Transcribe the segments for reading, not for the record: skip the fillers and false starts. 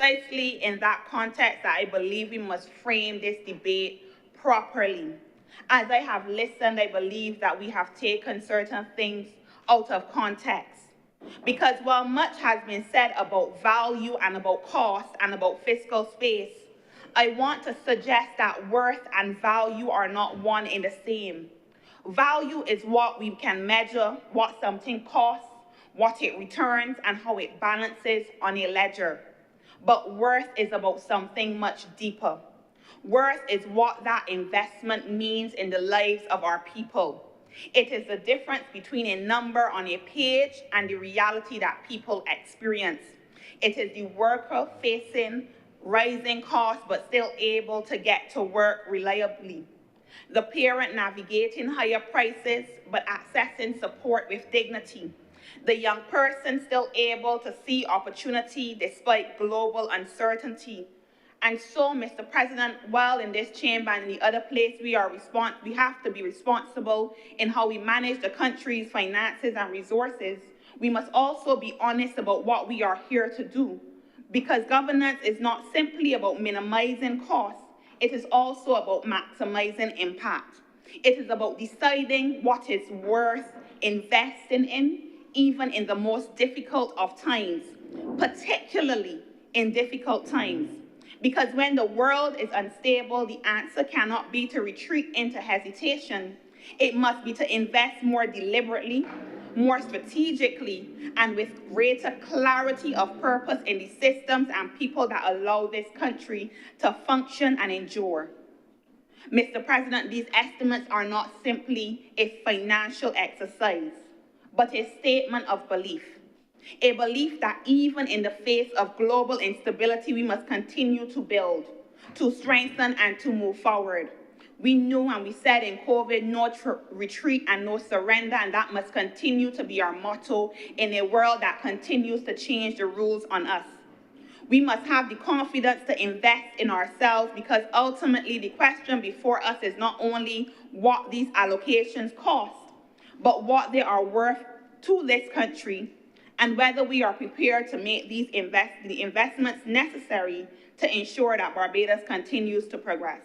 precisely in that context that I believe we must frame this debate properly. As I have listened, I believe that we have taken certain things out of context. Because while much has been said about value and about cost and about fiscal space, I want to suggest that worth and value are not one and the same. Value is what we can measure, what something costs, what it returns, and how it balances on a ledger. But worth is about something much deeper. Worth is what that investment means in the lives of our people. It is the difference between a number on a page and the reality that people experience. It is the worker facing rising costs but still able to get to work reliably. The parent navigating higher prices but accessing support with dignity. The young person still able to see opportunity despite global uncertainty. And so, Mr. President, while in this chamber and in the other place we have to be responsible in how we manage the country's finances and resources, we must also be honest about what we are here to do. Because governance is not simply about minimizing costs, it is also about maximizing impact. It is about deciding what is worth investing in, even in the most difficult of times, particularly in difficult times. Because when the world is unstable, the answer cannot be to retreat into hesitation. It must be to invest more deliberately, more strategically, and with greater clarity of purpose in the systems and people that allow this country to function and endure. Mr. President, these estimates are not simply a financial exercise, but a statement of belief. A belief that even in the face of global instability, we must continue to build, to strengthen, and to move forward. We knew and we said in COVID, no retreat and no surrender, and that must continue to be our motto in a world that continues to change the rules on us. We must have the confidence to invest in ourselves because ultimately the question before us is not only what these allocations cost, but what they are worth to this country and whether we are prepared to make the investments necessary to ensure that Barbados continues to progress.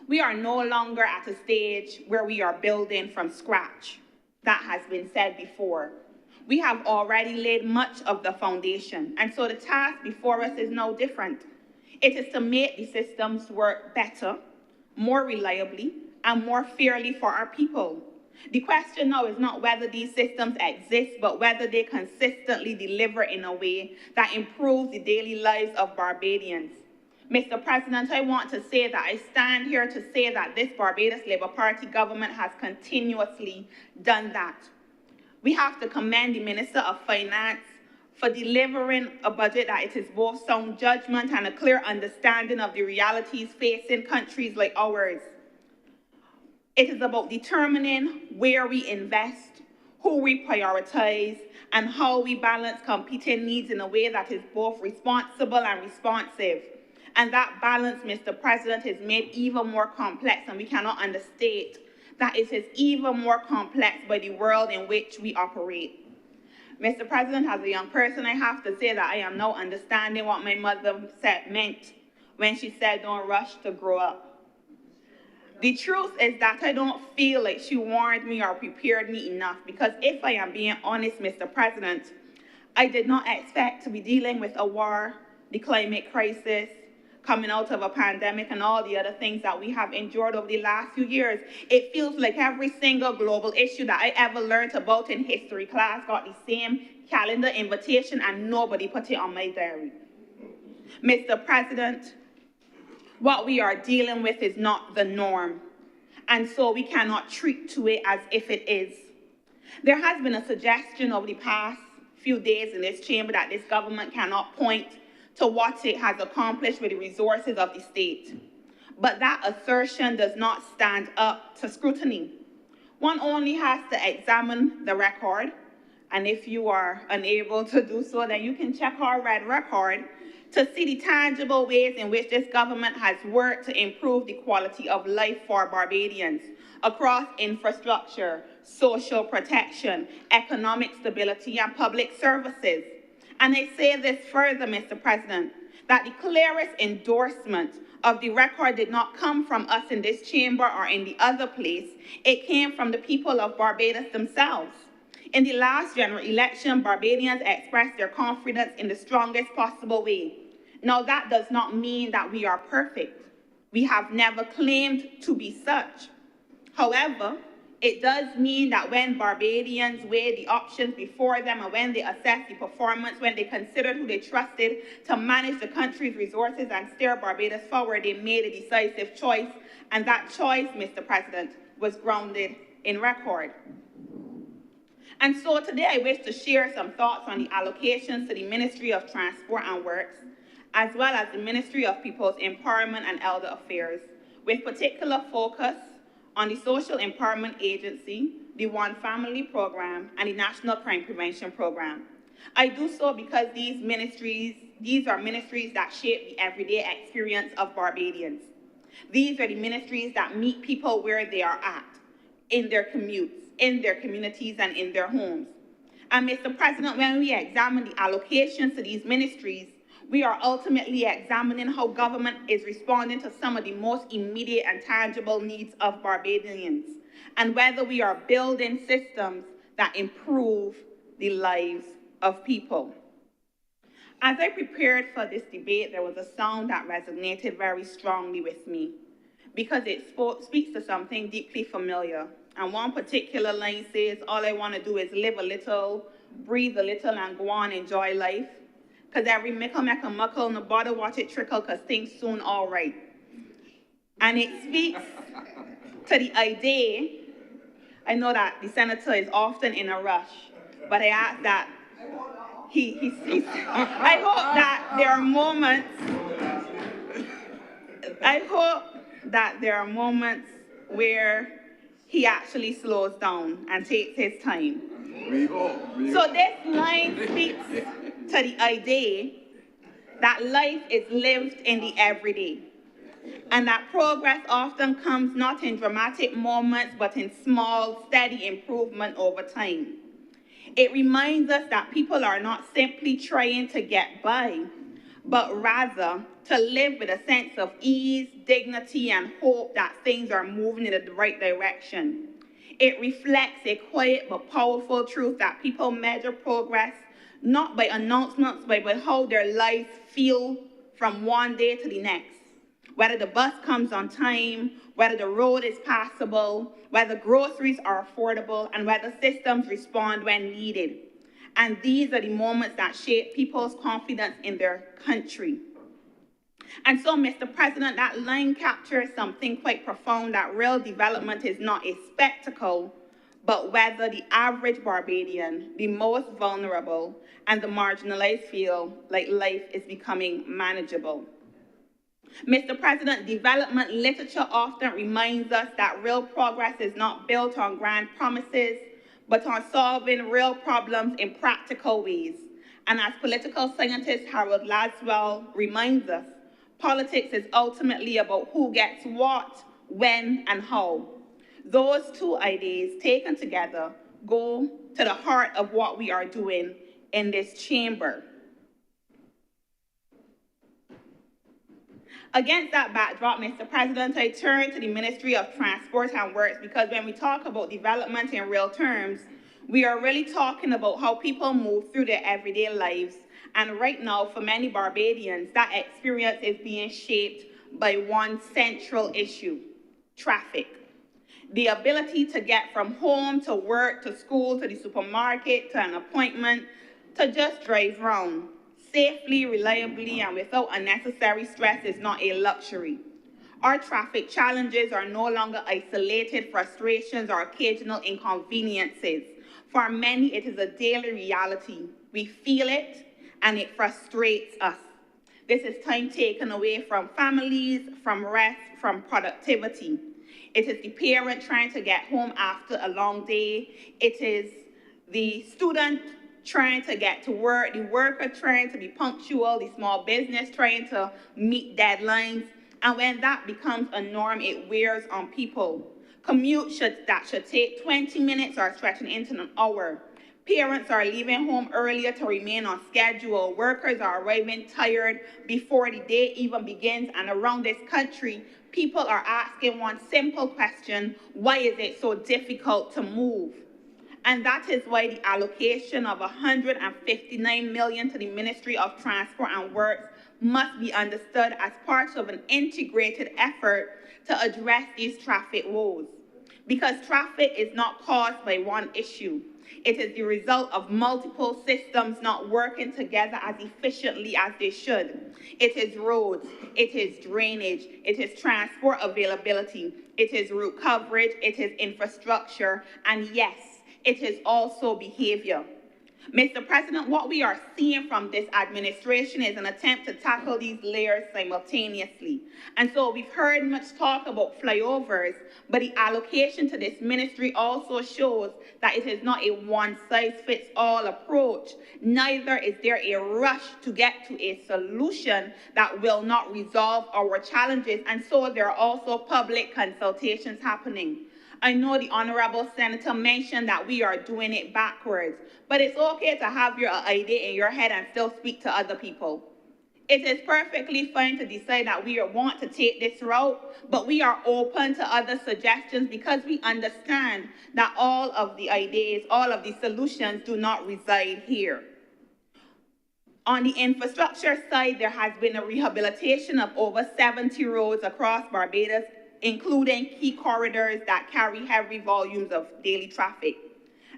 We are no longer at a stage where we are building from scratch. That has been said before. We have already laid much of the foundation, and so the task before us is no different. It is to make the systems work better, more reliably, and more fairly for our people. The question now is not whether these systems exist, but whether they consistently deliver in a way that improves the daily lives of Barbadians. Mr. President, I want to say that I stand here to say that this Barbados Labour Party government has continuously done that. We have to commend the Minister of Finance for delivering a budget that it is both sound judgment and a clear understanding of the realities facing countries like ours. It is about determining where we invest, who we prioritize, and how we balance competing needs in a way that is both responsible and responsive. And that balance, Mr. President, is made even more complex, and we cannot understate that it is even more complex by the world in which we operate. Mr. President, as a young person, I have to say that I am now understanding what my mother meant when she said, "Don't rush to grow up." The truth is that I don't feel like she warned me or prepared me enough, because if I am being honest, Mr. President, I did not expect to be dealing with a war, the climate crisis, coming out of a pandemic, and all the other things that we have endured over the last few years. It feels like every single global issue that I ever learned about in history class got the same calendar invitation and nobody put it on my diary. Mr. President, what we are dealing with is not the norm, and so we cannot treat to it as if it is. There has been a suggestion over the past few days in this chamber that this government cannot point to what it has accomplished with the resources of the state. But that assertion does not stand up to scrutiny. One only has to examine the record, and if you are unable to do so, then you can check our red record to see the tangible ways in which this government has worked to improve the quality of life for Barbadians across infrastructure, social protection, economic stability, and public services. And I say this further, Mr. President, that the clearest endorsement of the record did not come from us in this chamber or in the other place. It came from the people of Barbados themselves. In the last general election, Barbadians expressed their confidence in the strongest possible way. Now, that does not mean that we are perfect. We have never claimed to be such. However, it does mean that when Barbadians weigh the options before them and when they assess the performance, when they considered who they trusted to manage the country's resources and steer Barbados forward, they made a decisive choice. And that choice, Mr. President, was grounded in record. And so today I wish to share some thoughts on the allocations to the Ministry of Transport and Works, as well as the Ministry of People's Empowerment and Elder Affairs, with particular focus on the Social Empowerment Agency, the One Family Program, and the National Crime Prevention Program. I do so because these are ministries that shape the everyday experience of Barbadians. These are the ministries that meet people where they are at, in their commutes, in their communities, and in their homes. And Mr. President, when we examine the allocations to these ministries, we are ultimately examining how government is responding to some of the most immediate and tangible needs of Barbadians, and whether we are building systems that improve the lives of people. As I prepared for this debate, there was a sound that resonated very strongly with me because it speaks to something deeply familiar. And one particular line says, all I want to do is live a little, breathe a little, and go on, enjoy life. Because every mickle make a muckle, no bother watch it trickle, because things soon all right. And it speaks to the idea. I know that the senator is often in a rush, but I ask that I hope that there are moments, where he actually slows down and takes his time. So this line speaks to the idea that life is lived in the everyday, and that progress often comes not in dramatic moments, but in small, steady improvement over time. It reminds us that people are not simply trying to get by, but rather to live with a sense of ease, dignity, and hope that things are moving in the right direction. It reflects a quiet but powerful truth that people measure progress not by announcements, but by how their lives feel from one day to the next. Whether the bus comes on time, whether the road is passable, whether groceries are affordable, and whether systems respond when needed. And these are the moments that shape people's confidence in their country. And so, Mr. President, that line captures something quite profound, that real development is not a spectacle, but whether the average Barbadian, the most vulnerable, and the marginalized feel like life is becoming manageable. Mr. President, development literature often reminds us that real progress is not built on grand promises, but on solving real problems in practical ways. And as political scientist Harold Laswell reminds us, politics is ultimately about who gets what, when, and how. Those two ideas taken together go to the heart of what we are doing in this chamber. Against that backdrop, Mr. President, I turn to the Ministry of Transport and Works, because when we talk about development in real terms, we are really talking about how people move through their everyday lives. And right now, for many Barbadians, that experience is being shaped by one central issue: traffic. The ability to get from home to work, to school, to the supermarket, to an appointment, to just drive around safely, reliably, and without unnecessary stress is not a luxury. Our traffic challenges are no longer isolated frustrations or occasional inconveniences. For many, it is a daily reality. We feel it, and it frustrates us. This is time taken away from families, from rest, from productivity. It is the parent trying to get home after a long day. It is the student trying to get to work, the worker trying to be punctual, the small business trying to meet deadlines. And when that becomes a norm, it wears on people. Commute that should take 20 minutes are stretching into an hour. Parents are leaving home earlier to remain on schedule. Workers are arriving tired before the day even begins. And around this country, people are asking one simple question: why is it so difficult to move? And that is why the allocation of $159 million to the Ministry of Transport and Works must be understood as part of an integrated effort to address these traffic woes. Because traffic is not caused by one issue. It is the result of multiple systems not working together as efficiently as they should. It is roads, it is drainage, it is transport availability, it is route coverage, it is infrastructure, and yes, it is also behavior. Mr. President, what we are seeing from this administration is an attempt to tackle these layers simultaneously. And so we've heard much talk about flyovers, but the allocation to this ministry also shows that it is not a one-size-fits-all approach. Neither is there a rush to get to a solution that will not resolve our challenges. And so there are also public consultations happening. I know the Honourable Senator mentioned that we are doing it backwards, but it's okay to have your idea in your head and still speak to other people. It is perfectly fine to decide that we want to take this route, but we are open to other suggestions because we understand that all of the ideas, all of the solutions do not reside here. On the infrastructure side, there has been a rehabilitation of over 70 roads across Barbados, including key corridors that carry heavy volumes of daily traffic.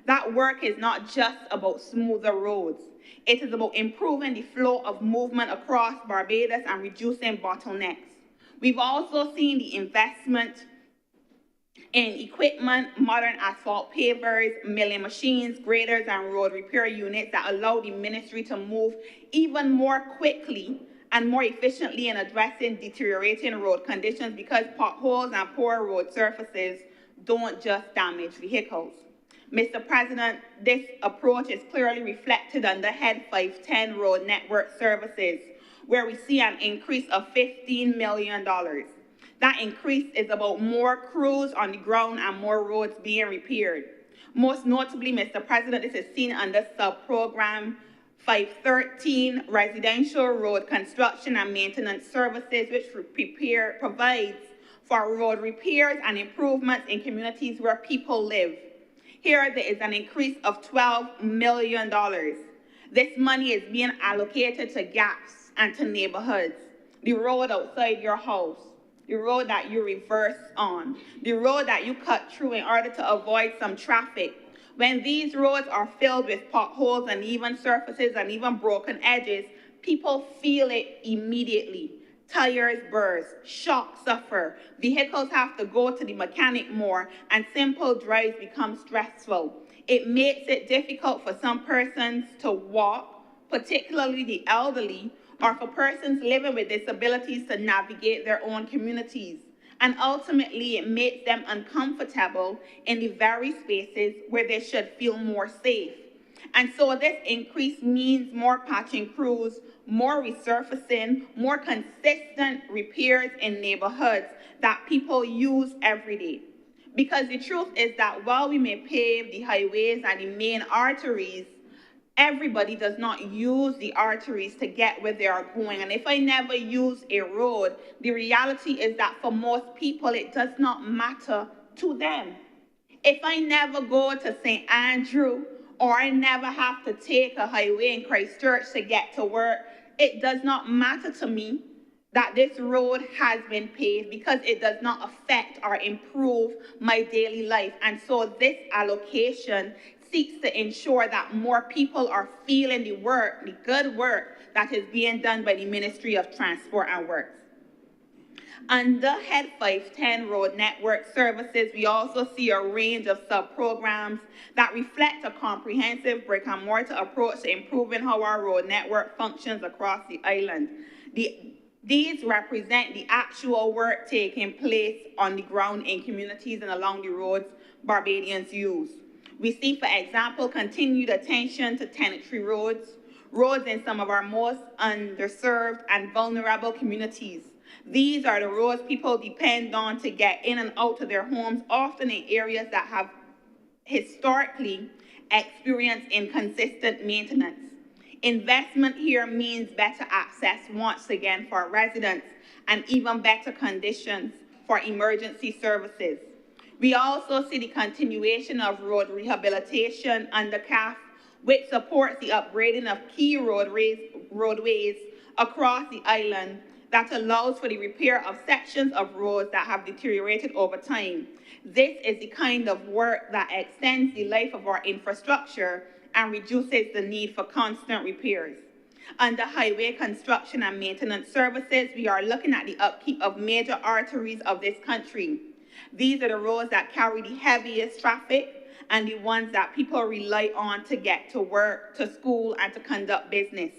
That work is not just about smoother roads. It is about improving the flow of movement across Barbados and reducing bottlenecks. We've also seen the investment in equipment, modern asphalt pavers, milling machines, graders, and road repair units that allow the ministry to move even more quickly and more efficiently in addressing deteriorating road conditions, because potholes and poor road surfaces don't just damage vehicles. Mr. President, this approach is clearly reflected on the Head 510 Road Network Services, where we see an increase of $15 million. That increase is about more crews on the ground and more roads being repaired. Most notably, Mr. President, this is seen under sub-program 513, Residential Road Construction and Maintenance Services, which provides for road repairs and improvements in communities where people live. Here, there is an increase of $12 million. This money is being allocated to gaps and to neighborhoods. The road outside your house, the road that you reverse on, the road that you cut through in order to avoid some traffic. When these roads are filled with potholes and even surfaces and even broken edges, people feel it immediately. Tires burst, shocks suffer, vehicles have to go to the mechanic more, and simple drives become stressful. It makes it difficult for some persons to walk, particularly the elderly, or for persons living with disabilities to navigate their own communities. And ultimately, it makes them uncomfortable in the very spaces where they should feel more safe. And so this increase means more patching crews, more resurfacing, more consistent repairs in neighborhoods that people use every day. Because the truth is that while we may pave the highways and the main arteries, everybody does not use the arteries to get where they are going. And if I never use a road, the reality is that for most people, it does not matter to them. If I never go to St. Andrew, or I never have to take a highway in Christchurch to get to work, it does not matter to me that this road has been paved, because it does not affect or improve my daily life. And so this allocation seeks to ensure that more people are feeling the work, the good work that is being done by the Ministry of Transport and Works. Under Head 510 Road Network Services, we also see a range of sub-programs that reflect a comprehensive brick-and-mortar approach to improving how our road network functions across the island. These represent the actual work taking place on the ground in communities and along the roads Barbadians use. We see, for example, continued attention to tenantry roads, roads in some of our most underserved and vulnerable communities. These are the roads people depend on to get in and out of their homes, often in areas that have historically experience inconsistent maintenance. Investment here means better access once again for residents and even better conditions for emergency services. We also see the continuation of road rehabilitation under CAF, which supports the upgrading of key roadways across the island that allows for the repair of sections of roads that have deteriorated over time. This is the kind of work that extends the life of our infrastructure and reduces the need for constant repairs. Under highway construction and maintenance services, we are looking at the upkeep of major arteries of this country. These are the roads that carry the heaviest traffic and the ones that people rely on to get to work, to school, and to conduct business.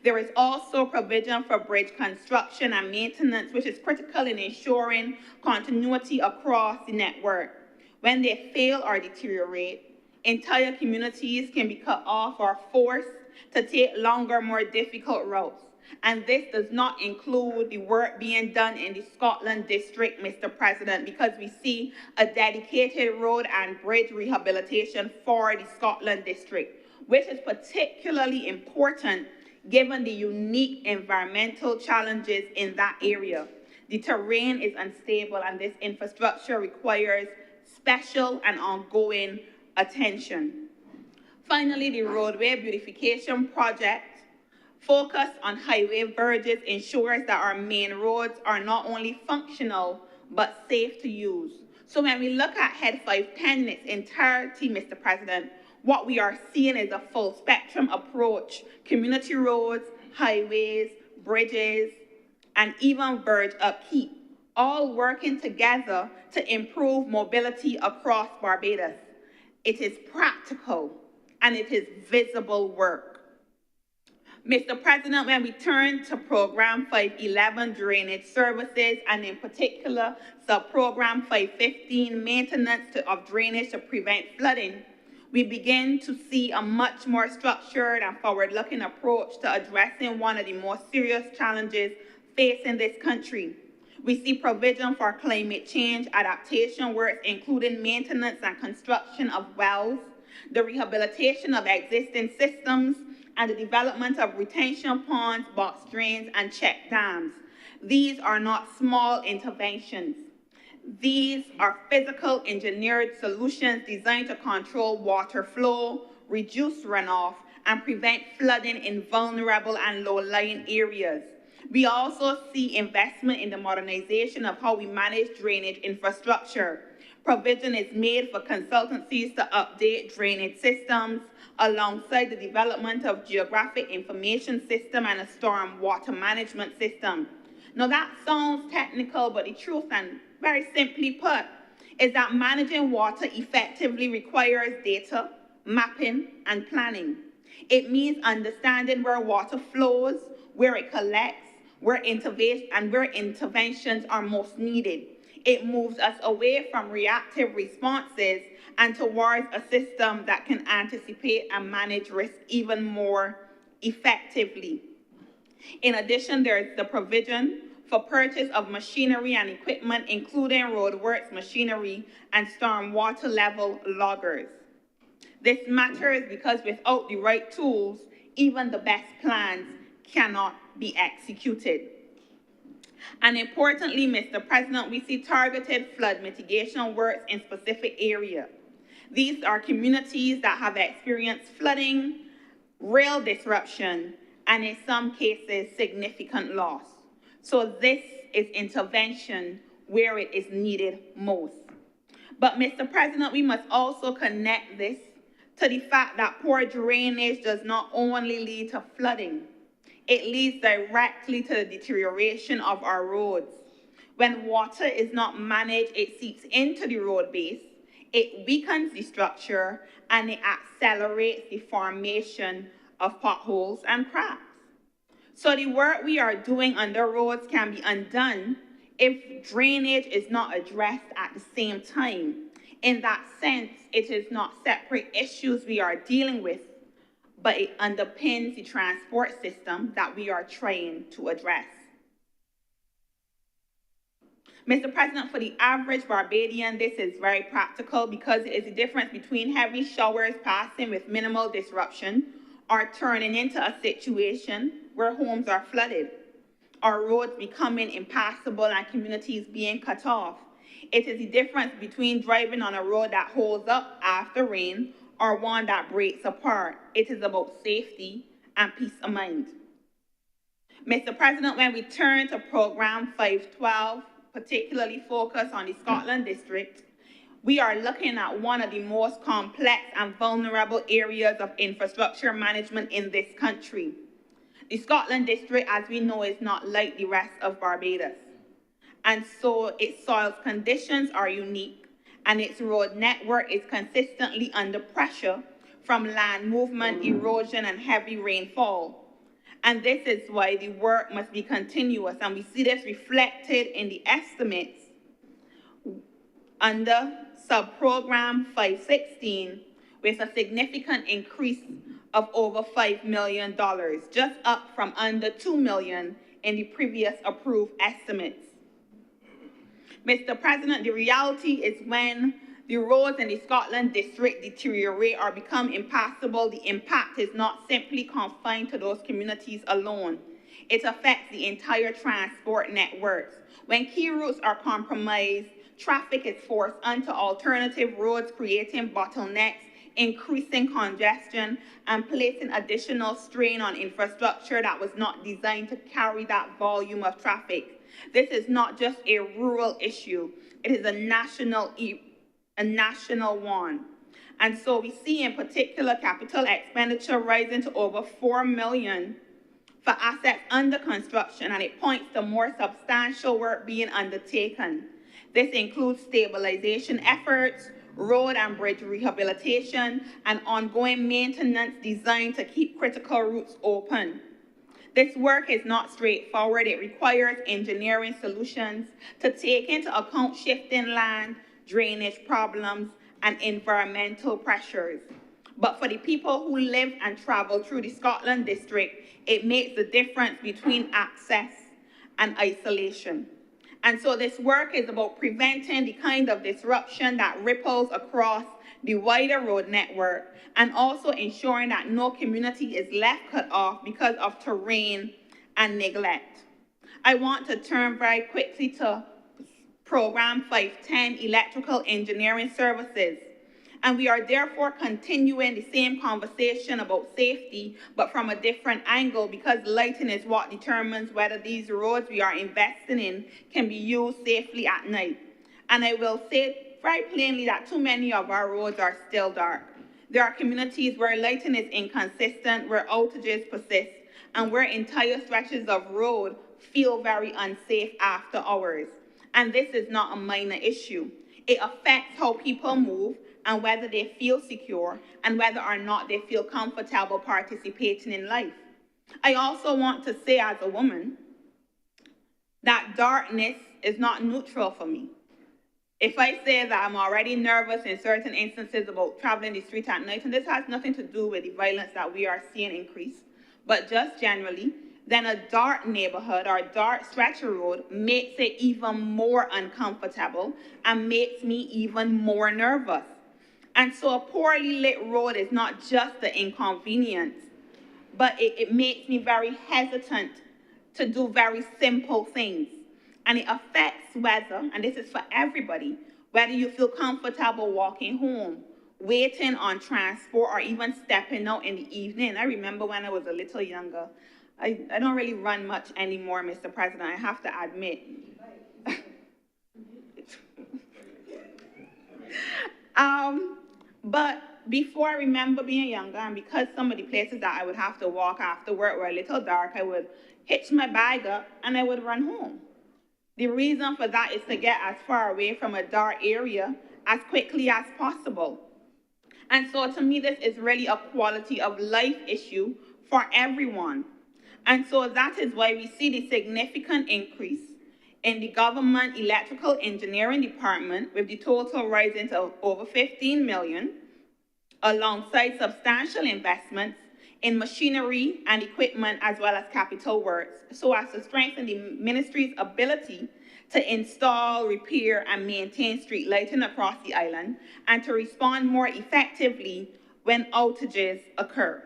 There is also provision for bridge construction and maintenance, which is critical in ensuring continuity across the network. When they fail or deteriorate, entire communities can be cut off or forced to take longer, more difficult routes. And this does not include the work being done in the Scotland district, Mr. President, because we see a dedicated road and bridge rehabilitation for the Scotland district, which is particularly important given the unique environmental challenges in that area. The terrain is unstable and this infrastructure requires special and ongoing attention. Finally, the roadway beautification project focused on highway verges ensures that our main roads are not only functional, but safe to use. So when we look at Head 510 in its entirety, Mr. President, what we are seeing is a full spectrum approach: community roads, highways, bridges, and even verge upkeep, all working together to improve mobility across Barbados. It is practical and it is visible work. Mr. President, when we turn to Program 511 drainage services, and in particular Sub-Program 515 maintenance of drainage to prevent flooding, we begin to see a much more structured and forward-looking approach to addressing one of the most serious challenges facing this country. We see provision for climate change adaptation works, including maintenance and construction of wells, the rehabilitation of existing systems, and the development of retention ponds, box drains, and check dams. These are not small interventions. These are physical engineered solutions designed to control water flow, reduce runoff, and prevent flooding in vulnerable and low-lying areas. We also see investment in the modernization of how we manage drainage infrastructure. Provision is made for consultancies to update drainage systems alongside the development of geographic information system and a storm water management system. Now that sounds technical, but the truth, and very simply put, is that managing water effectively requires data, mapping, and planning. It means understanding where water flows, where it collects, where interventions are most needed. It moves us away from reactive responses and towards a system that can anticipate and manage risk even more effectively. In addition, there is the provision for purchase of machinery and equipment, including roadworks machinery and storm water level loggers. This matters because without the right tools, even the best plans cannot be executed. And importantly, Mr. President, we see targeted flood mitigation works in specific areas. These are communities that have experienced flooding, rail disruption, and in some cases, significant loss. So this is intervention where it is needed most. But Mr. President, we must also connect this to the fact that poor drainage does not only lead to flooding, it leads directly to the deterioration of our roads. When water is not managed, it seeps into the road base, it weakens the structure, and it accelerates the formation of potholes and cracks. So the work we are doing on the roads can be undone if drainage is not addressed at the same time. In that sense, it is not separate issues we are dealing with, but it underpins the transport system that we are trying to address. Mr. President, for the average Barbadian, this is very practical because it is the difference between heavy showers passing with minimal disruption or turning into a situation where homes are flooded, or roads becoming impassable and communities being cut off. It is the difference between driving on a road that holds up after rain or one that breaks apart. It is about safety and peace of mind. Mr. President, when we turn to Program 512, particularly focused on the Scotland District, we are looking at one of the most complex and vulnerable areas of infrastructure management in this country. The Scotland District, as we know, is not like the rest of Barbados. And so its soil conditions are unique, and its road network is consistently under pressure from land movement, erosion, and heavy rainfall. And this is why the work must be continuous, and we see this reflected in the estimates under sub-program 516, with a significant increase of over $5 million, just up from under $2 million in the previous approved estimates. Mr. President, the reality is when the roads in the Scotland District deteriorate or become impassable, the impact is not simply confined to those communities alone. It affects the entire transport networks. When key routes are compromised, traffic is forced onto alternative roads, creating bottlenecks, increasing congestion, and placing additional strain on infrastructure that was not designed to carry that volume of traffic. This is not just a rural issue, it is a national one. And so we see in particular capital expenditure rising to over $4 million for assets under construction, and it points to more substantial work being undertaken. This includes stabilization efforts, road and bridge rehabilitation, and ongoing maintenance designed to keep critical routes open. This work is not straightforward. It requires engineering solutions to take into account shifting land, drainage problems, and environmental pressures. But for the people who live and travel through the Scotland District, it makes the difference between access and isolation. And so this work is about preventing the kind of disruption that ripples across the wider road network, and also ensuring that no community is left cut off because of terrain and neglect. I want to turn very quickly to Program 510, Electrical Engineering Services. And we are therefore continuing the same conversation about safety, but from a different angle, because lighting is what determines whether these roads we are investing in can be used safely at night. And I will say very plainly that too many of our roads are still dark. There are communities where lighting is inconsistent, where outages persist, and where entire stretches of road feel very unsafe after hours. And this is not a minor issue. It affects how people move and whether they feel secure and whether or not they feel comfortable participating in life. I also want to say as a woman that darkness is not neutral for me. If I say that I'm already nervous in certain instances about traveling the street at night, and this has nothing to do with the violence that we are seeing increase, but just generally, then a dark neighborhood or a dark stretch of road makes it even more uncomfortable and makes me even more nervous. And so a poorly lit road is not just an inconvenience, but it makes me very hesitant to do very simple things. And it affects whether, and this is for everybody, whether you feel comfortable walking home, waiting on transport, or even stepping out in the evening. I remember when I was a little younger, I don't really run much anymore, Mr. President, I have to admit. But before I remember being younger, and because some of the places that I would have to walk after work were a little dark, I would hitch my bag up and I would run home. The reason for that is to get as far away from a dark area as quickly as possible. And so to me, this is really a quality of life issue for everyone. And so that is why we see the significant increase in the government electrical engineering department, with the total rising to over $15 million, alongside substantial investments in machinery and equipment as well as capital works, so as to strengthen the ministry's ability to install, repair, and maintain street lighting across the island, and to respond more effectively when outages occur.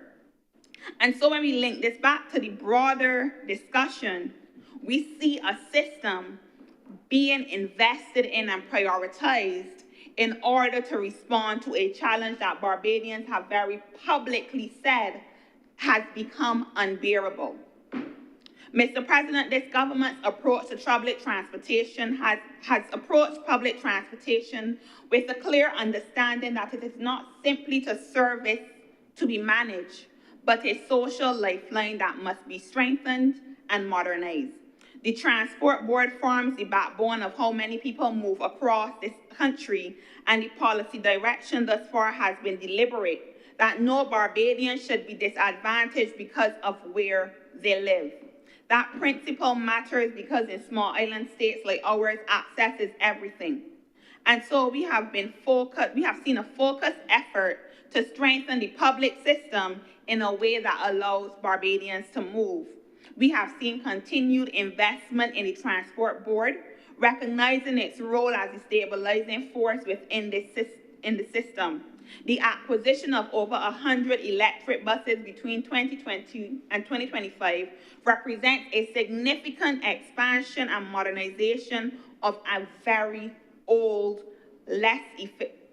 And so when we link this back to the broader discussion, we see a system being invested in and prioritized in order to respond to a challenge that Barbadians have very publicly said has become unbearable. Mr. President, this government's approach to public transportation has approached public transportation with a clear understanding that it is not simply a service to be managed, but a social lifeline that must be strengthened and modernized. The Transport Board forms the backbone of how many people move across this country, and the policy direction thus far has been deliberate, that no Barbadian should be disadvantaged because of where they live. That principle matters because in small island states like ours, access is everything. And so we have seen a focused effort to strengthen the public system in a way that allows Barbadians to move. We have seen continued investment in the Transport Board, recognizing its role as a stabilizing force within the system. The acquisition of over 100 electric buses between 2020 and 2025 represents a significant expansion and modernization of a very old,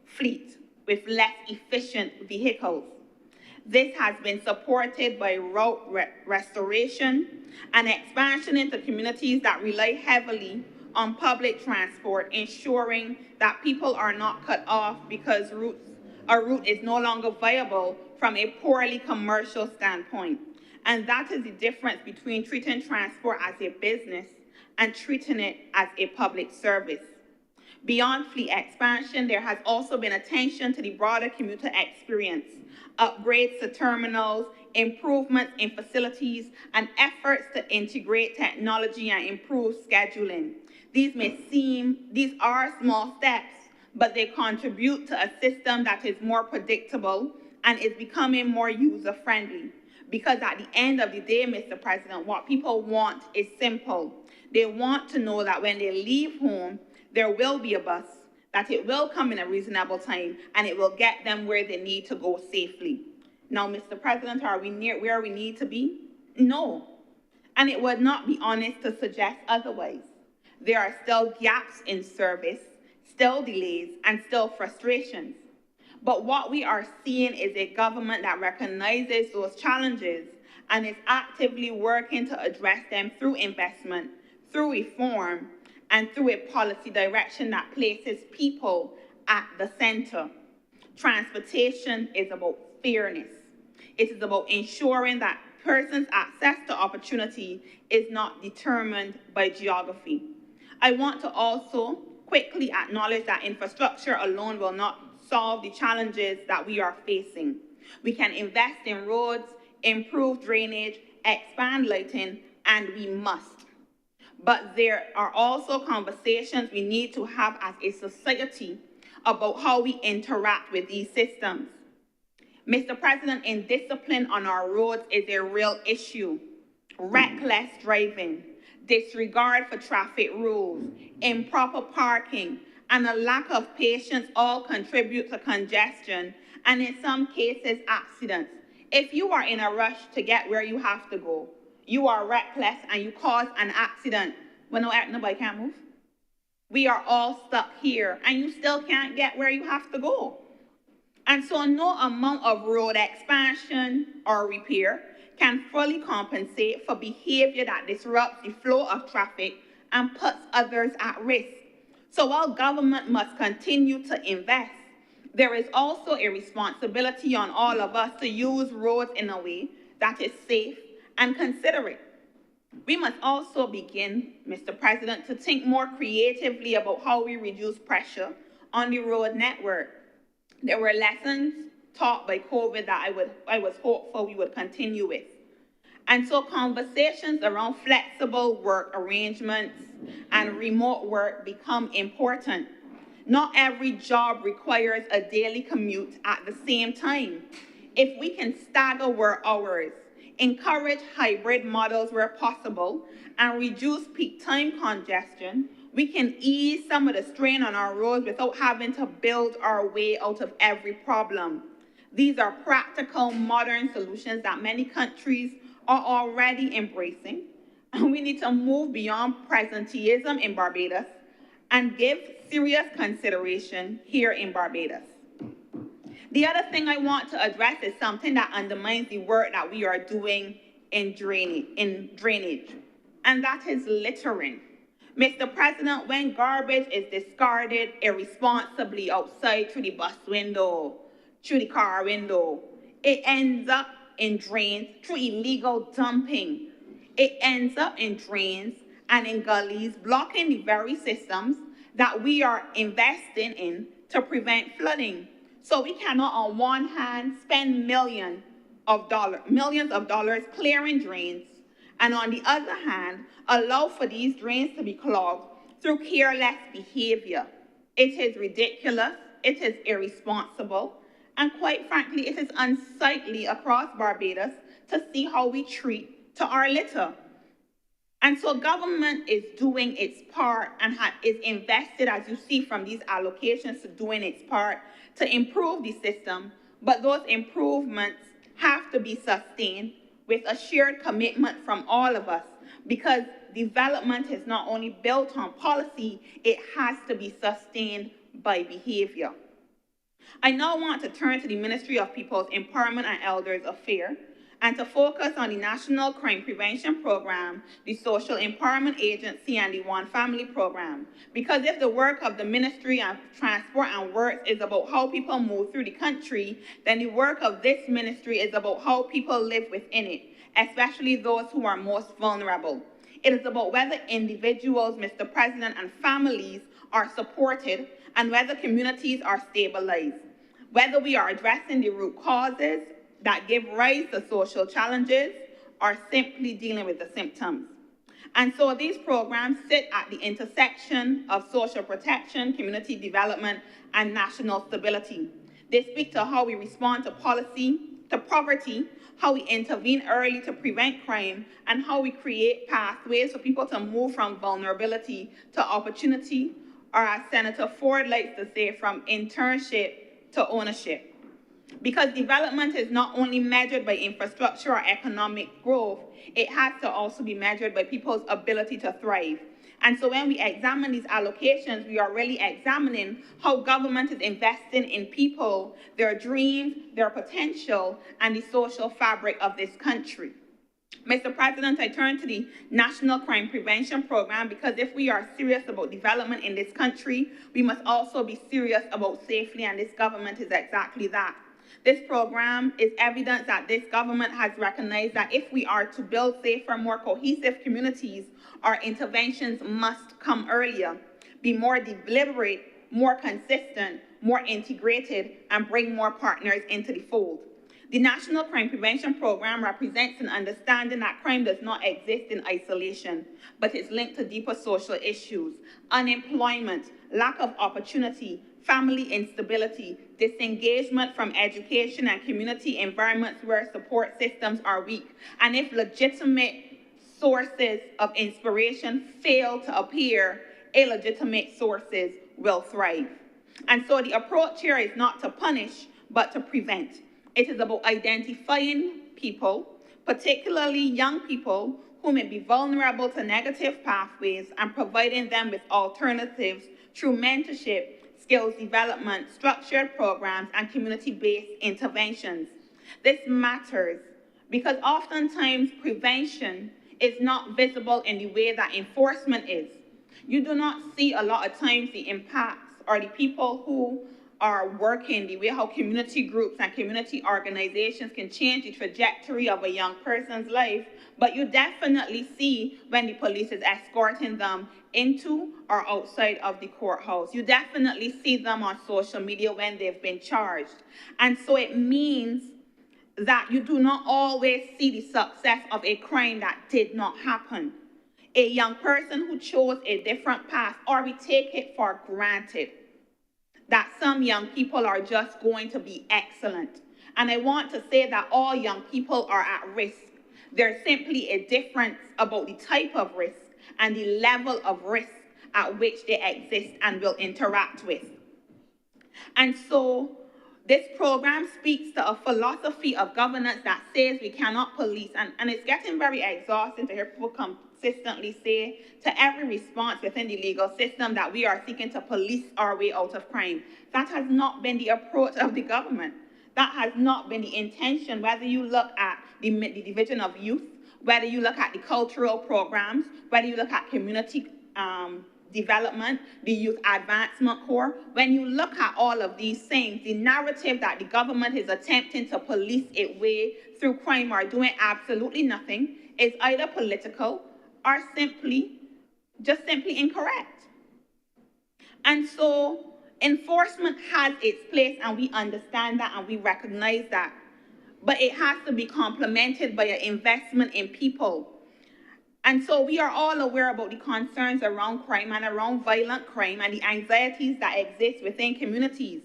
fleet with less efficient vehicles. This has been supported by route restoration and expansion into communities that rely heavily on public transport, ensuring that people are not cut off because a route is no longer viable from a poorly commercial standpoint. And that is the difference between treating transport as a business and treating it as a public service. Beyond fleet expansion, there has also been attention to the broader commuter experience, upgrades to terminals, improvements in facilities, and efforts to integrate technology and improve scheduling. These are small steps, but they contribute to a system that is more predictable and is becoming more user-friendly. Because at the end of the day, Mr. President, what people want is simple. They want to know that when they leave home, there will be a bus, that it will come in a reasonable time, and it will get them where they need to go safely. Now, Mr. President, are we near where we need to be? No. And it would not be honest to suggest otherwise. There are still gaps in service, still delays, and still frustrations. But what we are seeing is a government that recognizes those challenges and is actively working to address them through investment, through reform, and through a policy direction that places people at the center. Transportation is about fairness. It is about ensuring that persons' access to opportunity is not determined by geography. I want to also quickly acknowledge that infrastructure alone will not solve the challenges that we are facing. We can invest in roads, improve drainage, expand lighting, and we must. But there are also conversations we need to have as a society about how we interact with these systems. Mr. President, indiscipline on our roads is a real issue. Reckless driving, disregard for traffic rules, improper parking, and a lack of patience all contribute to congestion and in some cases accidents. If you are in a rush to get where you have to go, you are reckless and you cause an accident when nobody can't move. We are all stuck here and you still can't get where you have to go. And so no amount of road expansion or repair can fully compensate for behavior that disrupts the flow of traffic and puts others at risk. So while government must continue to invest, there is also a responsibility on all of us to use roads in a way that is safe and considerate. We must also begin, Mr. President, to think more creatively about how we reduce pressure on the road network. There were lessons taught by COVID that I was hopeful we would continue with. And so conversations around flexible work arrangements and remote work become important. Not every job requires a daily commute at the same time. If we can stagger work hours, encourage hybrid models where possible, and reduce peak time congestion, We can ease some of the strain on our roads without having to build our way out of every problem. These are practical, modern solutions that many countries are already embracing, and we need to move beyond presenteeism in Barbados and give serious consideration here in Barbados. The other thing I want to address is something that undermines the work that we are doing in drainage, and that is littering. Mr. President, when garbage is discarded irresponsibly outside through the bus window, through the car window, it ends up in drains through illegal dumping. It ends up in drains and in gullies, blocking the very systems that we are investing in to prevent flooding. So we cannot, on one hand, spend millions of dollars clearing drains, and on the other hand, allow for these drains to be clogged through careless behavior. It is ridiculous, it is irresponsible, and quite frankly, it is unsightly across Barbados to see how we treat to our litter. And so government is doing its part and is invested, as you see from these allocations, to doing its part to improve the system, but those improvements have to be sustained with a shared commitment from all of us, because development is not only built on policy, it has to be sustained by behavior. I now want to turn to the Ministry of People's Empowerment and Elders Affairs and to focus on the National Crime Prevention Program, the Social Empowerment Agency, and the One Family Program. Because if the work of the Ministry of Transport and Works is about how people move through the country, then the work of this ministry is about how people live within it, especially those who are most vulnerable. It is about whether individuals, Mr. President, and families are supported and whether communities are stabilized, whether we are addressing the root causes that give rise to social challenges or simply dealing with the symptoms. And so these programs sit at the intersection of social protection, community development, and national stability. They speak to how we respond to poverty, how we intervene early to prevent crime, and how we create pathways for people to move from vulnerability to opportunity, or as Senator Ford likes to say, from internship to ownership. Because development is not only measured by infrastructure or economic growth, it has to also be measured by people's ability to thrive. And so when we examine these allocations, we are really examining how government is investing in people, their dreams, their potential, and the social fabric of this country. Mr. President, I turn to the National Crime Prevention Program because if we are serious about development in this country, we must also be serious about safety, and this government is exactly that. This program is evidence that this government has recognized that if we are to build safer, more cohesive communities, our interventions must come earlier, be more deliberate, more consistent, more integrated, and bring more partners into the fold. The National Crime Prevention Program represents an understanding that crime does not exist in isolation, but is linked to deeper social issues: unemployment, lack of opportunity, family instability, disengagement from education and community environments where support systems are weak. And if legitimate sources of inspiration fail to appear, illegitimate sources will thrive. And so the approach here is not to punish, but to prevent. It is about identifying people, particularly young people, who may be vulnerable to negative pathways and providing them with alternatives through mentorship, skills development, structured programs, and community-based interventions. This matters because oftentimes prevention is not visible in the way that enforcement is. You do not see a lot of times the impacts or the people who are working, the way how community groups and community organizations can change the trajectory of a young person's life, but you definitely see when the police is escorting them into or outside of the courthouse. You definitely see them on social media when they've been charged. And so it means that you do not always see the success of a crime that did not happen. A young person who chose a different path, or we take it for granted that some young people are just going to be excellent. And I want to say that all young people are at risk. There's simply a difference about the type of risk and the level of risk at which they exist and will interact with. And so this program speaks to a philosophy of governance that says we cannot police, and it's getting very exhausting to hear people consistently say to every response within the legal system that we are seeking to police our way out of crime. That has not been the approach of the government. That has not been the intention, whether you look at the Division of Youth, whether you look at the cultural programs, whether you look at community development, the Youth Advancement Corps. When you look at all of these things, the narrative that the government is attempting to police its way through crime or doing absolutely nothing is either political or simply incorrect. And so enforcement has its place, and we understand that and we recognize that. But it has to be complemented by an investment in people. And so we are all aware about the concerns around crime and around violent crime and the anxieties that exist within communities.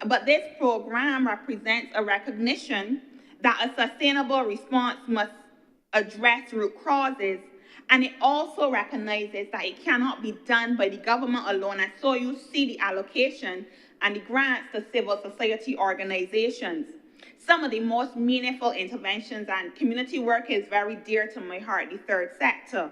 But this program represents a recognition that a sustainable response must address root causes, and it also recognizes that it cannot be done by the government alone. And so you see the allocation and the grants to civil society organizations. Some of the most meaningful interventions, and community work is very dear to my heart, the third sector,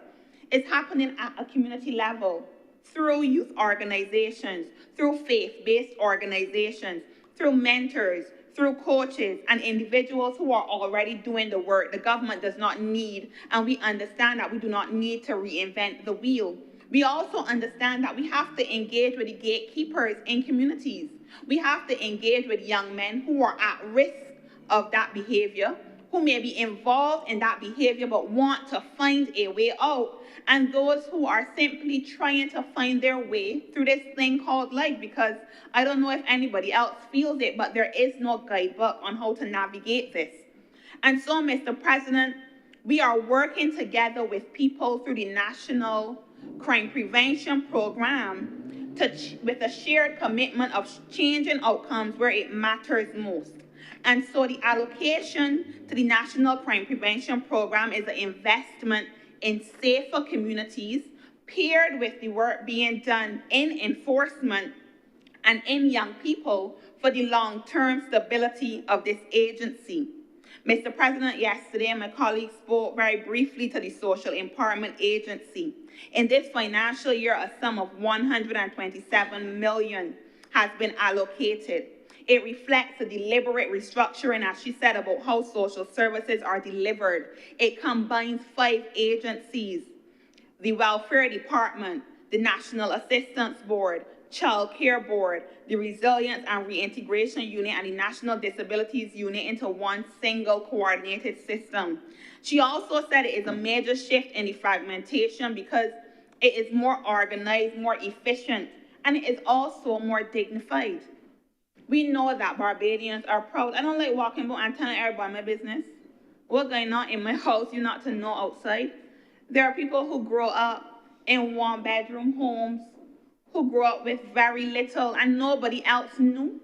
is happening at a community level through youth organizations, through faith-based organizations, through mentors, through coaches and individuals who are already doing the work the government does not need, and we understand that we do not need to reinvent the wheel. We also understand that we have to engage with the gatekeepers in communities. We have to engage with young men who are at risk of that behavior, who may be involved in that behavior but want to find a way out, and those who are simply trying to find their way through this thing called life, because I don't know if anybody else feels it, but there is no guidebook on how to navigate this. And so, Mr. President, we are working together with people through the National Crime Prevention Program with a shared commitment of changing outcomes where it matters most. And so the allocation to the National Crime Prevention Program is an investment in safer communities, paired with the work being done in enforcement and in young people for the long-term stability of this agency. Mr. President, yesterday my colleague spoke very briefly to the Social Empowerment Agency. In this financial year, a sum of $127 million has been allocated. It reflects a deliberate restructuring, as she said, about how social services are delivered. It combines 5 agencies: the Welfare Department, the National Assistance Board, Child Care Board, the Resilience and Reintegration Unit, and the National Disabilities Unit into one single coordinated system. She also said it is a major shift in the fragmentation because it is more organized, more efficient, and it is also more dignified. We know that Barbadians are proud. I don't like walking about and telling everybody my business. What's going on in my house, you're not to know outside. There are people who grow up in one-bedroom homes, who grew up with very little and nobody else knew.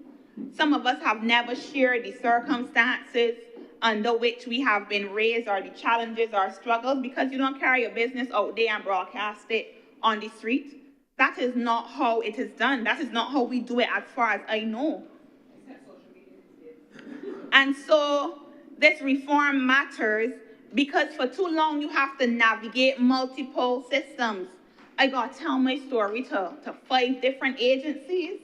Some of us have never shared the circumstances under which we have been raised, or the challenges or struggles, because you don't carry your business out there and broadcast it on the street. That is not how it is done. That is not how we do it, as far as I know. And so this reform matters because for too long you have to navigate multiple systems. I got to tell my story to 5 different agencies.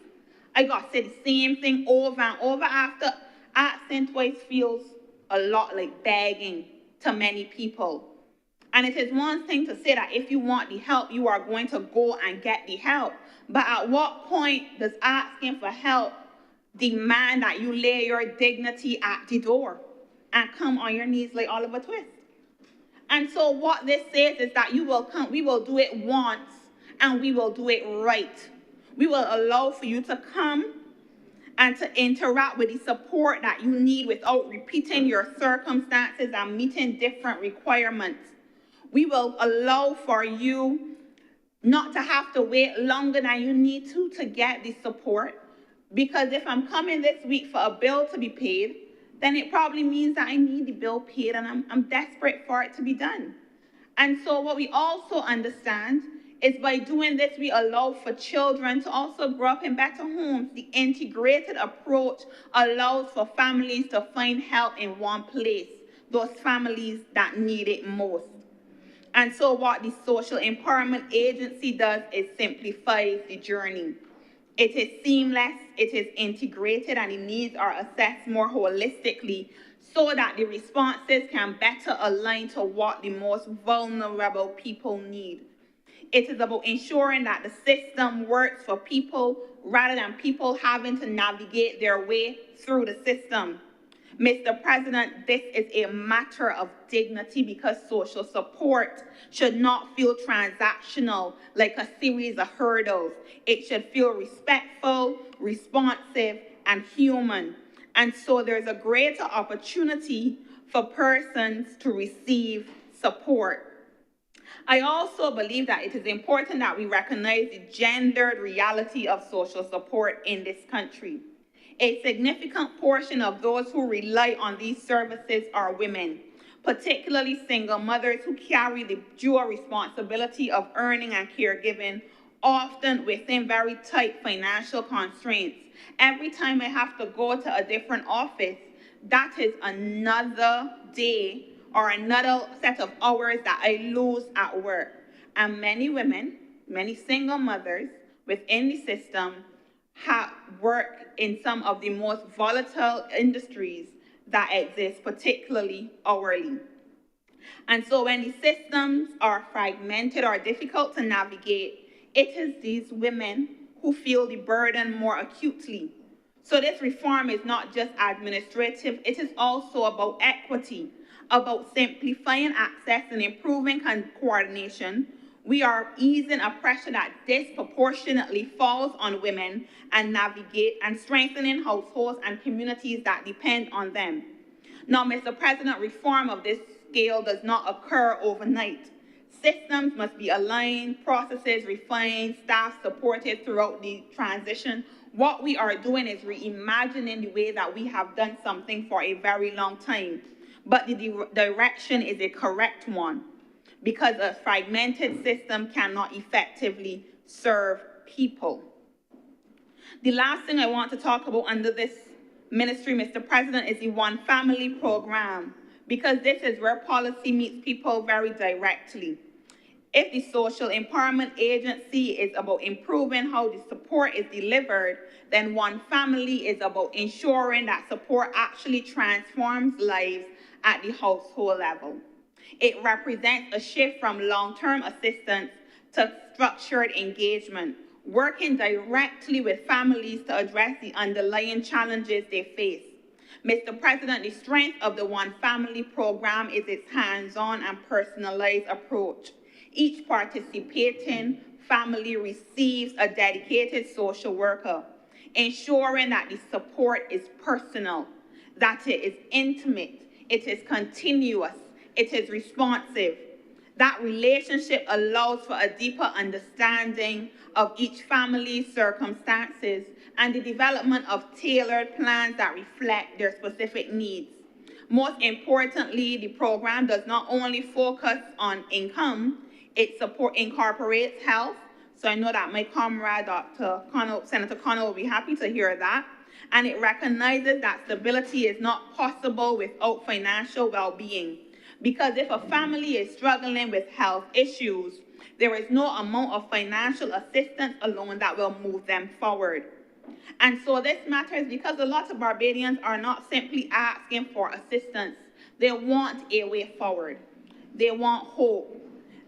I got to say the same thing over and over. After asking twice feels a lot like begging to many people. And it is one thing to say that if you want the help, you are going to go and get the help. But at what point does asking for help demand that you lay your dignity at the door and come on your knees like Oliver Twist? And so what this says is that you will come, we will do it once, and we will do it right. We will allow for you to come and to interact with the support that you need without repeating your circumstances and meeting different requirements. We will allow for you not to have to wait longer than you need to get the support. Because if I'm coming this week for a bill to be paid, then it probably means that I need the bill paid and I'm desperate for it to be done. And so what we also understand It's by doing this we allow for children to also grow up in better homes. The integrated approach allows for families to find help in one place, those families that need it most. And so what the Social Empowerment Agency does is simplifies the journey. It is seamless, it is integrated, and the needs are assessed more holistically so that the responses can better align to what the most vulnerable people need. It is about ensuring that the system works for people rather than people having to navigate their way through the system. Mr. President, this is a matter of dignity because social support should not feel transactional like a series of hurdles. It should feel respectful, responsive, and human. And so there's a greater opportunity for persons to receive support. I also believe that it is important that we recognize the gendered reality of social support in this country. A significant portion of those who rely on these services are women, particularly single mothers who carry the dual responsibility of earning and caregiving, often within very tight financial constraints. Every time I have to go to a different office, that is another day or another set of hours that I lose at work. And many women, many single mothers within the system work in some of the most volatile industries that exist, particularly hourly. And so when the systems are fragmented or difficult to navigate, it is these women who feel the burden more acutely. So this reform is not just administrative, it is also about equity, about simplifying access and improving coordination. We are easing a pressure that disproportionately falls on women and strengthening households and communities that depend on them. Now, Mr. President, reform of this scale does not occur overnight. Systems must be aligned, processes refined, staff supported throughout the transition. What we are doing is reimagining the way that we have done something for a very long time. But the direction is a correct one because a fragmented system cannot effectively serve people. The last thing I want to talk about under this ministry, Mr. President, is the One Family program, because this is where policy meets people very directly. If the Social Empowerment Agency is about improving how the support is delivered, then One Family is about ensuring that support actually transforms lives at the household level. It represents a shift from long-term assistance to structured engagement, working directly with families to address the underlying challenges they face. Mr. President, the strength of the One Family program is its hands-on and personalized approach. Each participating family receives a dedicated social worker, ensuring that the support is personal, that it is intimate, it is continuous, it is responsive. That relationship allows for a deeper understanding of each family's circumstances and the development of tailored plans that reflect their specific needs. Most importantly, the program does not only focus on income, it incorporates health. So I know that my comrade, Senator Connell, will be happy to hear that. And it recognizes that stability is not possible without financial well-being. Because if a family is struggling with health issues, there is no amount of financial assistance alone that will move them forward. And so this matters because a lot of Barbadians are not simply asking for assistance. They want a way forward. They want hope.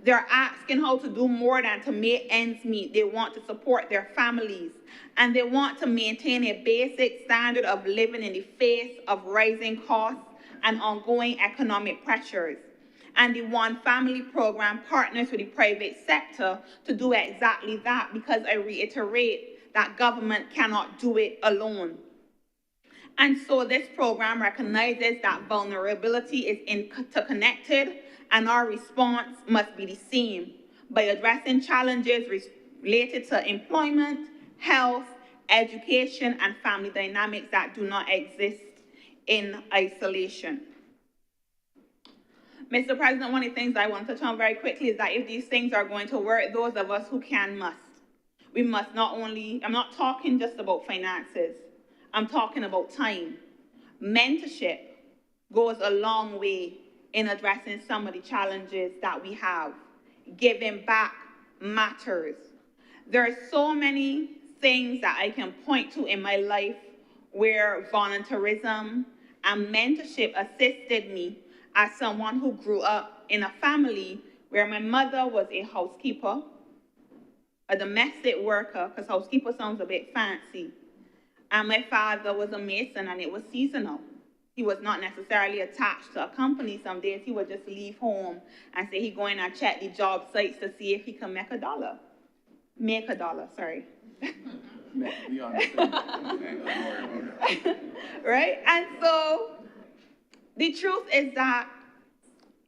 They're asking how to do more than to make ends meet. They want to support their families, and they want to maintain a basic standard of living in the face of rising costs and ongoing economic pressures. And the One Family program partners with the private sector to do exactly that, because I reiterate that government cannot do it alone. And so this program recognizes that vulnerability is interconnected and our response must be the same by addressing challenges related to employment, health, education, and family dynamics that do not exist in isolation. Mr. President, one of the things I want to touch on very quickly is that if these things are going to work, those of us who can must. We must not only, I'm not talking just about finances, I'm talking about time. Mentorship goes a long way in addressing some of the challenges that we have. Giving back matters. There are so many things that I can point to in my life where volunteerism and mentorship assisted me as someone who grew up in a family where my mother was a housekeeper, a domestic worker, because housekeeper sounds a bit fancy, and my father was a mason, and it was seasonal. He was not necessarily attached to a company. Some days he would just leave home and say he going and check the job sites to see if he can make a dollar. Make a dollar, sorry. Right? And so the truth is that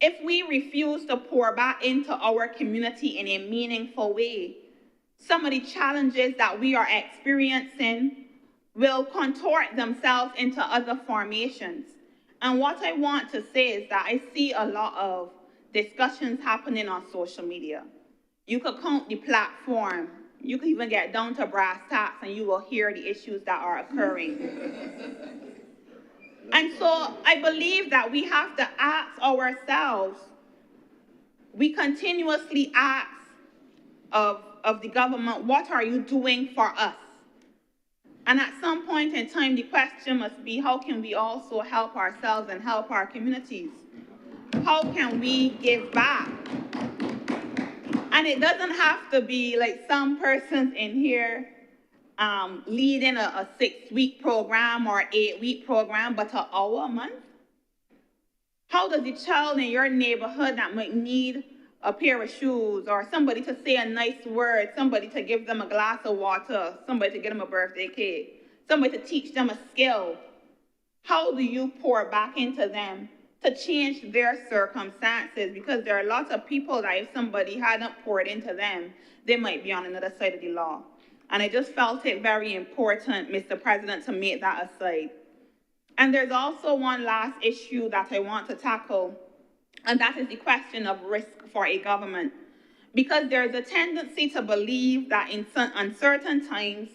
if we refuse to pour back into our community in a meaningful way, some of the challenges that we are experiencing will contort themselves into other formations. And what I want to say is that I see a lot of discussions happening on social media. You could count the platform, you could even get down to brass tacks, and you will hear the issues that are occurring. And so I believe that we have to ask ourselves, we continuously ask of the government, what are you doing for us? And at some point in time, the question must be, how can we also help ourselves and help our communities? How can we give back? And it doesn't have to be like some persons in here leading a 6-week program or 8-week program, but an hour a month? How does the child in your neighborhood that might need a pair of shoes, or somebody to say a nice word, somebody to give them a glass of water, somebody to get them a birthday cake, somebody to teach them a skill, how do you pour back into them to change their circumstances? Because there are lots of people that if somebody hadn't poured into them, they might be on another side of the law. And I just felt it very important, Mr. President, to make that aside. And there's also one last issue that I want to tackle, and that is the question of risk for a government. Because there's a tendency to believe that in uncertain times,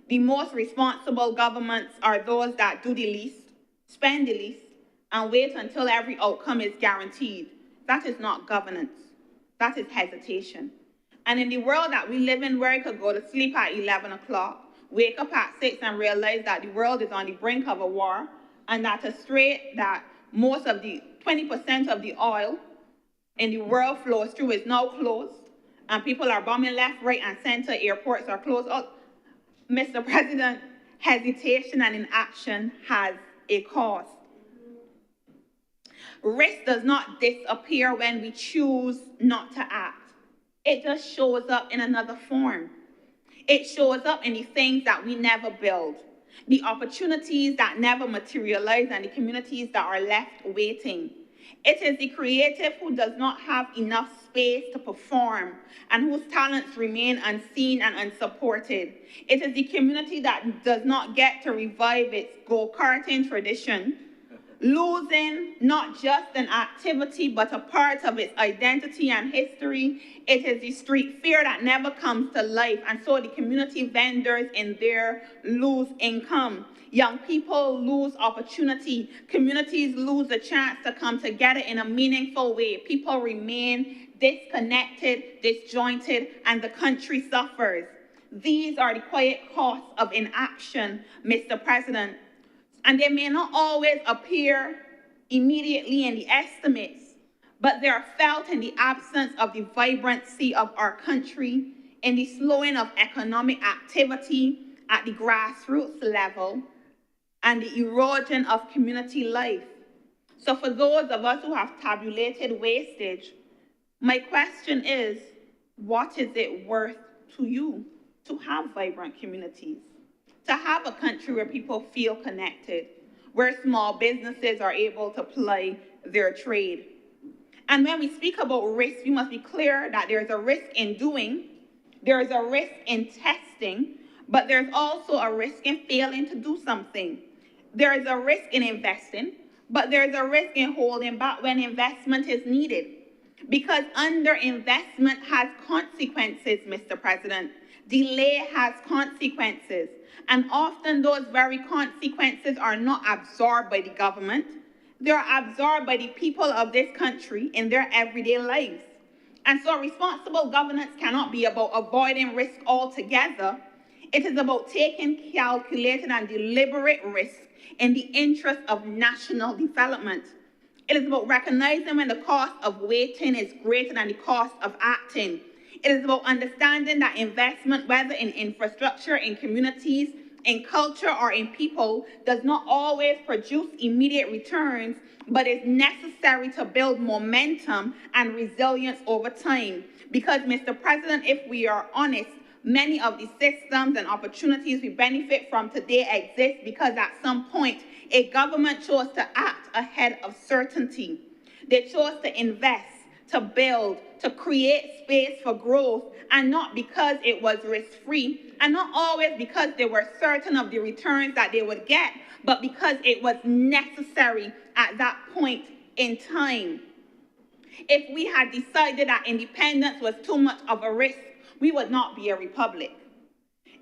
the most responsible governments are those that do the least, spend the least, and wait until every outcome is guaranteed. That is not governance. That is hesitation. And in the world that we live in, where I could go to sleep at 11 o'clock, wake up at 6 and realize that the world is on the brink of a war, and that a strait that most of the 20% of the oil in the world flows through is now closed, and people are bombing left, right, and center, airports are closed. Oh, Mr. President, hesitation and inaction has a cost. Risk does not disappear when we choose not to act. It just shows up in another form. It shows up in the things that we never build, the opportunities that never materialize, and the communities that are left waiting. It is the creative who does not have enough space to perform and whose talents remain unseen and unsupported. It is the community that does not get to revive its go-karting tradition, losing not just an activity but a part of its identity and history. It is the street fair that never comes to life, and so the community vendors in there lose income. Young people lose opportunity. Communities lose the chance to come together in a meaningful way. People remain disconnected, disjointed, and the country suffers. These are the quiet costs of inaction, Mr. President. And they may not always appear immediately in the estimates, but they are felt in the absence of the vibrancy of our country, in the slowing of economic activity at the grassroots level, and the erosion of community life. So for those of us who have tabulated wastage, my question is, what is it worth to you to have vibrant communities? To have a country where people feel connected, where small businesses are able to ply their trade. And when we speak about risk, we must be clear that there's a risk in doing, there's a risk in testing, but there's also a risk in failing to do something. There is a risk in investing, But there's a risk in holding back when investment is needed, because underinvestment has consequences, Mr. President. Delay has consequences, and often those very consequences are not absorbed by the government. They are absorbed by the people of this country in their everyday lives. And so responsible governance cannot be about avoiding risk altogether. It is about taking calculated and deliberate risk in the interest of national development. It is about recognizing when the cost of waiting is greater than the cost of acting. It is about understanding that investment, whether in infrastructure, in communities, in culture, or in people, does not always produce immediate returns, but is necessary to build momentum and resilience over time. Because, Mr. President, if we are honest, many of the systems and opportunities we benefit from today exist because at some point a government chose to act ahead of certainty. They chose to invest, to build, to create space for growth, and not because it was risk-free, and not always because they were certain of the returns that they would get, but because it was necessary at that point in time. If we had decided that independence was too much of a risk, we would not be a republic.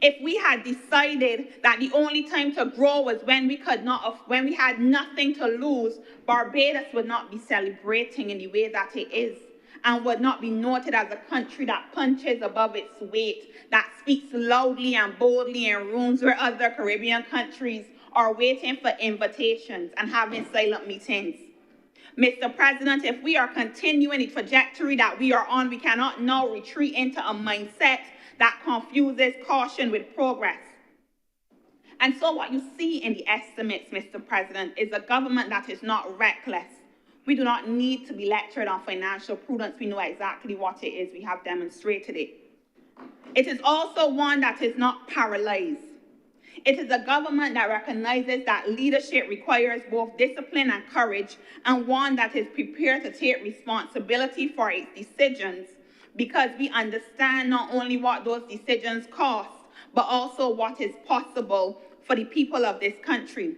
If we had decided that the only time to grow was when we had nothing to lose, Barbados would not be celebrating in the way that it is, and would not be noted as a country that punches above its weight, that speaks loudly and boldly in rooms where other Caribbean countries are waiting for invitations and having silent meetings. Mr. President, if we are continuing the trajectory that we are on, we cannot now retreat into a mindset that confuses caution with progress. And so what you see in the estimates, Mr. President, is a government that is not reckless. We do not need to be lectured on financial prudence. We know exactly what it is. We have demonstrated it. It is also one that is not paralyzed. It is a government that recognizes that leadership requires both discipline and courage, and one that is prepared to take responsibility for its decisions, because we understand not only what those decisions cost, but also what is possible for the people of this country.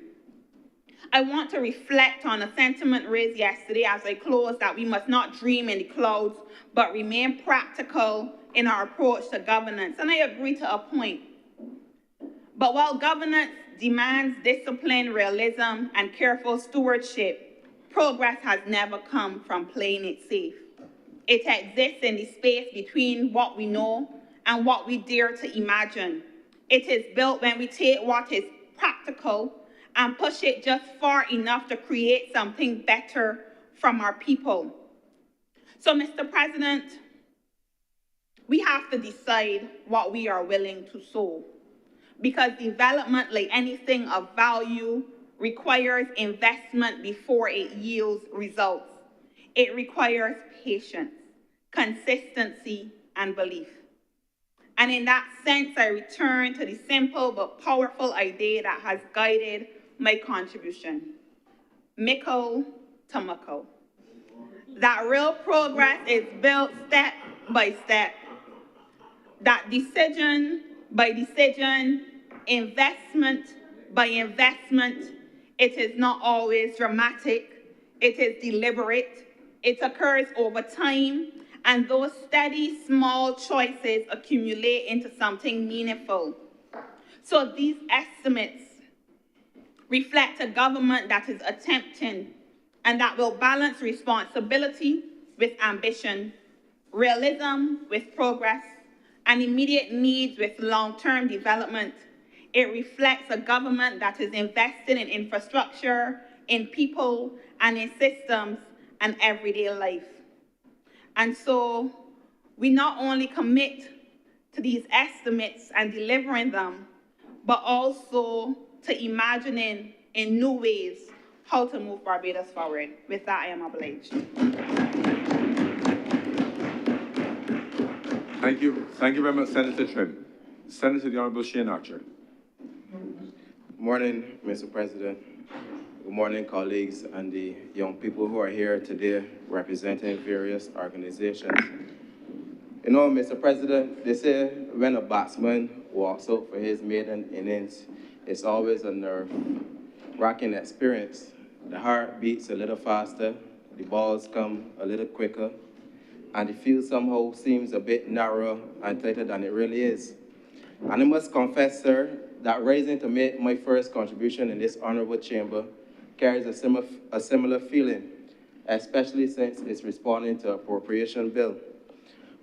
I want to reflect on a sentiment raised yesterday as I close, that we must not dream in the clouds, but remain practical in our approach to governance. And I agree to a point. But while governance demands discipline, realism, and careful stewardship, progress has never come from playing it safe. It exists in the space between what we know and what we dare to imagine. It is built when we take what is practical and push it just far enough to create something better from our people. So, Mr. President, we have to decide what we are willing to sow, because development, like anything of value, requires investment before it yields results. It requires patience, consistency, and belief. And in that sense, I return to the simple but powerful idea that has guided my contribution: mickle to muckle. That real progress is built step by step. That decision by decision, investment by investment, it is not always dramatic, it is deliberate, it occurs over time, and those steady, small choices accumulate into something meaningful. So these estimates reflect a government that is attempting and that will balance responsibility with ambition, realism with progress, and immediate needs with long-term development. It reflects a government that is invested in infrastructure, in people, and in systems and everyday life. And so we not only commit to these estimates and delivering them, but also to imagining in new ways how to move Barbados forward. With that, I am obliged. Thank you. Thank you very much, Senator Trim. Senator the Honourable Shane Archer. Good morning, Mr. President. Good morning, colleagues and the young people who are here today representing various organizations. You know, Mr. President, they say when a batsman walks out for his maiden innings, it's always a nerve-wracking experience. The heart beats a little faster, the balls come a little quicker, and the field somehow seems a bit narrower and tighter than it really is. And I must confess, sir, that rising to make my first contribution in this honorable chamber carries a similar feeling, especially since it's responding to appropriation bill.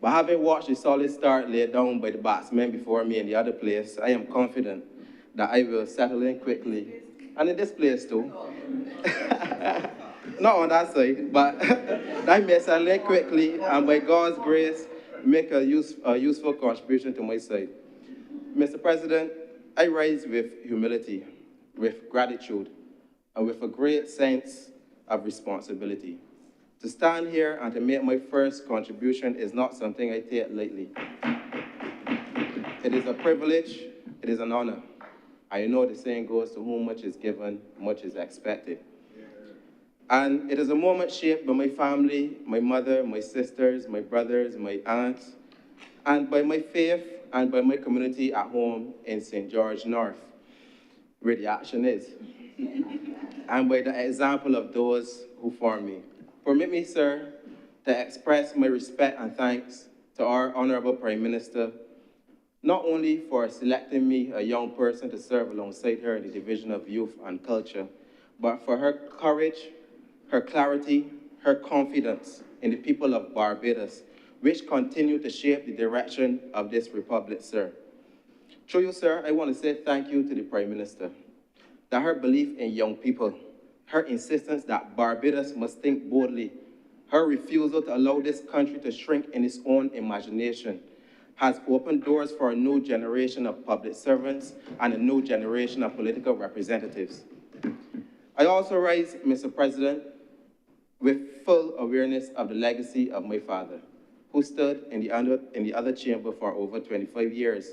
But having watched the solid start laid down by the batsmen before me in the other place, I am confident that I will settle in quickly, and in this place too. Not on that side, but I may settle in quickly, and by God's grace, make a useful contribution to my side. Mr. President, I rise with humility, with gratitude, and with a great sense of responsibility. To stand here and to make my first contribution is not something I take lightly. It is a privilege, it is an honor. I know the saying goes, to whom much is given, much is expected. And it is a moment shaped by my family, my mother, my sisters, my brothers, my aunts, and by my faith and by my community at home in St. George North, where the action is, and by the example of those who form me. Permit me, sir, to express my respect and thanks to our Honourable Prime Minister, not only for selecting me, a young person, to serve alongside her in the Division of Youth and Culture, but for her courage, her clarity, her confidence in the people of Barbados, which continue to shape the direction of this republic, sir. Through you, sir, I want to say thank you to the Prime Minister, that her belief in young people, her insistence that Barbados must think boldly, her refusal to allow this country to shrink in its own imagination, has opened doors for a new generation of public servants and a new generation of political representatives. I also rise, Mr. President, with full awareness of the legacy of my father, who stood in the other chamber for over 25 years.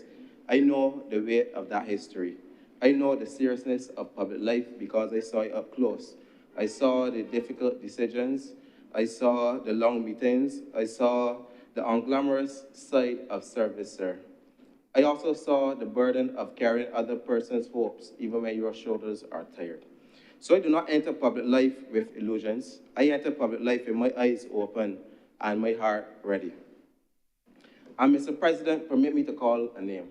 I know the weight of that history. I know the seriousness of public life because I saw it up close. I saw the difficult decisions. I saw the long meetings. I saw the unglamorous side of service, sir. I also saw the burden of carrying other person's hopes, even when your shoulders are tired. So I do not enter public life with illusions. I enter public life with my eyes open and my heart ready. And Mr. President, permit me to call a name.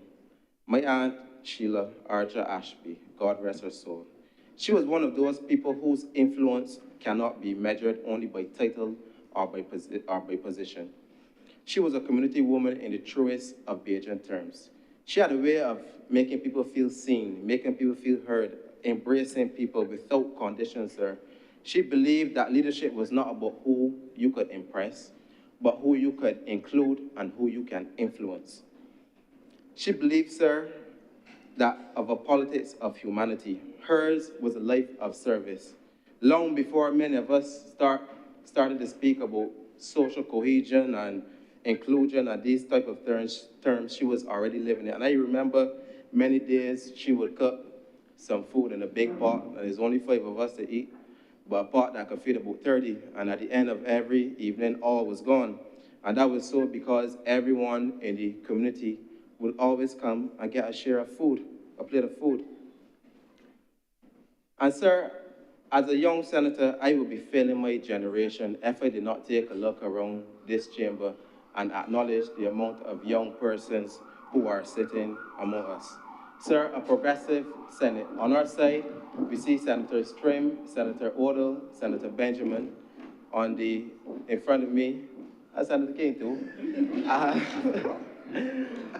My aunt, Sheila Archer Ashby, God rest her soul. She was one of those people whose influence cannot be measured only by title or by position. She was a community woman in the truest of Bajan terms. She had a way of making people feel seen, making people feel heard, embracing people without conditions, sir. She believed that leadership was not about who you could impress, but who you could include and who you can influence. She believed, sir, that of a politics of humanity. Hers was a life of service. Long before many of us started to speak about social cohesion and inclusion and these type of terms, she was already living it. And I remember many days she would cook some food in a big pot, and there's only 5 of us to eat, but a pot that could feed about 30, and at the end of every evening, all was gone. And that was so because everyone in the community would always come and get a share of food, a plate of food. And sir, as a young senator, I would be failing my generation if I did not take a look around this chamber and acknowledge the amount of young persons who are sitting among us. Sir, a progressive Senate. On our side, we see Senator Strim, Senator Odell, Senator Benjamin. In front of me, Senator King too.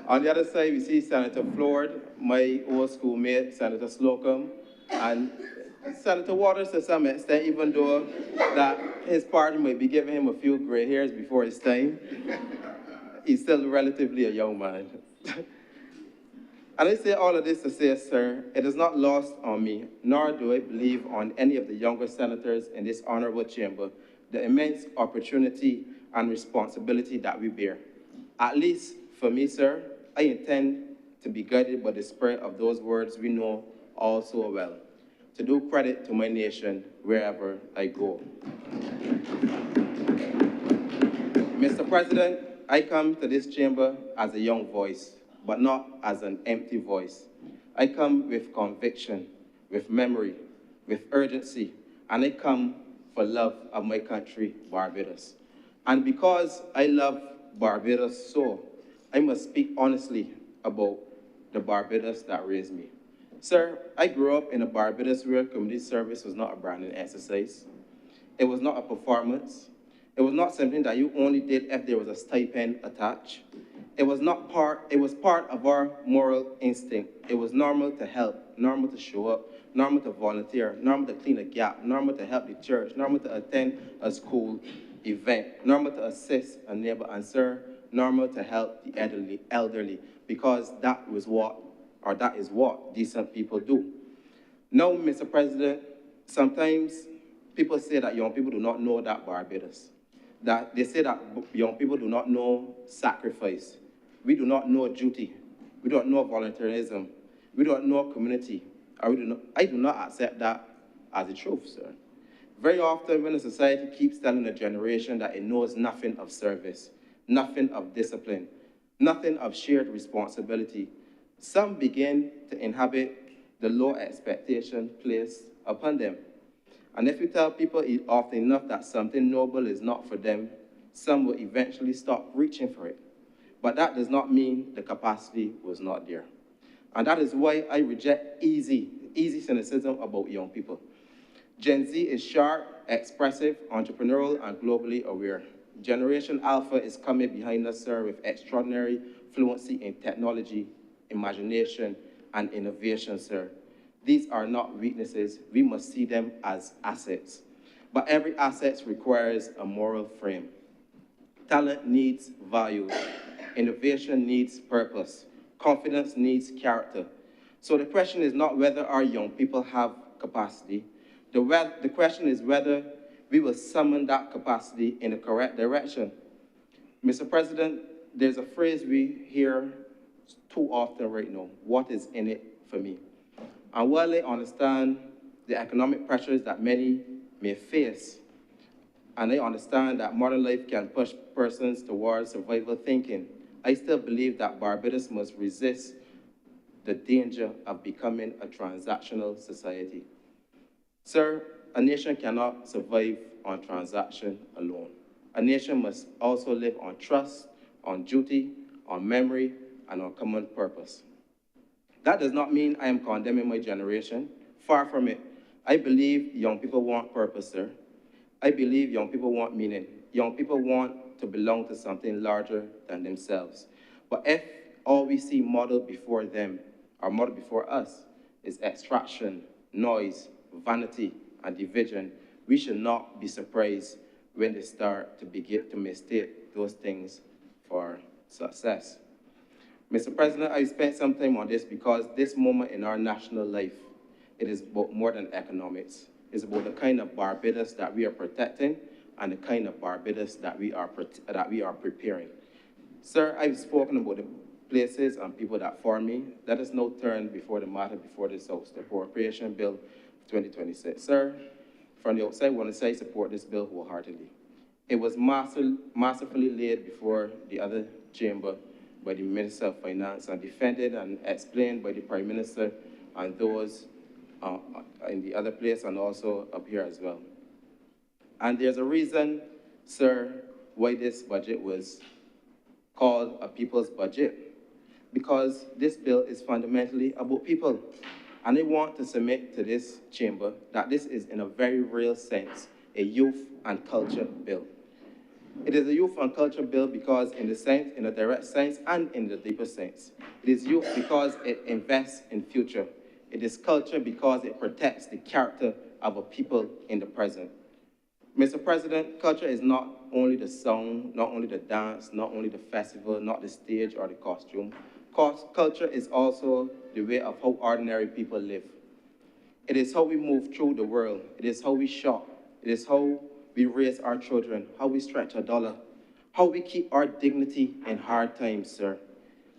On the other side, we see Senator Floyd, my old schoolmate, Senator Slocum, and Senator Waters to some extent, even though that his party might be giving him a few gray hairs before his time, he's still relatively a young man. And I say all of this to say, sir, it is not lost on me, nor do I believe on any of the younger senators in this honorable chamber, the immense opportunity and responsibility that we bear. At least for me, sir, I intend to be guided by the spirit of those words we know all so well, to do credit to my nation wherever I go. Mr. President, I come to this chamber as a young voice, but not as an empty voice. I come with conviction, with memory, with urgency, and I come for love of my country, Barbados. And because I love Barbados so, I must speak honestly about the Barbados that raised me. Sir, I grew up in a Barbados where community service was not a branding exercise. It was not a performance. It was not something that you only did if there was a stipend attached. It was part of our moral instinct. It was normal to help, normal to show up, normal to volunteer, normal to clean a gap, normal to help the church, normal to attend a school event, normal to assist a neighbor, and sir, normal to help the elderly, because that is what decent people do. Now, Mr. President, sometimes people say that young people do not know that Barbados. That they say that young people do not know sacrifice. We do not know duty. We don't know volunteerism. We don't know community. I do not accept that as the truth, sir. Very often when a society keeps telling a generation that it knows nothing of service, nothing of discipline, nothing of shared responsibility, some begin to inhabit the low expectation placed upon them. And if you tell people often enough that something noble is not for them, some will eventually stop reaching for it. But that does not mean the capacity was not there. And that is why I reject easy cynicism about young people. Gen Z is sharp, expressive, entrepreneurial, and globally aware. Generation Alpha is coming behind us, sir, with extraordinary fluency in technology, imagination, and innovation, sir. These are not weaknesses. We must see them as assets. But every asset requires a moral frame. Talent needs values. Innovation needs purpose. Confidence needs character. So the question is not whether our young people have capacity. The question is whether we will summon that capacity in the correct direction. Mr. President, there's a phrase we hear too often right now: what is in it for me? And while I understand the economic pressures that many may face, and I understand that modern life can push persons towards survival thinking, I still believe that Barbados must resist the danger of becoming a transactional society. Sir, a nation cannot survive on transaction alone. A nation must also live on trust, on duty, on memory, and on common purpose. That does not mean I am condemning my generation. Far from it. I believe young people want purpose, sir. I believe young people want meaning. Young people want to belong to something larger than themselves. But if all we see modeled before them, or modeled before us, is extraction, noise, vanity, and division, we should not be surprised when they start to begin to mistake those things for success. Mr. President, I spent some time on this because this moment in our national life, it is about more than economics. It's about the kind of Barbados that we are protecting and the kind of Barbados that we are preparing. Sir, I've spoken about the places and people that form me. Let us now turn before the matter before this House, the Appropriation Bill 2026. Sir, from the outside, I want to say I support this bill wholeheartedly. It was masterfully laid before the other chamber by the Minister of Finance and defended and explained by the Prime Minister and those in the other place and also up here as well. And there's a reason, sir, why this budget was called a people's budget. Because this bill is fundamentally about people. And I want to submit to this chamber that this is, in a very real sense, a youth and culture bill. It is a youth and culture bill because in the direct sense and in the deeper sense. It is youth because it invests in future. It is culture because it protects the character of a people in the present. Mr. President, culture is not only the song, not only the dance, not only the festival, not the stage or the costume. Culture is also the way of how ordinary people live. It is how we move through the world. It is how we shop. It is how we raise our children, how we stretch a dollar, how we keep our dignity in hard times, sir,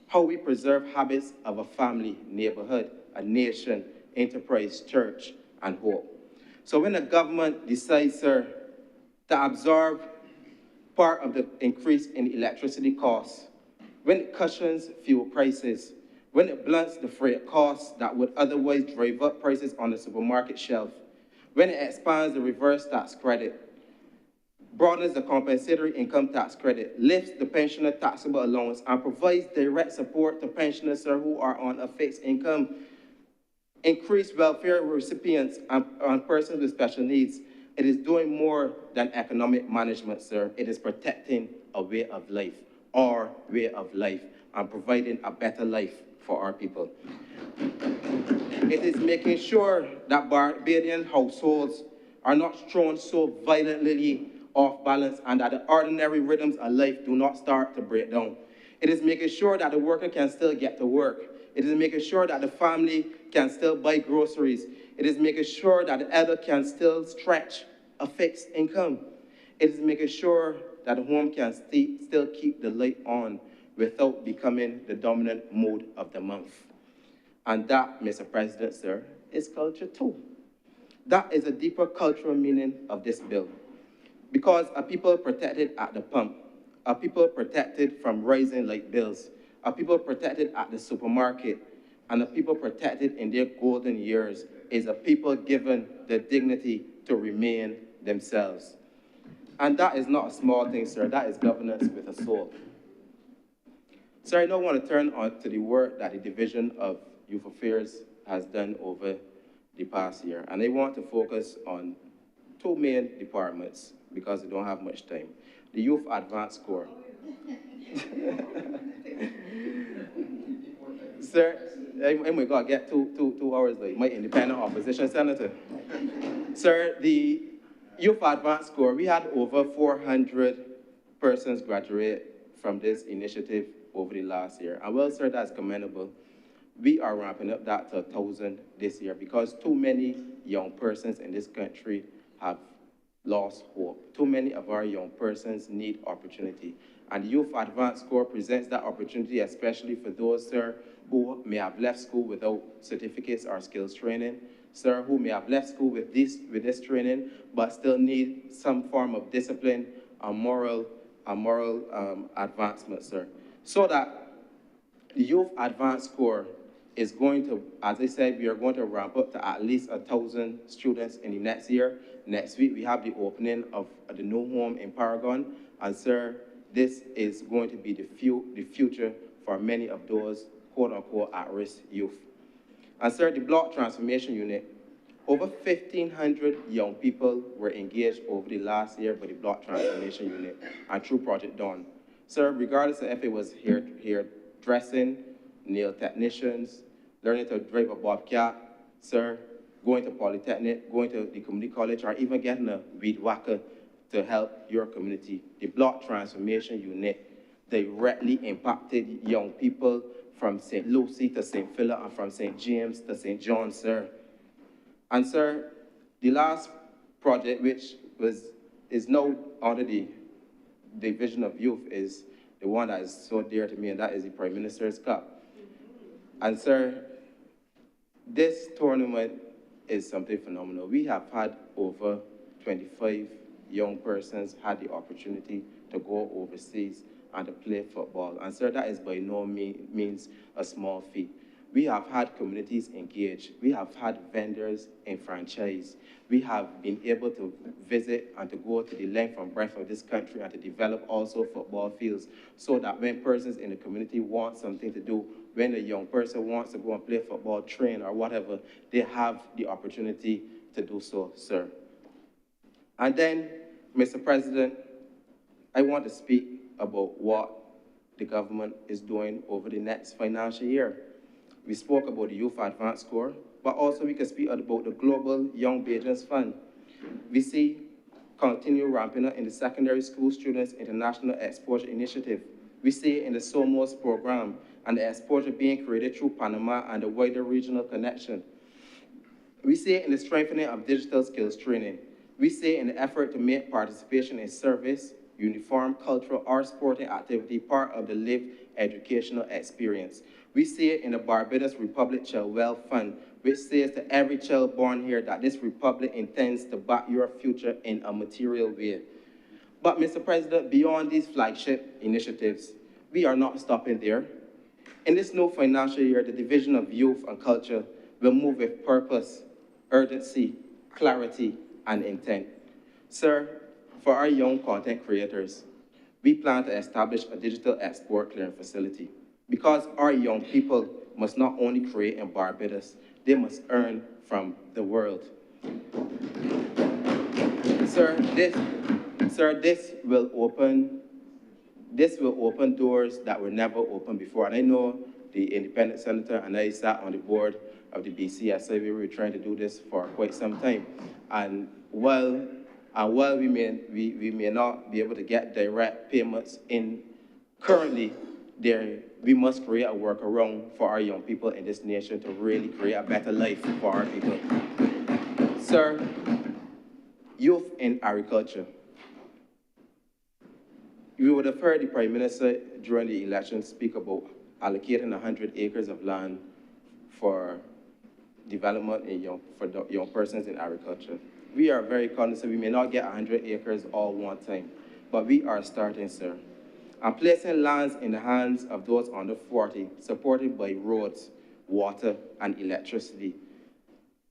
how we preserve habits of a family, neighborhood, a nation, enterprise, church, and hope. So when the government decides, sir, to absorb part of the increase in electricity costs, when it cushions fuel prices, when it blunts the freight costs that would otherwise drive up prices on the supermarket shelf, when it expands the reverse tax credit, broadens the compensatory income tax credit, lifts the pensioner taxable allowance, and provides direct support to pensioners, sir, who are on a fixed income, increase welfare recipients and persons with special needs. It is doing more than economic management, sir. It is protecting a way of life, our way of life, and providing a better life for our people. It is making sure that Barbadian households are not thrown so violently off balance and that the ordinary rhythms of life do not start to break down. It is making sure that the worker can still get to work. It is making sure that the family can still buy groceries. It is making sure that the elder can still stretch a fixed income. It is making sure that the home can still keep the light on without becoming the dominant mode of the month. And that, Mr. President, sir, is culture too. That is a deeper cultural meaning of this bill. Because a people protected at the pump, a people protected from rising light bills, a people protected at the supermarket, and a people protected in their golden years is a people given the dignity to remain themselves. And that is not a small thing, sir. That is governance with a soul. Sir, I now want to turn on to the work that the Division of Youth Affairs has done over the past year. And I want to focus on two main departments because we don't have much time. The Youth Advance Score. Sir, oh my God, get two hours late. My independent opposition senator. Sir, the Youth Advance Score, we had over 400 persons graduate from this initiative over the last year. And well, sir, that's commendable. We are ramping up that to 1,000 this year because too many young persons in this country have lost hope. Too many of our young persons need opportunity. And the Youth Advance Score presents that opportunity, especially for those, sir, who may have left school without certificates or skills training, sir, who may have left school with this training, but still need some form of discipline and moral advancement, sir. So that the Youth Advance Score is going to, as I said, we are going to ramp up to at least 1,000 students in the next year. Next week, we have the opening of the new home in Paragon. And sir, this is going to be the future for many of those quote-unquote at-risk youth. And sir, the Block Transformation Unit, over 1,500 young people were engaged over the last year by the Block Transformation Unit and through Project Dawn. Sir, regardless of if it was hairdressing, nail technicians, learning to drive a bobcat, sir, going to Polytechnic, going to the community college, or even getting a weed whacker to help your community. The Block Transformation Unit directly impacted young people from St. Lucie to St. Philip and from St. James to St. John, sir. And sir, the last project, which is now under the Division of Youth, is the one that is so dear to me, and that is the Prime Minister's Cup. And sir, this tournament is something phenomenal. We have had over 25 young persons had the opportunity to go overseas and to play football. And sir, that is by no means a small feat. We have had communities engaged. We have had vendors enfranchised. We have been able to visit and to go to the length and breadth of this country and to develop also football fields so that when persons in the community want something to do, when a young person wants to go and play football, train, or whatever, they have the opportunity to do so, sir. And then, Mr. President, I want to speak about what the government is doing over the next financial year. We spoke about the Youth Advance Score, but also we can speak about the Global Young Bajans Fund. We see continue ramping up in the Secondary School Students International Exposure Initiative. We see it in the SOMOS program and the exposure being created through Panama and the wider regional connection. We see it in the strengthening of digital skills training. We see it in the effort to make participation in service, uniform, cultural, or sporting activity part of the lived educational experience. We see it in the Barbados Republic Child Wealth Fund, which says to every child born here that this republic intends to back your future in a material way. But Mr. President, beyond these flagship initiatives, we are not stopping there. In this new financial year, the Division of Youth and Culture will move with purpose, urgency, clarity, and intent. Sir, for our young content creators, we plan to establish a digital export clearing facility because our young people must not only create in Barbados, they must earn from the world. Sir, this will open doors that were never opened before. And I know the independent senator and I sat on the board of the BCSA. We were trying to do this for quite some time. And while we may not be able to get direct payments in currently, we must create a workaround for our young people in this nation to really create a better life for our people. Sir, youth in agriculture. You would have heard the Prime Minister during the election speak about allocating 100 acres of land for development for young persons in agriculture. We are very cognizant we may not get 100 acres all one time, but we are starting, sir. And placing lands in the hands of those under 40, supported by roads, water, and electricity,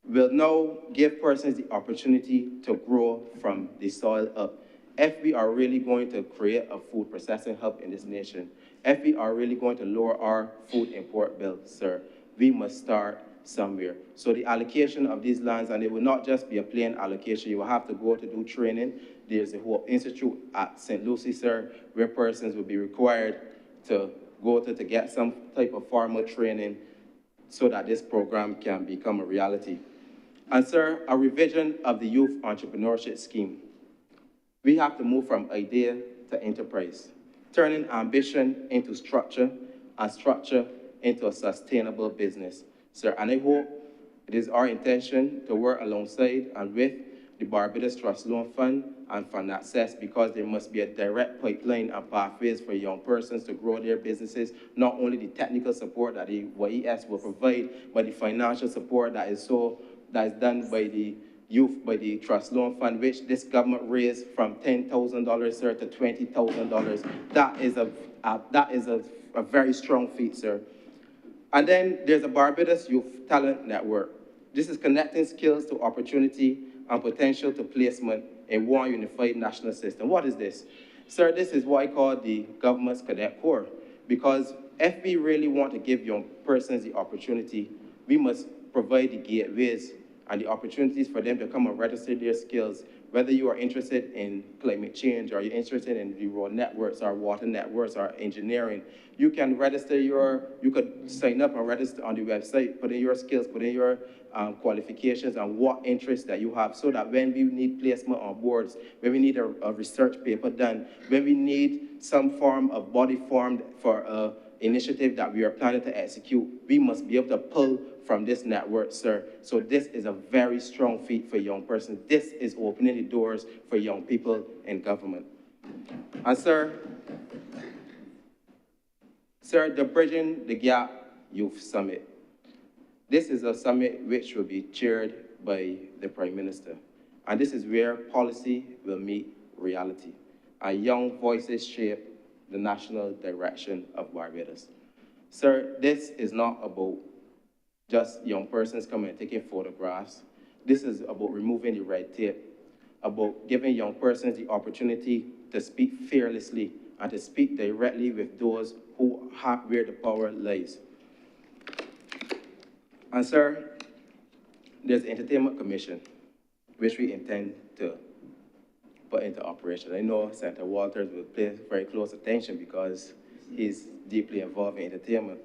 will now give persons the opportunity to grow from the soil up. If we are really going to create a food processing hub in this nation, if we are really going to lower our food import bill, sir, we must start somewhere. So the allocation of these lands, and it will not just be a plain allocation, you will have to go to do training. There's a whole institute at St. Lucie, sir, where persons will be required to go to get some type of formal training so that this program can become a reality. And sir, a revision of the youth entrepreneurship scheme. We have to move from idea to enterprise, turning ambition into structure and structure into a sustainable business. Sir, and I hope it is our intention to work alongside and with the Barbados Trust Loan Fund and Fund Access, because there must be a direct pipeline and pathways for young persons to grow their businesses, not only the technical support that the YES will provide, but the financial support that is done by the youth, by the Trust Loan Fund, which this government raised from $10,000, sir, to $20,000. That is a very strong feat, sir. And then there's a Barbados Youth Talent Network. This is connecting skills to opportunity and potential to placement in one unified national system. What is this? Sir, this is what I call the government's cadet corps, because if we really want to give young persons the opportunity, we must provide the gateways and the opportunities for them to come and register their skills, whether you are interested in climate change or you're interested in the road networks or water networks or engineering. You can you could sign up and register on the website, put in your skills, put in your qualifications and what interests that you have, so that when we need placement on boards, when we need a research paper done, when we need some form of body formed for an initiative that we are planning to execute, we must be able to pull from this network, sir. So this is a very strong feat for young persons. This is opening the doors for young people in government. And sir, the Bridging the Gap Youth Summit. This is a summit which will be chaired by the Prime Minister. And this is where policy will meet reality. And young voices shape the national direction of Barbados. Sir, this is not about just young persons coming and taking photographs. This is about removing the red tape, about giving young persons the opportunity to speak fearlessly and to speak directly with those who have where the power lies. And sir, there's the Entertainment Commission, which we intend to put into operation. I know Senator Walters will pay very close attention because he's deeply involved in entertainment.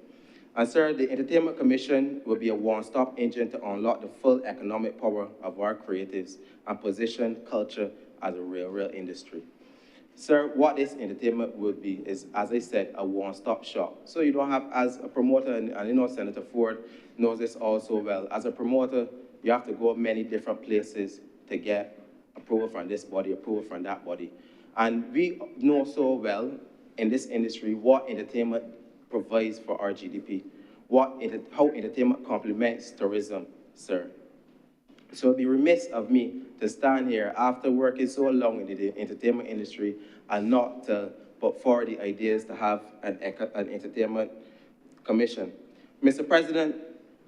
And sir, the Entertainment Commission will be a one-stop engine to unlock the full economic power of our creatives and position culture as a real industry. Sir, what this entertainment would be is, as I said, a one-stop shop. So you don't have, as a promoter, and you know Senator Ford knows this also well, as a promoter, you have to go many different places to get approval from this body, approval from that body. And we know so well in this industry what entertainment provides for our GDP, how entertainment complements tourism, sir. So it'd be remiss of me to stand here after working so long in the entertainment industry and not to put forward the ideas to have an entertainment commission. Mr. President,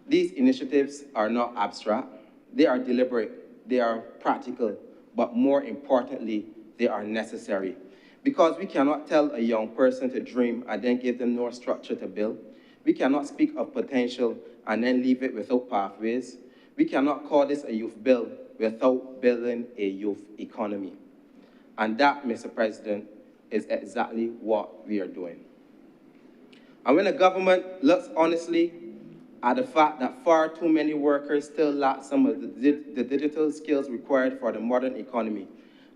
these initiatives are not abstract. They are deliberate. they are practical, but more importantly, they are necessary. Because we cannot tell a young person to dream and then give them no structure to build. We cannot speak of potential and then leave it without pathways. We cannot call this a youth bill without building a youth economy. And that, Mr. President, is exactly what we are doing. And when the government looks honestly at the fact that far too many workers still lack some of the digital skills required for the modern economy,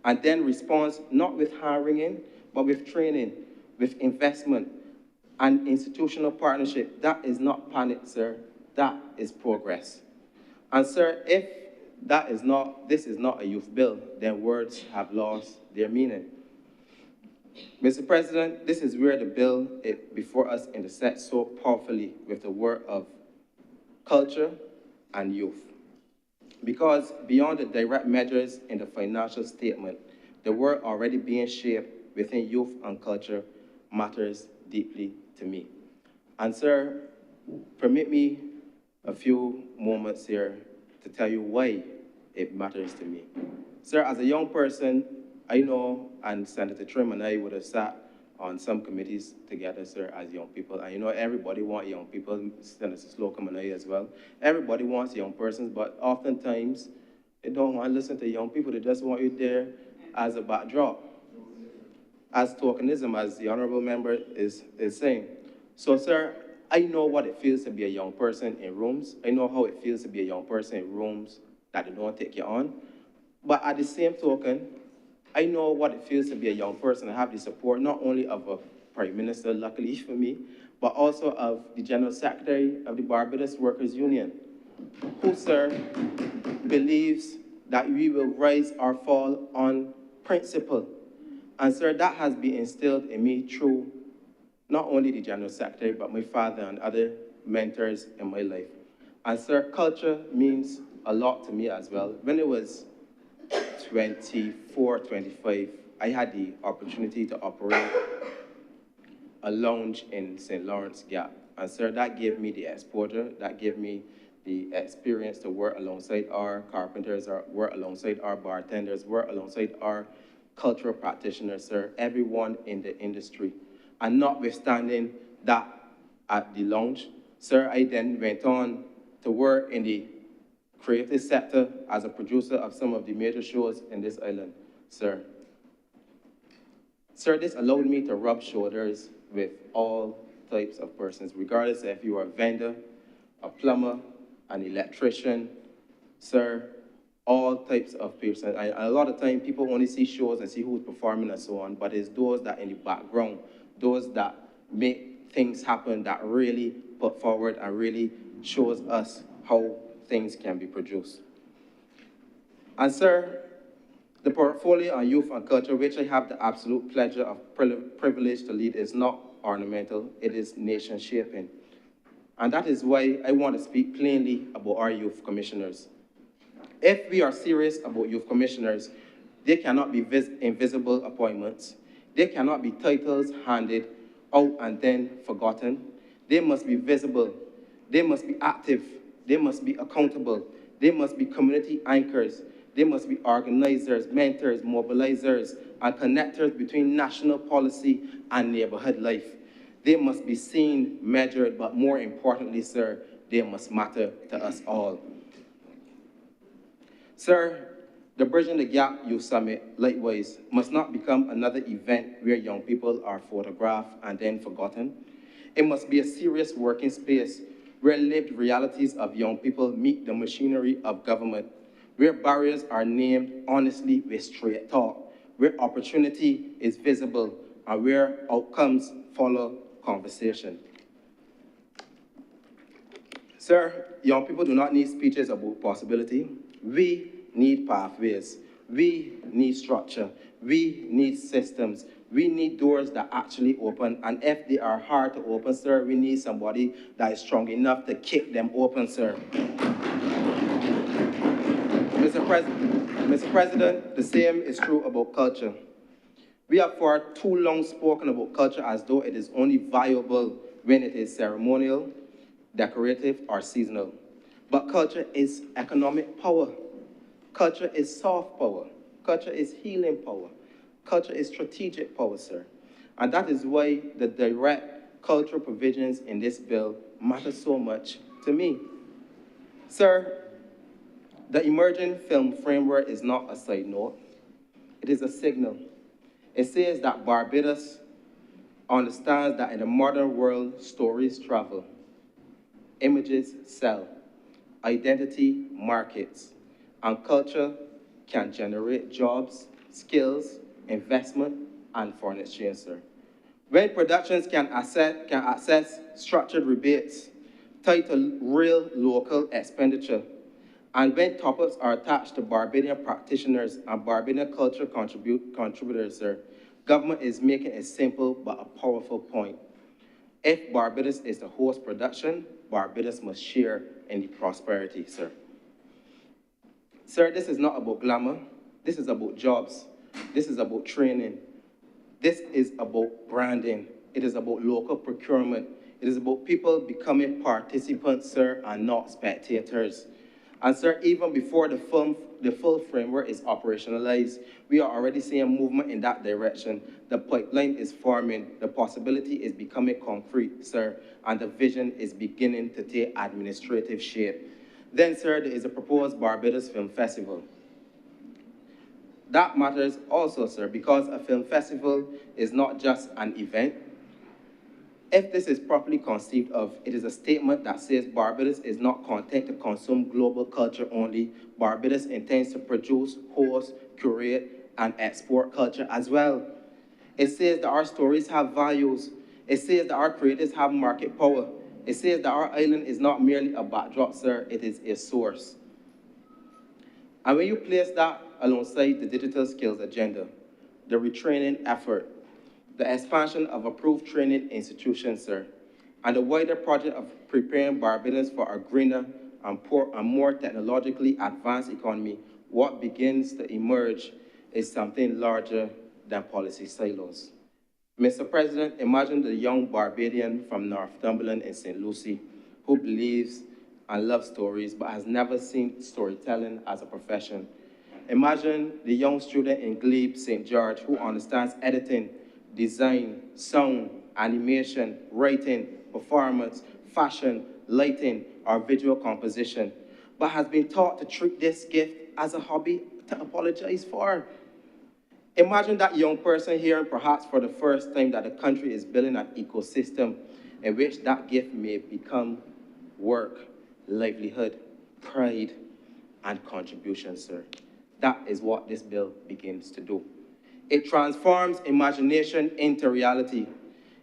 and then responds not with hand-wringing, but with training, with investment, and institutional partnership, that is not panic, sir. That is progress. And sir, if this is not a youth bill, then words have lost their meaning. Mr. President, this is where the bill is before us intersects so powerfully with the word of culture and youth. Because beyond the direct measures in the financial statement, the work already being shaped within youth and culture matters deeply to me. And sir, permit me a few moments here to tell you why it matters to me. Sir, as a young person, I know, and Senator Trim and I would have sat on some committees together, sir, as young people. And you know, everybody wants young people, Senator Slocum and I as well. Everybody wants young persons, but oftentimes they don't want to listen to young people. They just want you there as a backdrop, as tokenism, as the Honourable Member is saying. So, sir, I know what it feels to be a young person in rooms. I know how it feels to be a young person in rooms that they don't take you on. But at the same token, I know what it feels to be a young person and have the support not only of a Prime Minister, luckily for me, but also of the General Secretary of the Barbados Workers Union, who, sir, believes that we will rise or fall on principle. And, sir, that has been instilled in me through not only the General Secretary, but my father and other mentors in my life. And, sir, culture means a lot to me as well. When it was 24, 25, I had the opportunity to operate a lounge in St. Lawrence Gap. And sir, that gave me the exposure, that gave me the experience to work alongside our carpenters, or work alongside our bartenders, work alongside our cultural practitioners, sir, everyone in the industry. And notwithstanding that at the lounge, sir, I then went on to work in the creative sector as a producer of some of the major shows in this island, sir. Sir, this allowed me to rub shoulders with all types of persons, regardless if you are a vendor, a plumber, an electrician, sir, all types of persons. And a lot of time, people only see shows and see who's performing and so on, but it's those that in the background, those that make things happen, that really put forward and really shows us how things can be produced. And sir, the portfolio on youth and culture, which I have the absolute pleasure of privilege to lead, is not ornamental, it is nation shaping. And that is why I want to speak plainly about our youth commissioners. If we are serious about youth commissioners, they cannot be invisible appointments. They cannot be titles handed out and then forgotten. They must be visible. They must be active. They must be accountable. They must be community anchors. They must be organizers, mentors, mobilizers, and connectors between national policy and neighborhood life. They must be seen, measured, but more importantly, sir, they must matter to us all. Sir, the Bridging the Gap Youth Summit, likewise, must not become another event where young people are photographed and then forgotten. It must be a serious working space where lived realities of young people meet the machinery of government, where barriers are named honestly with straight talk, where opportunity is visible, and where outcomes follow conversation. Sir, young people do not need speeches about possibility. We need pathways. We need structure. We need systems. We need doors that actually open, and if they are hard to open, sir, we need somebody that is strong enough to kick them open, sir. Mr. President, the same is true about culture. We have for too long spoken about culture as though it is only viable when it is ceremonial, decorative, or seasonal. But culture is economic power. Culture is soft power. Culture is healing power. Culture is strategic power, sir. And that is why the direct cultural provisions in this bill matter so much to me. Sir, the emerging film framework is not a side note. It is a signal. It says that Barbados understands that in the modern world, stories travel, images sell, identity markets, and culture can generate jobs, skills, investment, and foreign exchange, sir. When productions can access structured rebates tied to real local expenditure, and when top-ups are attached to Barbadian practitioners and Barbadian culture contributors, sir, government is making a simple but a powerful point. If Barbados is the host production, Barbados must share in the prosperity, sir. Sir, this is not about glamour. This is about jobs. This is about training. This is about branding. It is about local procurement. It is about people becoming participants, sir, and not spectators. And sir, even before the full framework is operationalized, we are already seeing movement in that direction. The pipeline is forming, the possibility is becoming concrete, sir, and the vision is beginning to take administrative shape. Then, sir, there is a proposed Barbados Film Festival. That matters also, sir, because a film festival is not just an event. If this is properly conceived of, it is a statement that says Barbados is not content to consume global culture only. Barbados intends to produce, host, curate, and export culture as well. It says that our stories have values. It says that our creators have market power. It says that our island is not merely a backdrop, sir, it is a source. And when you place that alongside the digital skills agenda, the retraining effort, the expansion of approved training institutions, sir, and the wider project of preparing Barbadians for a greener and more technologically advanced economy, what begins to emerge is something larger than policy silos. Mr. President, imagine the young Barbadian from Northumberland in St. Lucie who believes and loves stories but has never seen storytelling as a profession. Imagine the young student in Glebe, St. George, who understands editing, design, sound, animation, writing, performance, fashion, lighting, or visual composition, but has been taught to treat this gift as a hobby to apologize for. Imagine that young person hearing perhaps for the first time that the country is building an ecosystem in which that gift may become work, livelihood, pride, and contribution, sir. That is what this bill begins to do. It transforms imagination into reality.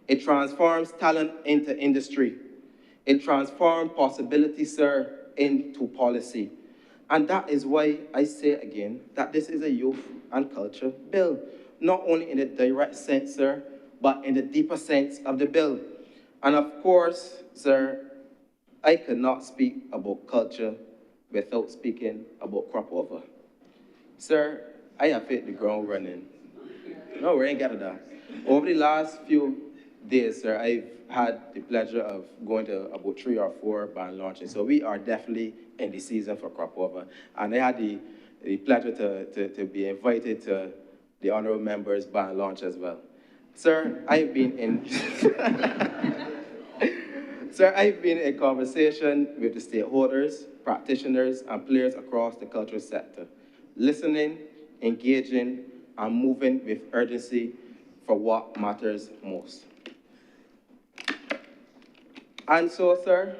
It transforms talent into industry. It transforms possibility, sir, into policy. And that is why I say again that this is a youth and culture bill, not only in the direct sense, sir, but in the deeper sense of the bill. And of course, sir, I could not speak about culture without speaking about crop over. Sir, I have hit the ground running. No, we ain't got it done. Over the last few days, sir, I've had the pleasure of going to about 3 or 4 band launches. So we are definitely in the season for crop over. And I had the pleasure to be invited to the Honourable Members band launch as well. Sir, I've been in Sir, I've been in conversation with the stakeholders, practitioners, and players across the cultural sector, listening, engaging, and moving with urgency for what matters most. And so, sir,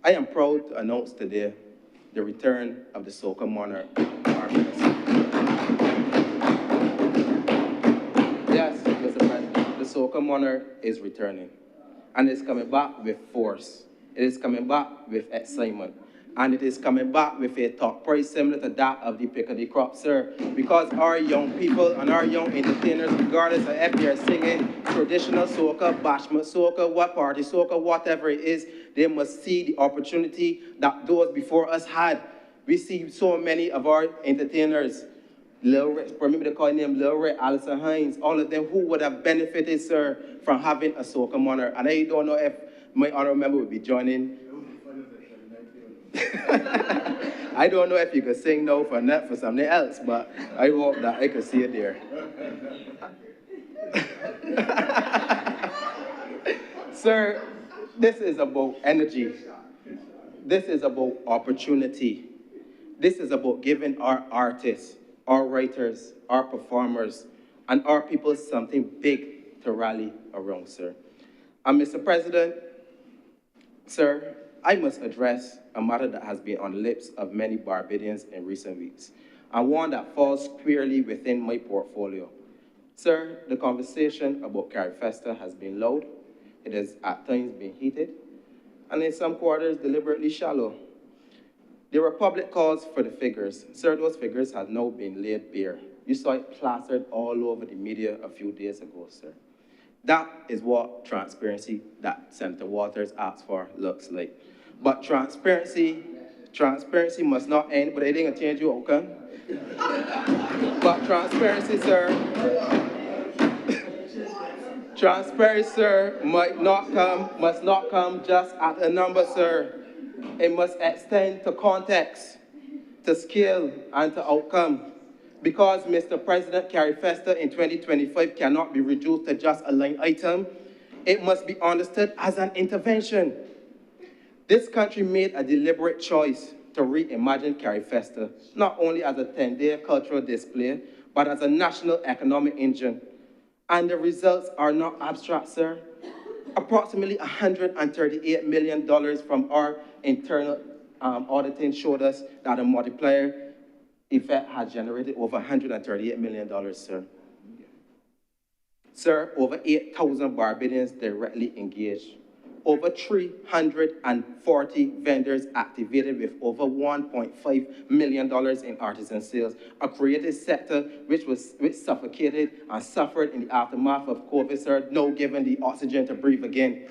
I am proud to announce today the return of the Soca Monarch. Yes, Mr. President, the Soca Monarch is returning. And it's coming back with force. It is coming back with excitement. And it is coming back with a top price similar to that of the pick of the crop, sir. Because our young people and our young entertainers, regardless of if they're singing traditional soca, bashment soca, what party soca, whatever it is, they must see the opportunity that those before us had. We see so many of our entertainers, Lil Ray, remember they call him Lil Ray, Alison Hines, all of them who would have benefited, sir, from having a soca monarch. And I don't know if my honourable member would be joining. I don't know if you could sing no for net for something else, but I hope that I could see it there. Sir, this is about energy. This is about opportunity. This is about giving our artists, our writers, our performers, and our people something big to rally around, sir. And Mr. President, sir, I must address a matter that has been on the lips of many Barbadians in recent weeks, and one that falls squarely within my portfolio. Sir, the conversation about Carifesta has been loud, it has at times been heated, and in some quarters deliberately shallow. There were public calls for the figures. Sir, those figures have now been laid bare. You saw it plastered all over the media a few days ago, sir. That is what transparency that Senator Waters asked for looks like. But transparency must not end, but it ain't gonna change your outcome. But transparency, sir, transparency, sir, must not come just at a number, sir. It must extend to context, to skill, and to outcome. Because, Mr. President, Carifesta in 2025 cannot be reduced to just a line item, it must be understood as an intervention. This country made a deliberate choice to reimagine Carifesta, not only as a 10-day cultural display, but as a national economic engine. And the results are not abstract, sir. Approximately $138 million from our internal auditing showed us that a multiplier effect has generated over $138 million, sir. Sir, over 8,000 Barbadians directly engaged. Over 340 vendors activated with over $1.5 million in artisan sales, a creative sector which suffocated and suffered in the aftermath of COVID, sir, now given the oxygen to breathe again.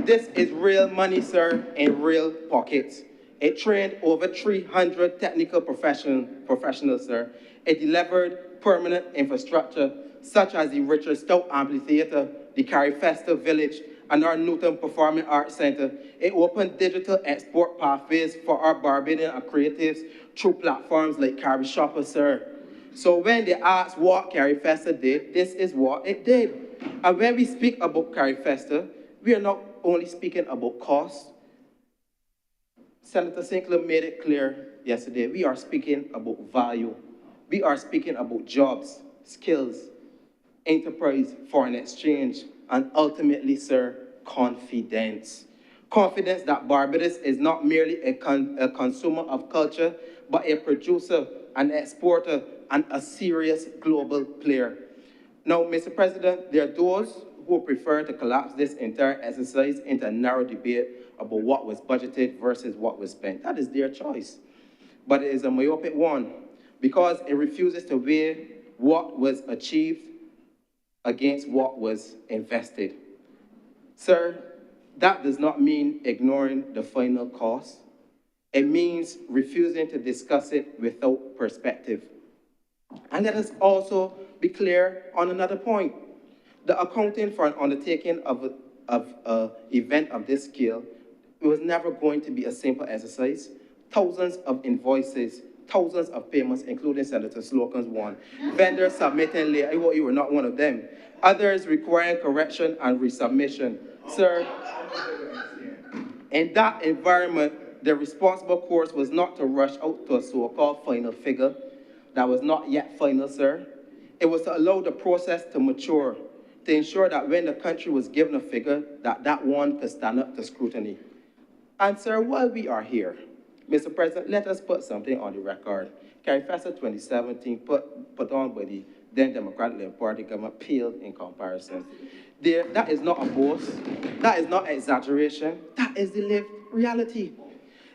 This is real money, sir, in real pockets. It trained over 300 technical professionals, sir. It delivered permanent infrastructure, such as the Richard Stout Amphitheater, the Carifesta Village, and our Newton Performing Arts Center. It opened digital export pathways for our Barbadian creatives through platforms like Cari Shopper, sir. So when they ask what Carifesta did, this is what it did. And when we speak about Carifesta, we are not only speaking about cost. Senator Sinclair made it clear yesterday, we are speaking about value. We are speaking about jobs, skills, enterprise, foreign exchange, and ultimately, sir, confidence. Confidence that Barbados is not merely a consumer of culture, but a producer, an exporter, and a serious global player. Now, Mr. President, there are those who prefer to collapse this entire exercise into a narrow debate about what was budgeted versus what was spent. That is their choice. But it is a myopic one, because it refuses to weigh what was achieved against what was invested. Sir, that does not mean ignoring the final cost. It means refusing to discuss it without perspective. And let us also be clear on another point. The accounting for an undertaking of an event of this scale, it was never going to be a simple exercise. Thousands of invoices, thousands of payments, including Senator Slocum's one. Vendors submitting late, you were not one of them. Others requiring correction and resubmission. Sir, in that environment, the responsible course was not to rush out to a so-called final figure that was not yet final, sir. It was to allow the process to mature, to ensure that when the country was given a figure, that one could stand up to scrutiny. And sir, while we are here, Mr. President, let us put something on the record. Carifesta 2017 put on by the then Democratic Labour Party government paled in comparison. That is not a boast, that is not exaggeration, that is the lived reality.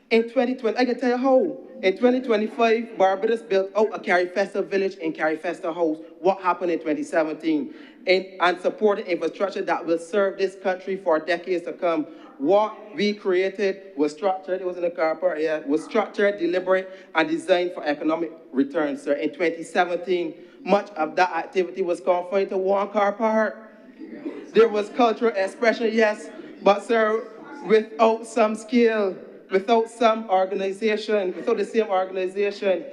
In 2020, I can tell you how. In 2025, Barbados built out a Carifesta village in Carifesta House. What happened in 2017? And supported infrastructure that will serve this country for decades to come. What we created was structured, it was in the car part, yeah, was structured, deliberate, and designed for economic return, sir. In 2017, much of that activity was confined to one car park. There was cultural expression, yes, but sir, without some skill, without some organization, without the same organization,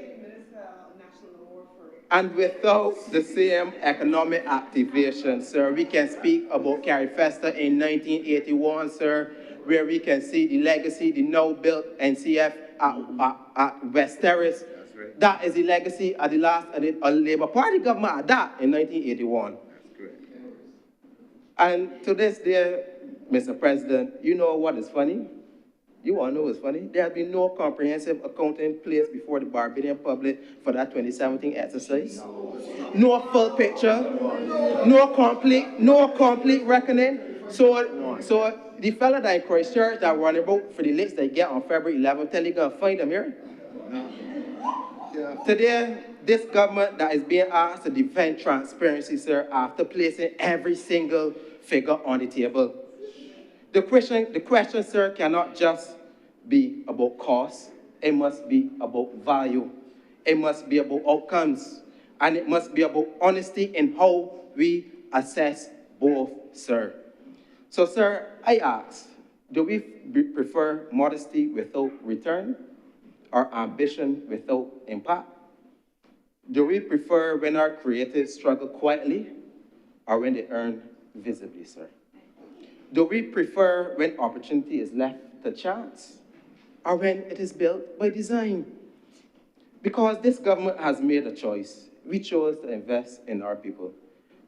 and without the same economic activation, sir, we can speak about Carrie Festa in 1981, sir, where we can see the legacy, the now-built NCF at West Terrace. That's right. That is the legacy of the last of the Labour Party government at that in 1981. That's correct. And to this day, Mr. President, you know what is funny? You want to know what's funny? There has been no comprehensive accounting placed before the Barbadian public for that 2017 exercise. No full picture, no complete reckoning. So the fella that in Christchurch that running about for the list they get on February 11th, tell you gonna find them here. Today, this government that is being asked to defend transparency, sir, after placing every single figure on the table. The question, sir, cannot just be about cost. It must be about value. It must be about outcomes. And it must be about honesty in how we assess both, sir. So, sir, I ask, do we prefer modesty without return or ambition without impact? Do we prefer when our creatives struggle quietly or when they earn visibly, sir? Do we prefer when opportunity is left to chance or when it is built by design? Because this government has made a choice. We chose to invest in our people.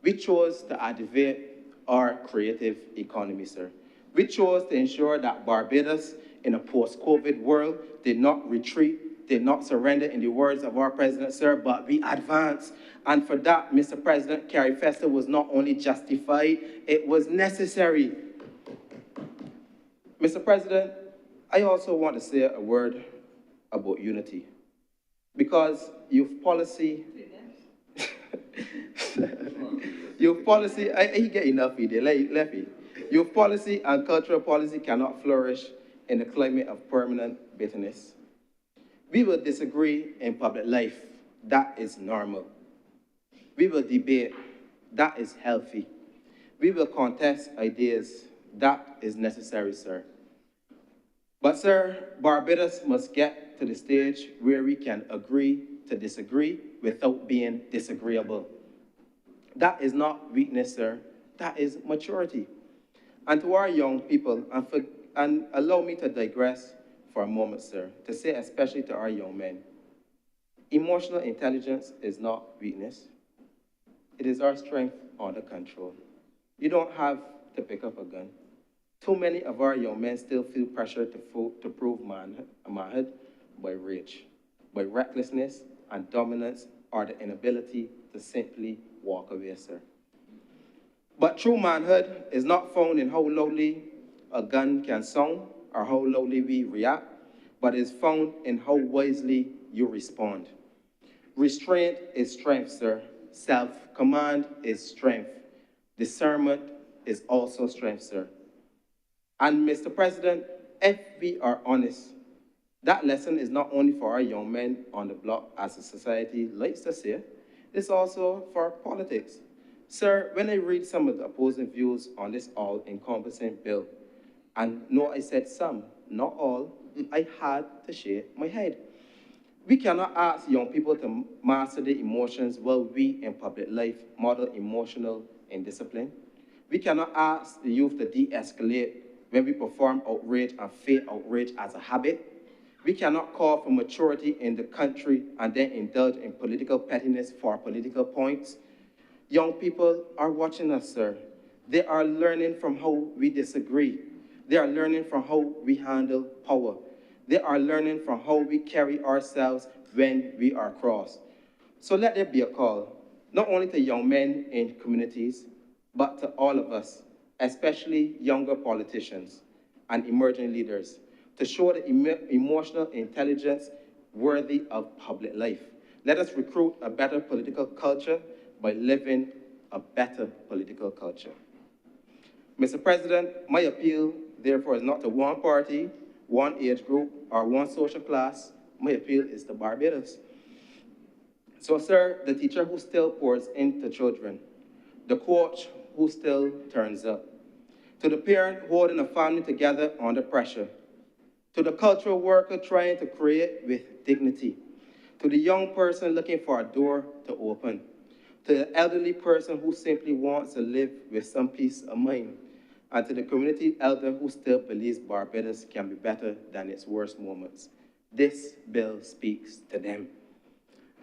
We chose to activate our creative economy, sir. We chose to ensure that Barbados, in a post-COVID world, did not retreat, did not surrender, in the words of our president, sir, but we advanced. And for that, Mr. President, Carrie Festa was not only justified, it was necessary. Mr. President, I also want to say a word about unity. Because youth policy, youth policy, he get enough of it, youth policy and cultural policy cannot flourish in a climate of permanent bitterness. We will disagree in public life. That is normal. We will debate. That is healthy. We will contest ideas. That is necessary, sir. But, sir, Barbados must get to the stage where we can agree to disagree without being disagreeable. That is not weakness, sir. That is maturity. And to our young people, and allow me to digress for a moment, sir, to say especially to our young men, emotional intelligence is not weakness. It is our strength under control. You don't have to pick up a gun. Too many of our young men still feel pressure to prove manhood by rage, by recklessness and dominance, or the inability to simply walk away, sir. But true manhood is not found in how loudly a gun can sound or how loudly we react, but is found in how wisely you respond. Restraint is strength, sir. Self-command is strength. Discernment is also strength, sir. And Mr. President, if we are honest, that lesson is not only for our young men on the block, as a society likes to say, it's also for politics. Sir, when I read some of the opposing views on this all-encompassing bill, and no, I said some, not all, I had to shake my head. We cannot ask young people to master their emotions while we in public life model emotional indiscipline. We cannot ask the youth to de-escalate when we perform outrage and fake outrage as a habit. We cannot call for maturity in the country and then indulge in political pettiness for political points. Young people are watching us, sir. They are learning from how we disagree. They are learning from how we handle power. They are learning from how we carry ourselves when we are crossed. So let there be a call, not only to young men in communities, but to all of us, especially younger politicians and emerging leaders, to show the emotional intelligence worthy of public life. Let us recruit a better political culture by living a better political culture. Mr. President, my appeal, therefore, is not to one party, one age group, or one social class. My appeal is to Barbados. So, sir, the teacher who still pours into children, the coach who still turns up, to the parent holding a family together under pressure, to the cultural worker trying to create with dignity, to the young person looking for a door to open, to the elderly person who simply wants to live with some peace of mind, and to the community elder who still believes Barbados can be better than its worst moments. This bill speaks to them.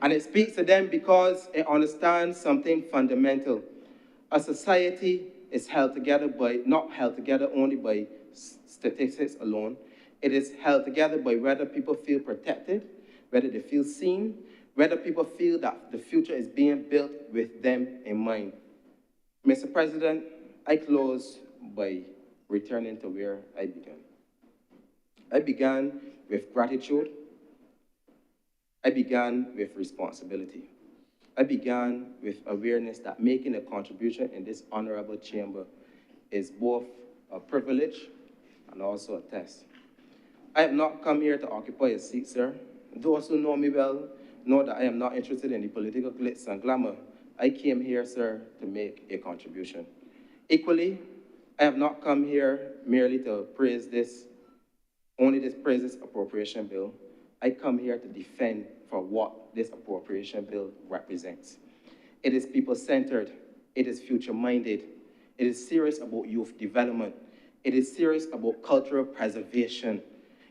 And it speaks to them because it understands something fundamental. A society is held together not held together only by statistics alone. It is held together by whether people feel protected, whether they feel seen, whether people feel that the future is being built with them in mind. Mr. President, I close by returning to where I began. I began with gratitude. I began with responsibility. I began with awareness that making a contribution in this honorable chamber is both a privilege and also a test. I have not come here to occupy a seat, sir. Those who know me well know that I am not interested in the political glitz and glamour. I came here, sir, to make a contribution. Equally, I have not come here merely to praise this appropriation bill. I come here to defend for what this appropriation bill represents. It is people-centered. It is future-minded. It is serious about youth development. It is serious about cultural preservation.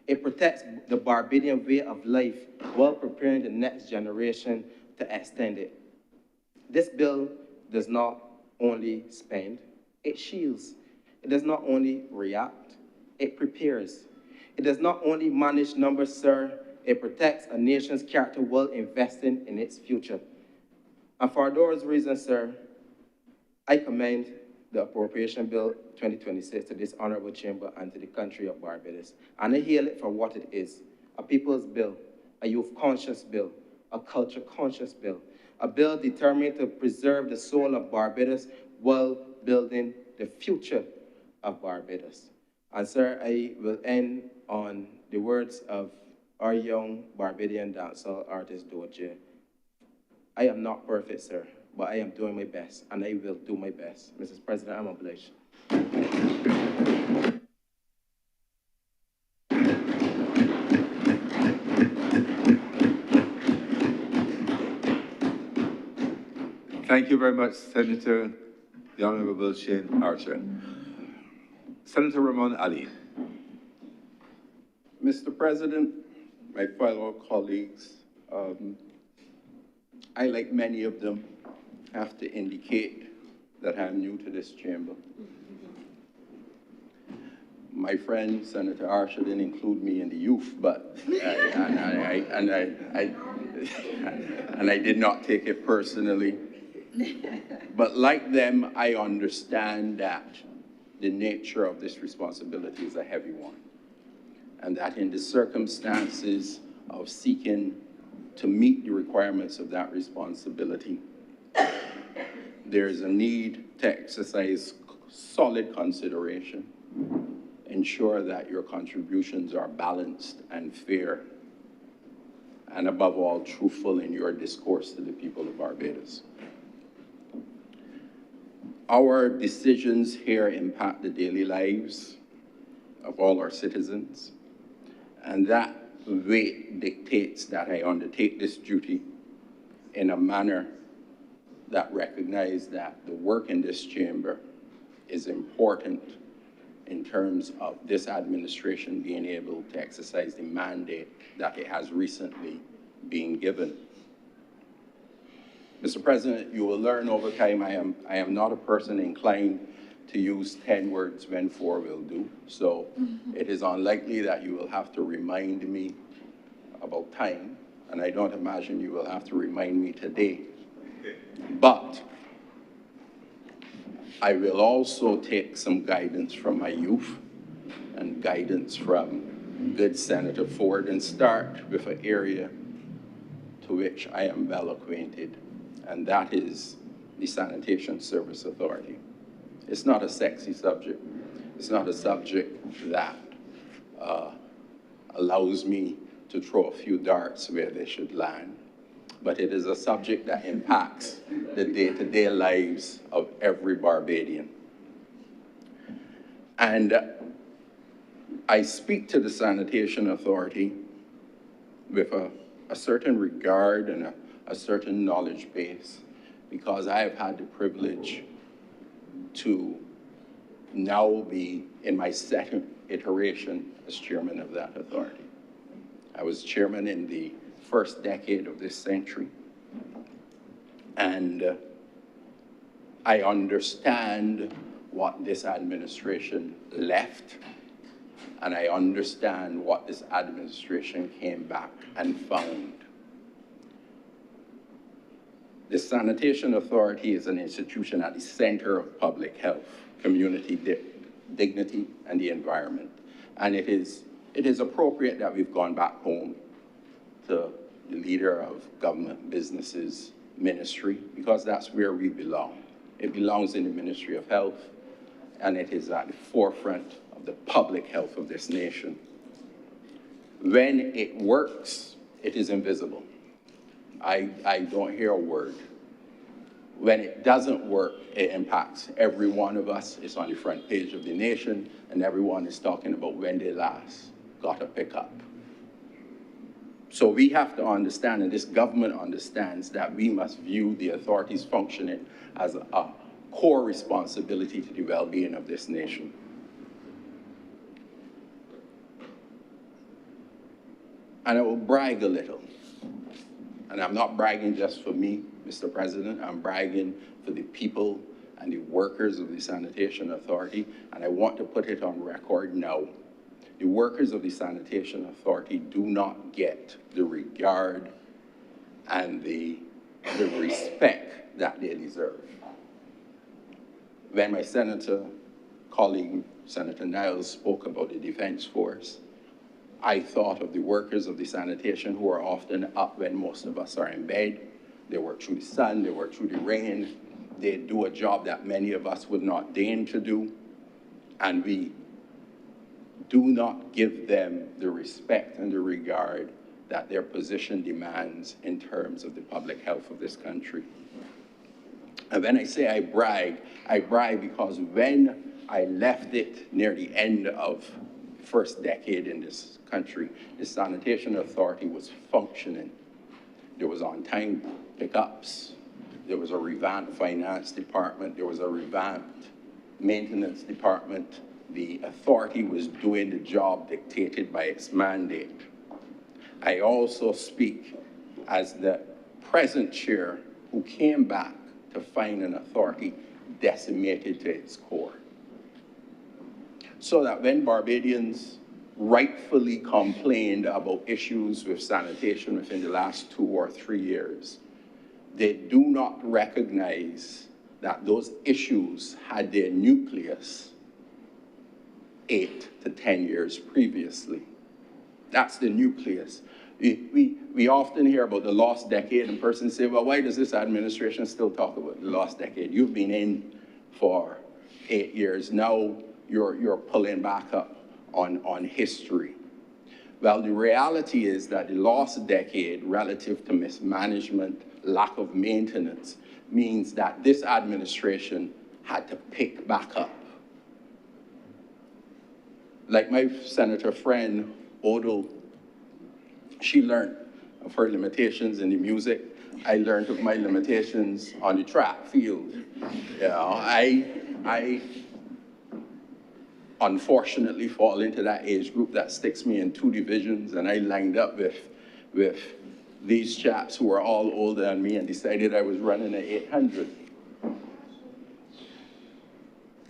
It protects the Barbadian way of life while preparing the next generation to extend it. This bill does not only spend, it shields. It does not only react, it prepares. It does not only manage numbers, sir, it protects a nation's character while investing in its future. And for those reasons, sir, I commend the Appropriation Bill 2026 to this honorable chamber and to the country of Barbados. And I hail it for what it is, a people's bill, a youth-conscious bill, a culture-conscious bill, a bill determined to preserve the soul of Barbados while building the future of Barbados. And sir, I will end on the words of our young Barbadian dancehall artist, Doja. I am not perfect, sir, but I am doing my best, and I will do my best. Mrs. President, I'm obliged. Thank you very much, Senator, the Honourable Shane Archer. Senator Ramon Ali. Mr. President, my fellow colleagues, I, like many of them, have to indicate that I'm new to this chamber. My friend, Senator Archer, didn't include me in the youth, but I did not take it personally. But like them, I understand that the nature of this responsibility is a heavy one, and that in the circumstances of seeking to meet the requirements of that responsibility, there is a need to exercise solid consideration, ensure that your contributions are balanced and fair, and above all, truthful in your discourse to the people of Barbados. Our decisions here impact the daily lives of all our citizens, and that weight dictates that I undertake this duty in a manner that recognizes that the work in this chamber is important in terms of this administration being able to exercise the mandate that it has recently been given. Mr. President, you will learn over time I am not a person inclined to use 10 words when 4 will do. So it is unlikely that you will have to remind me about time, and I don't imagine you will have to remind me today. But I will also take some guidance from my youth and guidance from good Senator Ford and start with an area to which I am well acquainted, and that is the Sanitation Service Authority. It's not a sexy subject. It's not a subject that allows me to throw a few darts where they should land, but it is a subject that impacts the day-to-day lives of every Barbadian. And I speak to the Sanitation Authority with a certain regard and a certain knowledge base, because I have had the privilege to now be in my second iteration as chairman of that authority. I was chairman in the first decade of this century, and I understand what this administration left, and I understand what this administration came back and found. The Sanitation Authority is an institution at the center of public health, community dignity, and the environment. And it is appropriate that we've gone back home to the leader of government businesses ministry, because that's where we belong. It belongs in the Ministry of Health, and it is at the forefront of the public health of this nation. When it works, it is invisible. I don't hear a word. When it doesn't work, it impacts every one of us. It's on the front page of the nation, and everyone is talking about when they last got a pickup. So we have to understand, and this government understands, that we must view the authority's functioning as a core responsibility to the well-being of this nation. And I will brag a little. And I'm not bragging just for me, Mr. President. I'm bragging for the people and the workers of the Sanitation Authority. And I want to put it on record now. The workers of the Sanitation Authority do not get the regard and the respect that they deserve. When my senator colleague, Senator Niles, spoke about the Defense Force, I thought of the workers of the sanitation who are often up when most of us are in bed. They work through the sun, they work through the rain. They do a job that many of us would not deign to do. And we do not give them the respect and the regard that their position demands in terms of the public health of this country. And when I say I brag because when I left it near the end of the first decade in this country, the Sanitation Authority was functioning. There was on-time pickups. There was a revamped finance department. There was a revamped maintenance department. The authority was doing the job dictated by its mandate. I also speak as the present chair who came back to find an authority decimated to its core. So that when Barbadians rightfully complained about issues with sanitation within the last 2 or 3 years, they do not recognize that those issues had their nucleus 8 to 10 years previously. That's the nucleus. We often hear about the lost decade, and persons say, well, why does this administration still talk about the lost decade? You've been in for 8 years. Now you're pulling back up on history. Well, the reality is that the lost decade relative to mismanagement, lack of maintenance, means that this administration had to pick back up. Like my senator friend, Honourable, she learned of her limitations in the music. I learned of my limitations on the track field. You know, I unfortunately fall into that age group that sticks me in 2 divisions, and I lined up with these chaps who are all older than me and decided I was running an 800.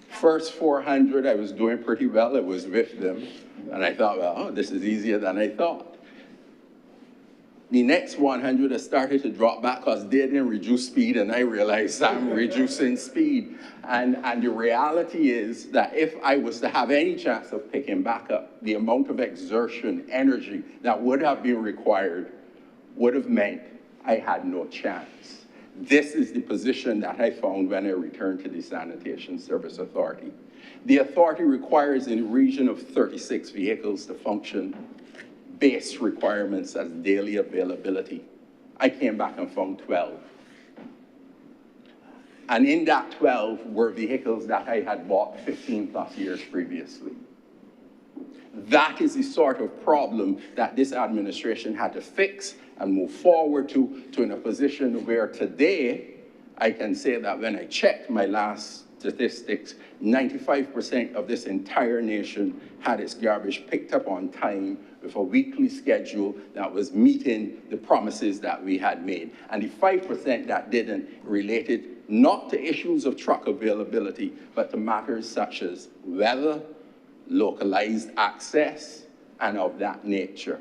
First 400, I was doing pretty well. I was with them, and I thought, well, oh, this is easier than I thought. The next 100, I started to drop back because they didn't reduce speed, and I realized I'm reducing speed. And the reality is that if I was to have any chance of picking back up, the amount of exertion, energy that would have been required would have meant I had no chance. This is the position that I found when I returned to the Sanitation Service Authority. The authority requires in the region of 36 vehicles to function, base requirements as daily availability. I came back and found 12. And in that 12 were vehicles that I had bought 15 plus years previously. That is the sort of problem that this administration had to fix and move forward to in a position where today, I can say that when I checked my last statistics, 95% of this entire nation had its garbage picked up on time with a weekly schedule that was meeting the promises that we had made. And the 5% that didn't related not to issues of truck availability, but to matters such as weather, localized access, and of that nature.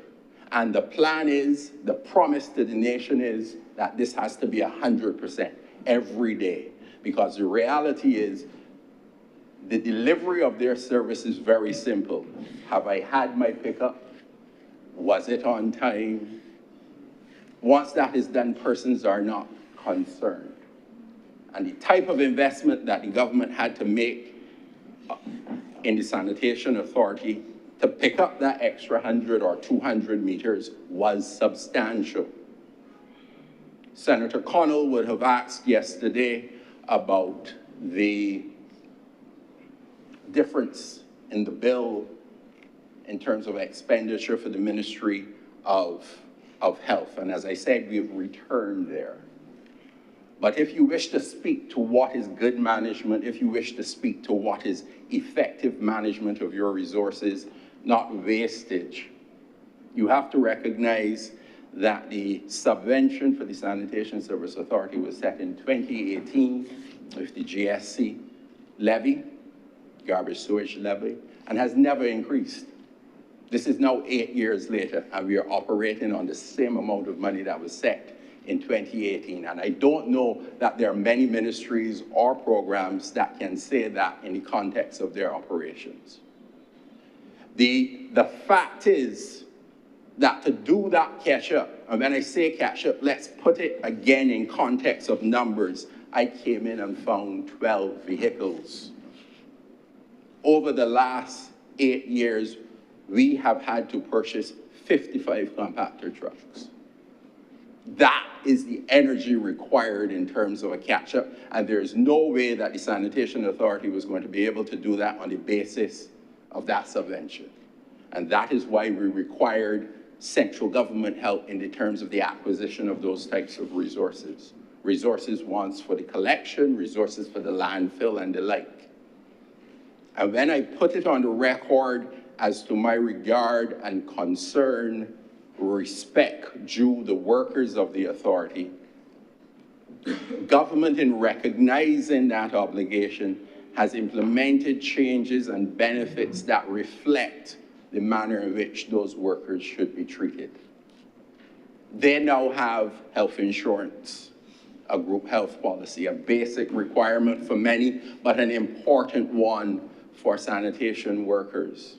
And the plan is, the promise to the nation is that this has to be 100% every day, because the reality is the delivery of their service is very simple. Have I had my pickup? Was it on time? Once that is done, persons are not concerned. And the type of investment that the government had to make in the sanitation authority to pick up that extra 100 or 200 meters was substantial. Senator Connell would have asked yesterday about the difference in the bill in terms of expenditure for the Ministry of Health. And as I said, we've returned there. But if you wish to speak to what is good management, if you wish to speak to what is effective management of your resources, not wastage, you have to recognize that the subvention for the Sanitation Service Authority was set in 2018 with the GSC levy, garbage sewage levy, and has never increased. This is now 8 years later, and we are operating on the same amount of money that was set in 2018. And I don't know that there are many ministries or programs that can say that in the context of their operations. The fact is that to do that catch up, and when I say catch up, let's put it again in context of numbers. I came in and found 12 vehicles. Over the last 8 years, we have had to purchase 55 compactor trucks. That is the energy required in terms of a catch-up, and there's no way that the Sanitation Authority was going to be able to do that on the basis of that subvention. And that is why we required central government help in the terms of the acquisition of those types of resources. Resources once for the collection, resources for the landfill and the like. And when I put it on the record as to my regard and concern, respect due the workers of the authority, government in recognizing that obligation has implemented changes and benefits that reflect the manner in which those workers should be treated. They now have health insurance, a group health policy, a basic requirement for many, but an important one for sanitation workers.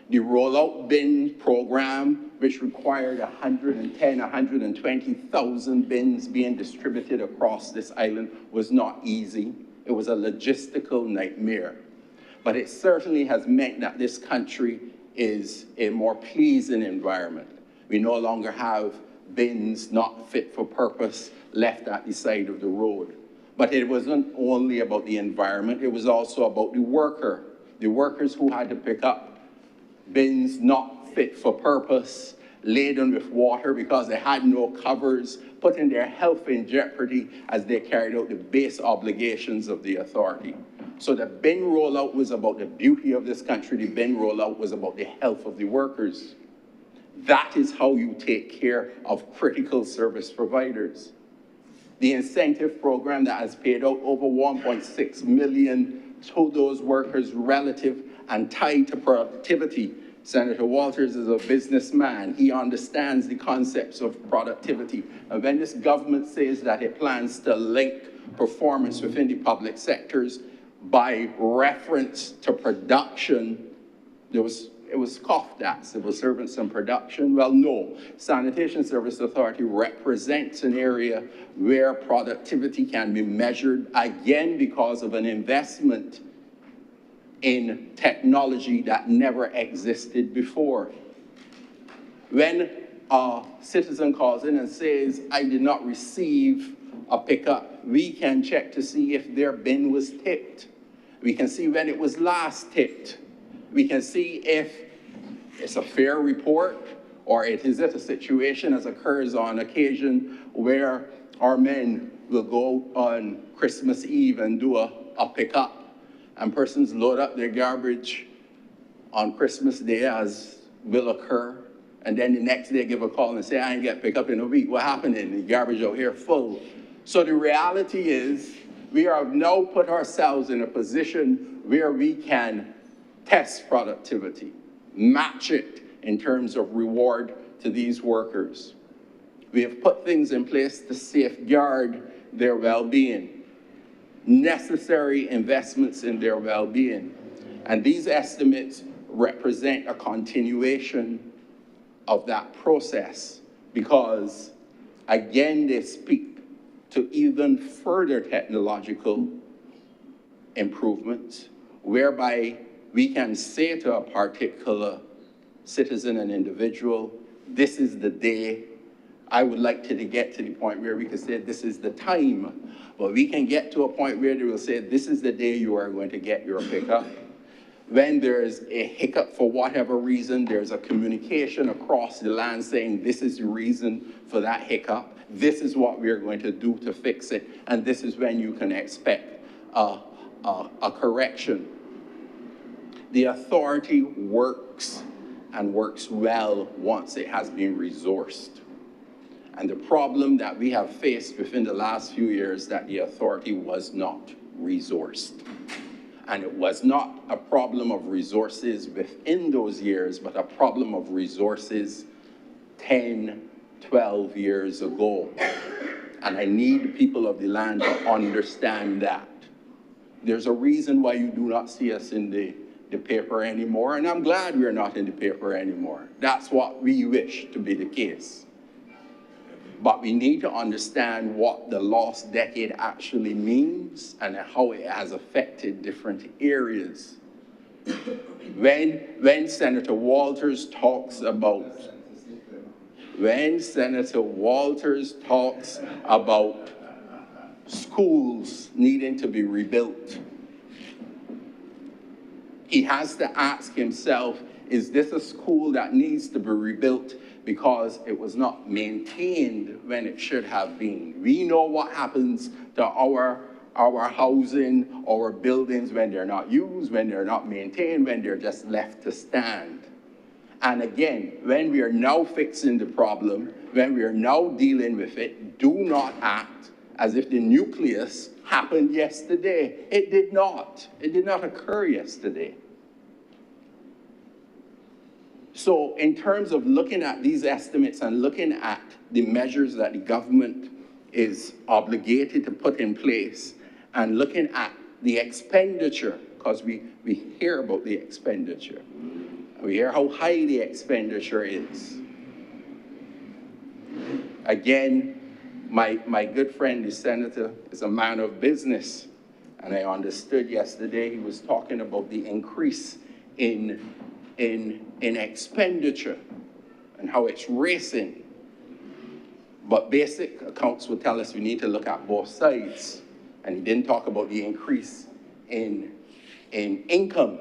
The rollout bin program, which required 110, 120,000 bins being distributed across this island, was not easy. It was a logistical nightmare. But it certainly has meant that this country is a more pleasing environment. We no longer have bins not fit for purpose left at the side of the road. But it wasn't only about the environment, it was also about the workers who had to pick up bins not fit for purpose, laden with water because they had no covers, putting their health in jeopardy as they carried out the base obligations of the authority. So the bin rollout was about the beauty of this country. The bin rollout was about the health of the workers. That is how you take care of critical service providers. The incentive program that has paid out over 1.6 million to those workers relative and tied to productivity. Senator Walters is a businessman. He understands the concepts of productivity. And when this government says that it plans to link performance within the public sectors by reference to production, it was scoffed at, civil servants and production. Well, no. Sanitation Service Authority represents an area where productivity can be measured, again, because of an investment in technology that never existed before. When a citizen calls in and says, I did not receive a pickup, we can check to see if their bin was tipped. We can see when it was last tipped. We can see if it's a fair report, or is it a situation as occurs on occasion where our men will go on Christmas Eve and do a pickup, and persons load up their garbage on Christmas Day, as will occur, and then the next day give a call and say, I ain't get picked up in a week. What happened? The garbage out here full. So the reality is, we have now put ourselves in a position where we can test productivity, match it in terms of reward to these workers. We have put things in place to safeguard their well-being, necessary investments in their well-being. And these estimates represent a continuation of that process because, again, they speak to even further technological improvements, whereby we can say to a particular citizen and individual, this is the day. I would like to get to the point where we can say this is the time, but we can get to a point where they will say this is the day you are going to get your pickup. When there's a hiccup for whatever reason, there's a communication across the land saying this is the reason for that hiccup. This is what we're going to do to fix it. And this is when you can expect a correction. The authority works and works well once it has been resourced. And the problem that we have faced within the last few years that the authority was not resourced. And it was not a problem of resources within those years, but a problem of resources 10, 12 years ago. And I need the people of the land to understand that. There's a reason why you do not see us in the paper anymore, and I'm glad we're not in the paper anymore. That's what we wish to be the case. But we need to understand what the lost decade actually means and how it has affected different areas. When Senator Walters talks about schools needing to be rebuilt, he has to ask himself, is this a school that needs to be rebuilt because it was not maintained when it should have been? We know what happens to our housing, our buildings when they're not used, when they're not maintained, when they're just left to stand. And again, when we are now fixing the problem, when we are now dealing with it, do not act as if the nucleus happened yesterday. It did not. It did not occur yesterday. So in terms of looking at these estimates and looking at the measures that the government is obligated to put in place and looking at the expenditure, because we hear about the expenditure. We hear how high the expenditure is. Again, my good friend, the senator, is a man of business. And I understood yesterday he was talking about the increase in expenditure and how it's racing. But basic accounts will tell us we need to look at both sides. And he didn't talk about the increase in income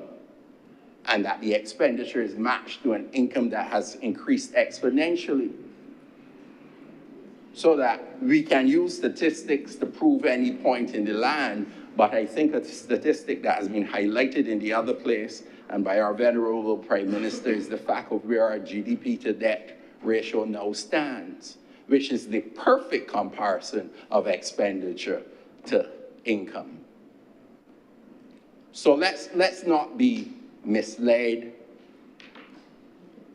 and that the expenditure is matched to an income that has increased exponentially. So that we can use statistics to prove any point in the land, but I think a statistic that has been highlighted in the other place and by our venerable Prime Minister is the fact of where our GDP to debt ratio now stands, which is the perfect comparison of expenditure to income. So let's not be misled,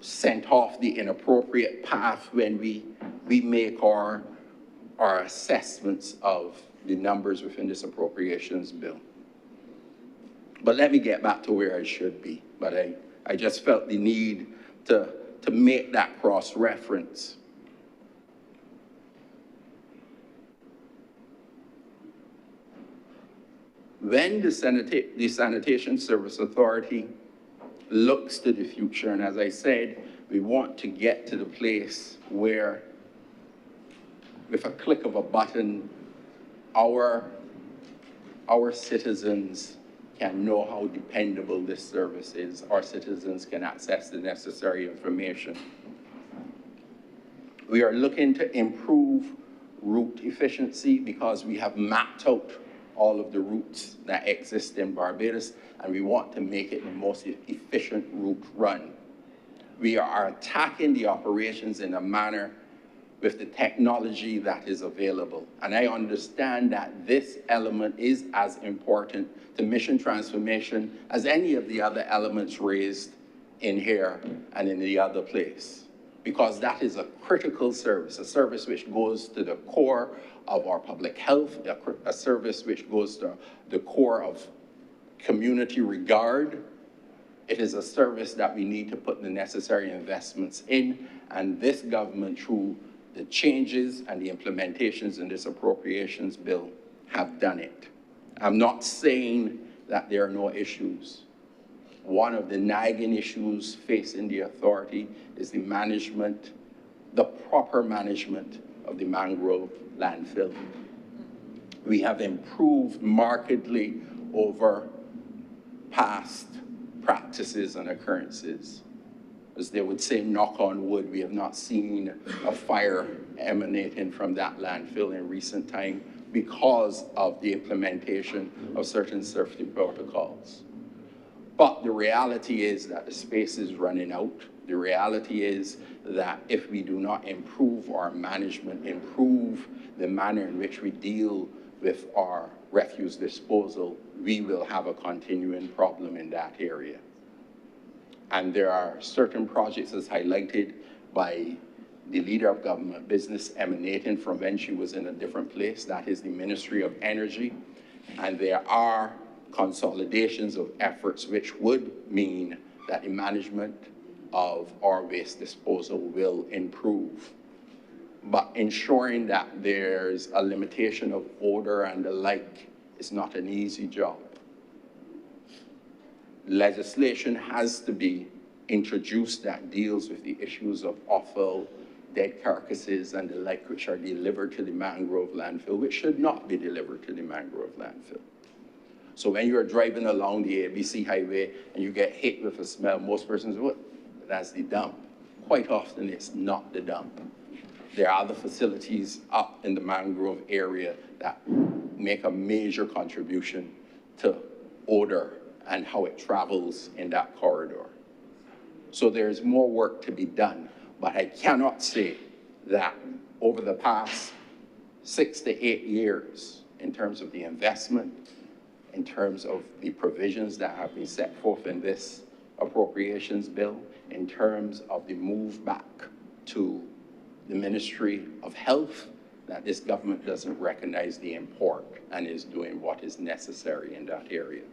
sent off the inappropriate path when we make our assessments of the numbers within this appropriations bill. But let me get back to where I should be. But I just felt the need to make that cross-reference. When the Sanitation Service Authority looks to the future, and as I said, we want to get to the place where, with a click of a button, our citizens can know how dependable this service is, our citizens can access the necessary information. We are looking to improve route efficiency because we have mapped out all of the routes that exist in Barbados, and we want to make it the most efficient route run. We are attacking the operations in a manner with the technology that is available. And I understand that this element is as important to mission transformation as any of the other elements raised in here and in the other place, because that is a critical service, a service which goes to the core of our public health, a service which goes to the core of community regard. It is a service that we need to put the necessary investments in, and this government, through the changes and the implementations in this appropriations bill, have done it. I'm not saying that there are no issues. One of the nagging issues facing the authority is the management, the proper management of the mangrove landfill. We have improved markedly over past practices and occurrences. As they would say, knock on wood, we have not seen a fire emanating from that landfill in recent time because of the implementation of certain safety protocols. But the reality is that the space is running out. The reality is that if we do not improve our management, improve the manner in which we deal with our refuse disposal, we will have a continuing problem in that area. And there are certain projects, as highlighted by the leader of government business, emanating from when she was in a different place. That is the Ministry of Energy. And there are consolidations of efforts which would mean that the management of our waste disposal will improve. But ensuring that there's a limitation of odor and the like is not an easy job. Legislation has to be introduced that deals with the issues of offal, dead carcasses, and the like, which are delivered to the mangrove landfill, which should not be delivered to the mangrove landfill. So when you're driving along the ABC highway and you get hit with a smell, most persons would, that's the dump. Quite often it's not the dump. There are other facilities up in the mangrove area that make a major contribution to odor and how it travels in that corridor. So there's more work to be done, but I cannot say that over the past 6 to 8 years, in terms of the investment, in terms of the provisions that have been set forth in this appropriations bill, in terms of the move back to the Ministry of Health, that this government doesn't recognize the import and is doing what is necessary in that area.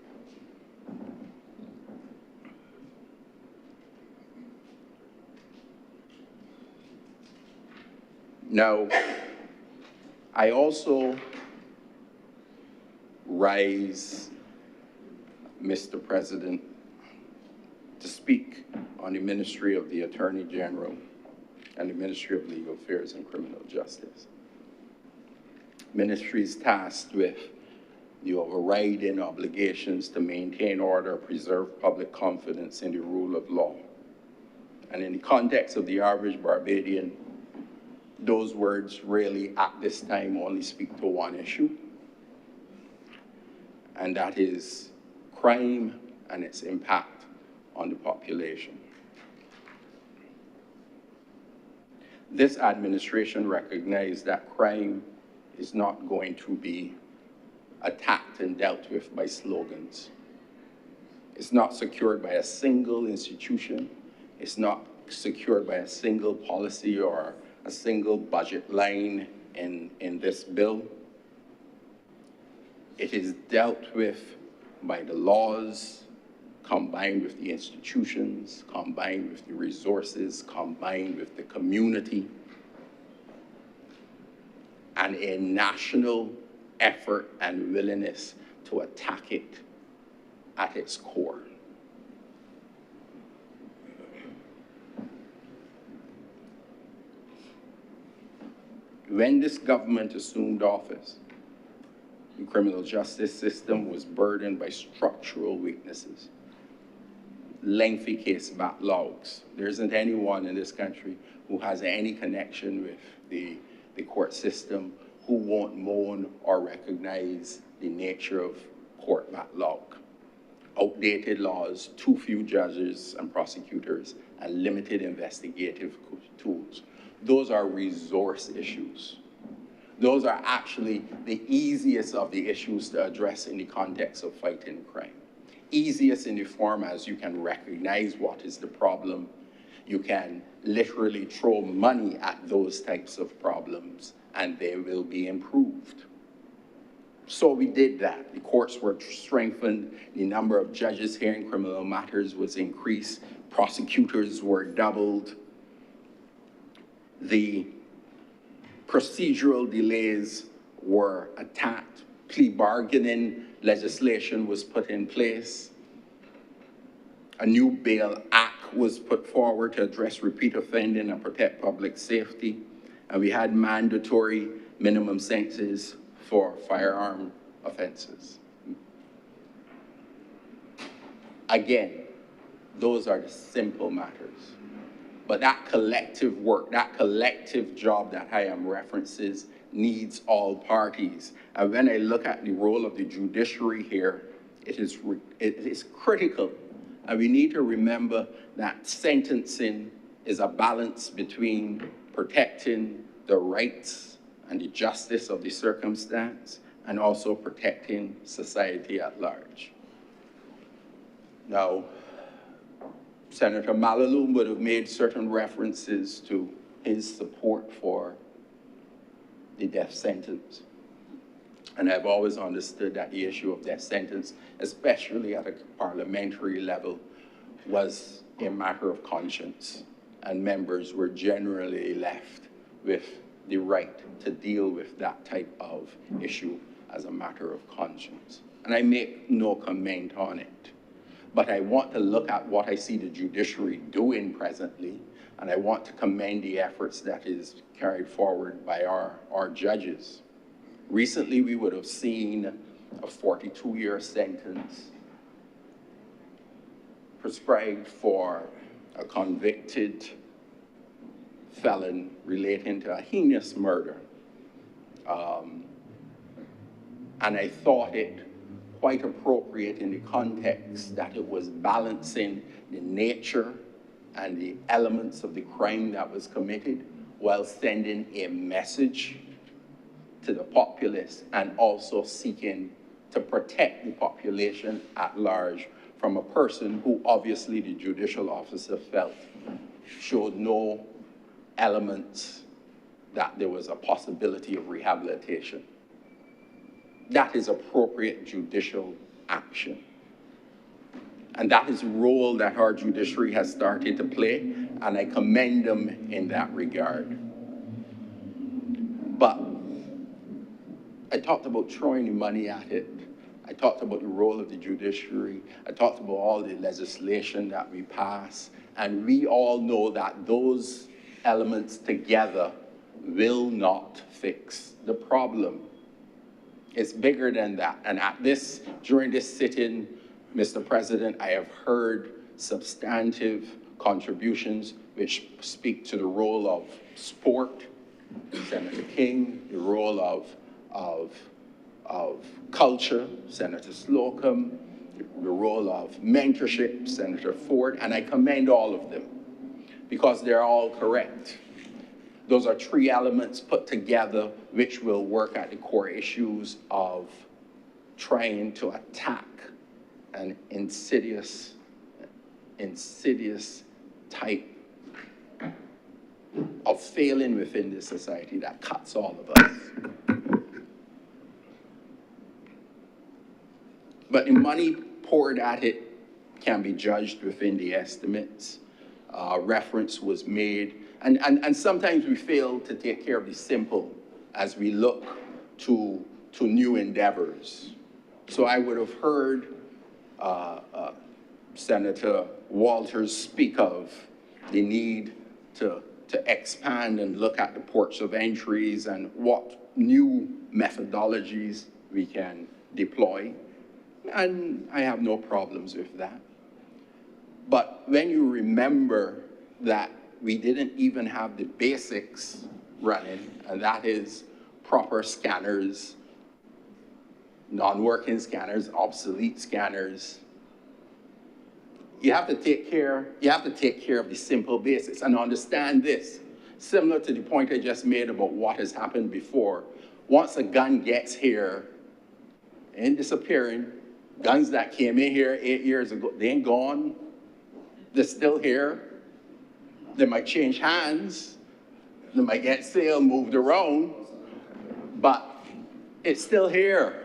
Now, I also rise, Mr. President, to speak on the Ministry of the Attorney General and the Ministry of Legal Affairs and Criminal Justice. Ministries tasked with the overriding obligations to maintain order, preserve public confidence in the rule of law. And in the context of the average Barbadian, those words really at this time only speak to one issue, and that is crime and its impact on the population. This administration recognized that crime is not going to be attacked and dealt with by slogans. It's not secured by a single institution. It's not secured by a single policy or a single budget line in this bill. It is dealt with by the laws, combined with the institutions, combined with the resources, combined with the community, and a national effort and willingness to attack it at its core. When this government assumed office, the criminal justice system was burdened by structural weaknesses, lengthy case backlogs. There isn't anyone in this country who has any connection with the court system who won't mourn or recognize the nature of court backlog. Outdated laws, too few judges and prosecutors, and limited investigative tools. Those are resource issues. Those are actually the easiest of the issues to address in the context of fighting crime. Easiest in the form as you can recognize what is the problem. You can literally throw money at those types of problems and they will be improved. So we did that. The courts were strengthened. The number of judges hearing criminal matters was increased. Prosecutors were doubled. The procedural delays were attacked. Plea bargaining legislation was put in place. A new bail act was put forward to address repeat offending and protect public safety. And we had mandatory minimum sentences for firearm offenses. Again, those are the simple matters. But that collective work, that collective job that Hayam references needs all parties. And when I look at the role of the judiciary here, it is critical. And we need to remember that sentencing is a balance between protecting the rights and the justice of the circumstance and also protecting society at large. Now, Senator Malaloum would have made certain references to his support for the death sentence. And I've always understood that the issue of death sentence, especially at a parliamentary level, was a matter of conscience. And members were generally left with the right to deal with that type of issue as a matter of conscience. And I make no comment on it. But I want to look at what I see the judiciary doing presently, and I want to commend the efforts that is carried forward by our judges. Recently, we would have seen a 42-year sentence prescribed for a convicted felon relating to a heinous murder. And I thought it quite appropriate in the context that it was balancing the nature and the elements of the crime that was committed while sending a message to the populace and also seeking to protect the population at large from a person who obviously the judicial officer felt showed no elements that there was a possibility of rehabilitation. That is appropriate judicial action. And that is a role that our judiciary has started to play, and I commend them in that regard. But I talked about throwing the money at it. I talked about the role of the judiciary. I talked about all the legislation that we pass. And we all know that those elements together will not fix the problem. It's bigger than that. And during this sitting, Mr. President, I have heard substantive contributions which speak to the role of sport, Senator King, the role of culture, Senator Slocum, the role of mentorship, Senator Ford, and I commend all of them because they're all correct. Those are three elements put together which will work at the core issues of trying to attack an insidious type of failing within the society that cuts all of us. But the money poured at it can be judged within the estimates. Reference was made. And sometimes we fail to take care of the simple as we look to new endeavors. So I would have heard Senator Walters speak of the need to expand and look at the ports of entries and what new methodologies we can deploy, and I have no problems with that. But when you remember that we didn't even have the basics running, and that is proper scanners, non-working scanners, obsolete scanners, you have to take care of the simple basics and understand this. Similar to the point I just made about what has happened before. Once a gun gets here, it ain't disappearing. Guns that came in here 8 years ago, they ain't gone. They're still here. They might change hands. They might get sale, moved around, but it's still here.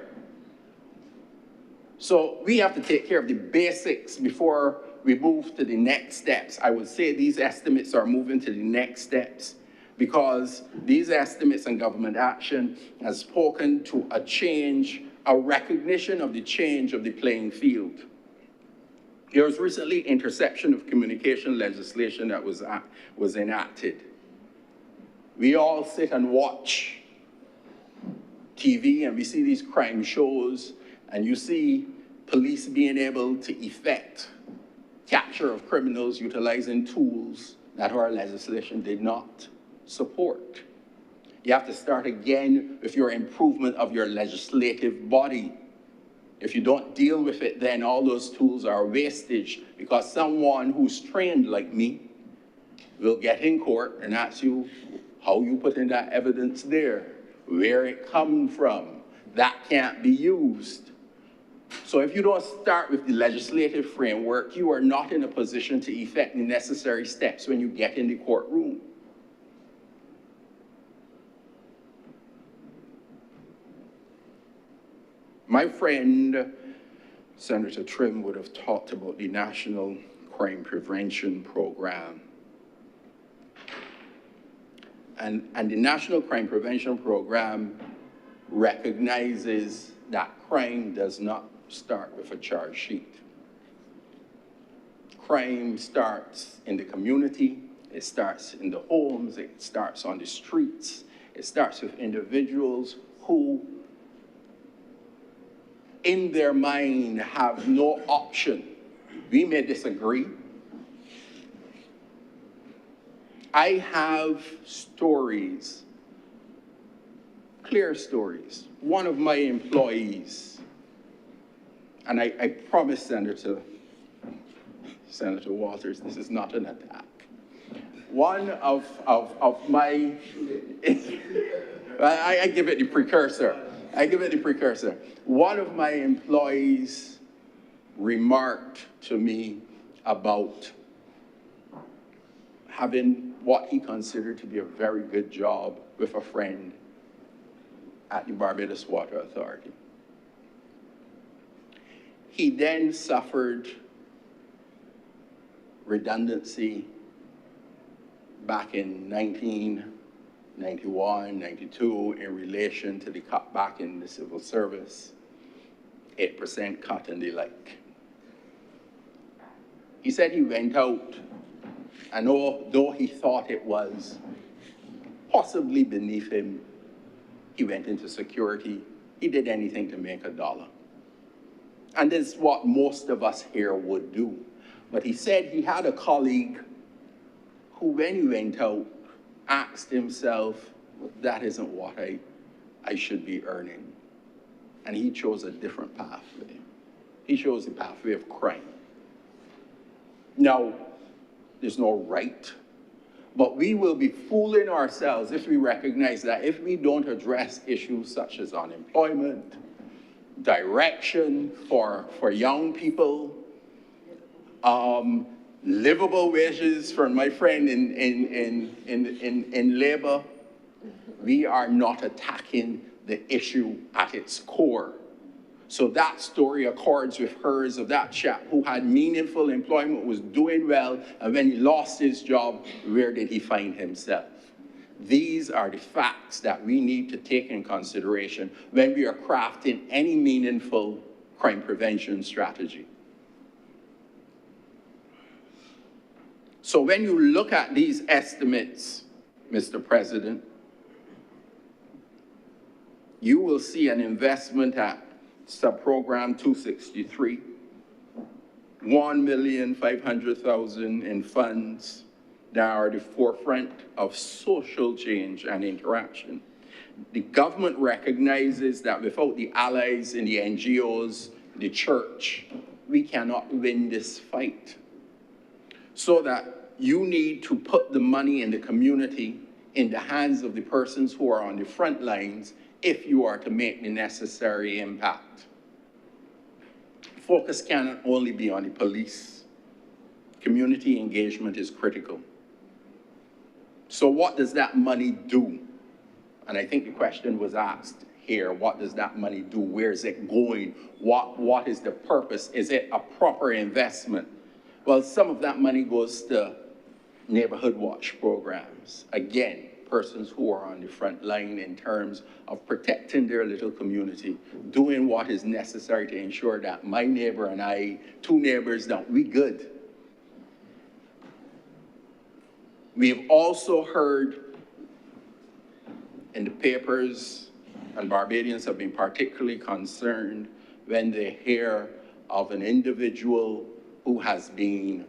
So we have to take care of the basics before we move to the next steps. I would say these estimates are moving to the next steps because these estimates and government action has spoken to a change, a recognition of the change of the playing field. There was recently interception of communication legislation that was enacted. We all sit and watch TV and we see these crime shows, and you see police being able to effect capture of criminals utilizing tools that our legislation did not support. You have to start again with your improvement of your legislative body. If you don't deal with it, then all those tools are wastage, because someone who's trained like me will get in court and ask you how you put in that evidence there, where it come from. That can't be used. So if you don't start with the legislative framework, you are not in a position to effect the necessary steps when you get in the courtroom. My friend, Senator Trim, would have talked about the National Crime Prevention Program. And the National Crime Prevention Program recognizes that crime does not start with a charge sheet. Crime starts in the community, it starts in the homes, it starts on the streets, it starts with individuals who, in their mind, have no option. We may disagree. I have stories, clear stories. One of my employees, and I promise Senator Walters, this is not an attack. One of my, I give it the precursor. One of my employees remarked to me about having what he considered to be a very good job with a friend at the Barbados Water Authority. He then suffered redundancy back in 1991, 92 in relation to the cutback in the civil service, 8% cut and the like. He said he went out, and though he thought it was possibly beneath him, he went into security. He did anything to make a dollar. And this is what most of us here would do. But he said he had a colleague who, when he went out, asked himself, that isn't what I should be earning. And he chose a different pathway. He chose the pathway of crime. Now, there's no right, but we will be fooling ourselves if we recognize that if we don't address issues such as unemployment, direction for young people, livable wages for my friend in labor, we are not attacking the issue at its core. So that story accords with hers of that chap who had meaningful employment, was doing well, and when he lost his job, where did he find himself? These are the facts that we need to take in consideration when we are crafting any meaningful crime prevention strategy. So when you look at these estimates, Mr. President, you will see an investment at sub-program 263, 1,500,000 in funds that are the forefront of social change and interaction. The government recognizes that without the allies in the NGOs, the church, we cannot win this fight. So that you need to put the money in the community in the hands of the persons who are on the front lines if you are to make the necessary impact. Focus cannot only be on the police. Community engagement is critical. So what does that money do? And I think the question was asked here, what does that money do? Where is it going? What is the purpose? Is it a proper investment? Well, some of that money goes to neighborhood watch programs. Again, persons who are on the front line in terms of protecting their little community, doing what is necessary to ensure that my neighbor and I, two neighbors, that we good. We've also heard in the papers, and Barbadians have been particularly concerned when they hear of an individual who has been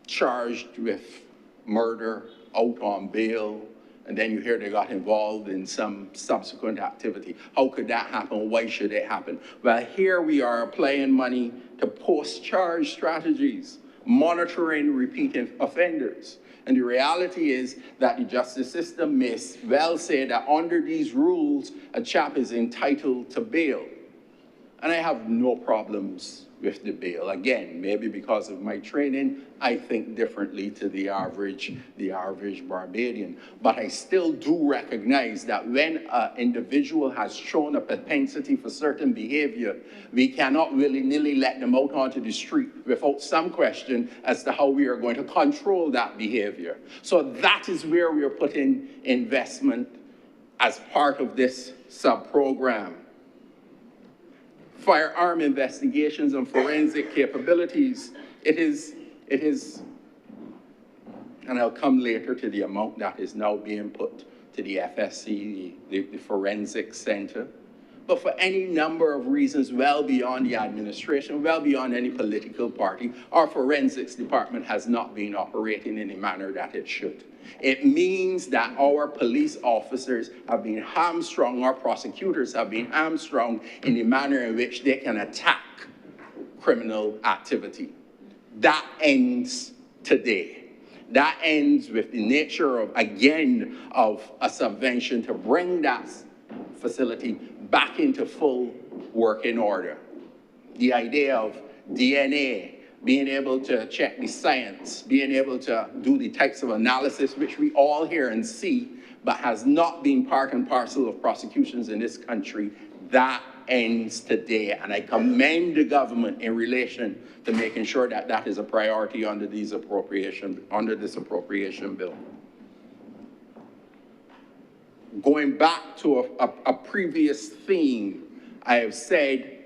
charged with murder out on bail, and then you hear they got involved in some subsequent activity. How could that happen? Why should it happen? Well, here we are applying money to post-charge strategies, monitoring repeat offenders. And the reality is that the justice system may well say that under these rules, a chap is entitled to bail. And I have no problems with the bail. Again, maybe because of my training, I think differently to the average Barbadian. But I still do recognize that when an individual has shown a propensity for certain behavior, we cannot willy-nilly let them out onto the street without some question as to how we are going to control that behavior. So that is where we are putting investment as part of this sub-program. Firearm investigations and forensic capabilities, it is, and I'll come later to the amount that is now being put to the FSC, the Forensic Center. But for any number of reasons, well beyond the administration, well beyond any political party, our forensics department has not been operating in the manner that it should. It means that our police officers have been hamstrung, our prosecutors have been hamstrung in the manner in which they can attack criminal activity. That ends today. That ends with the nature of, again, of a subvention to bring that facility back into full working order. The idea of DNA, being able to check the science, being able to do the types of analysis which we all hear and see, but has not been part and parcel of prosecutions in this country, that ends today. And I commend the government in relation to making sure that that is a priority under this appropriation bill. Going back to a previous theme, I have said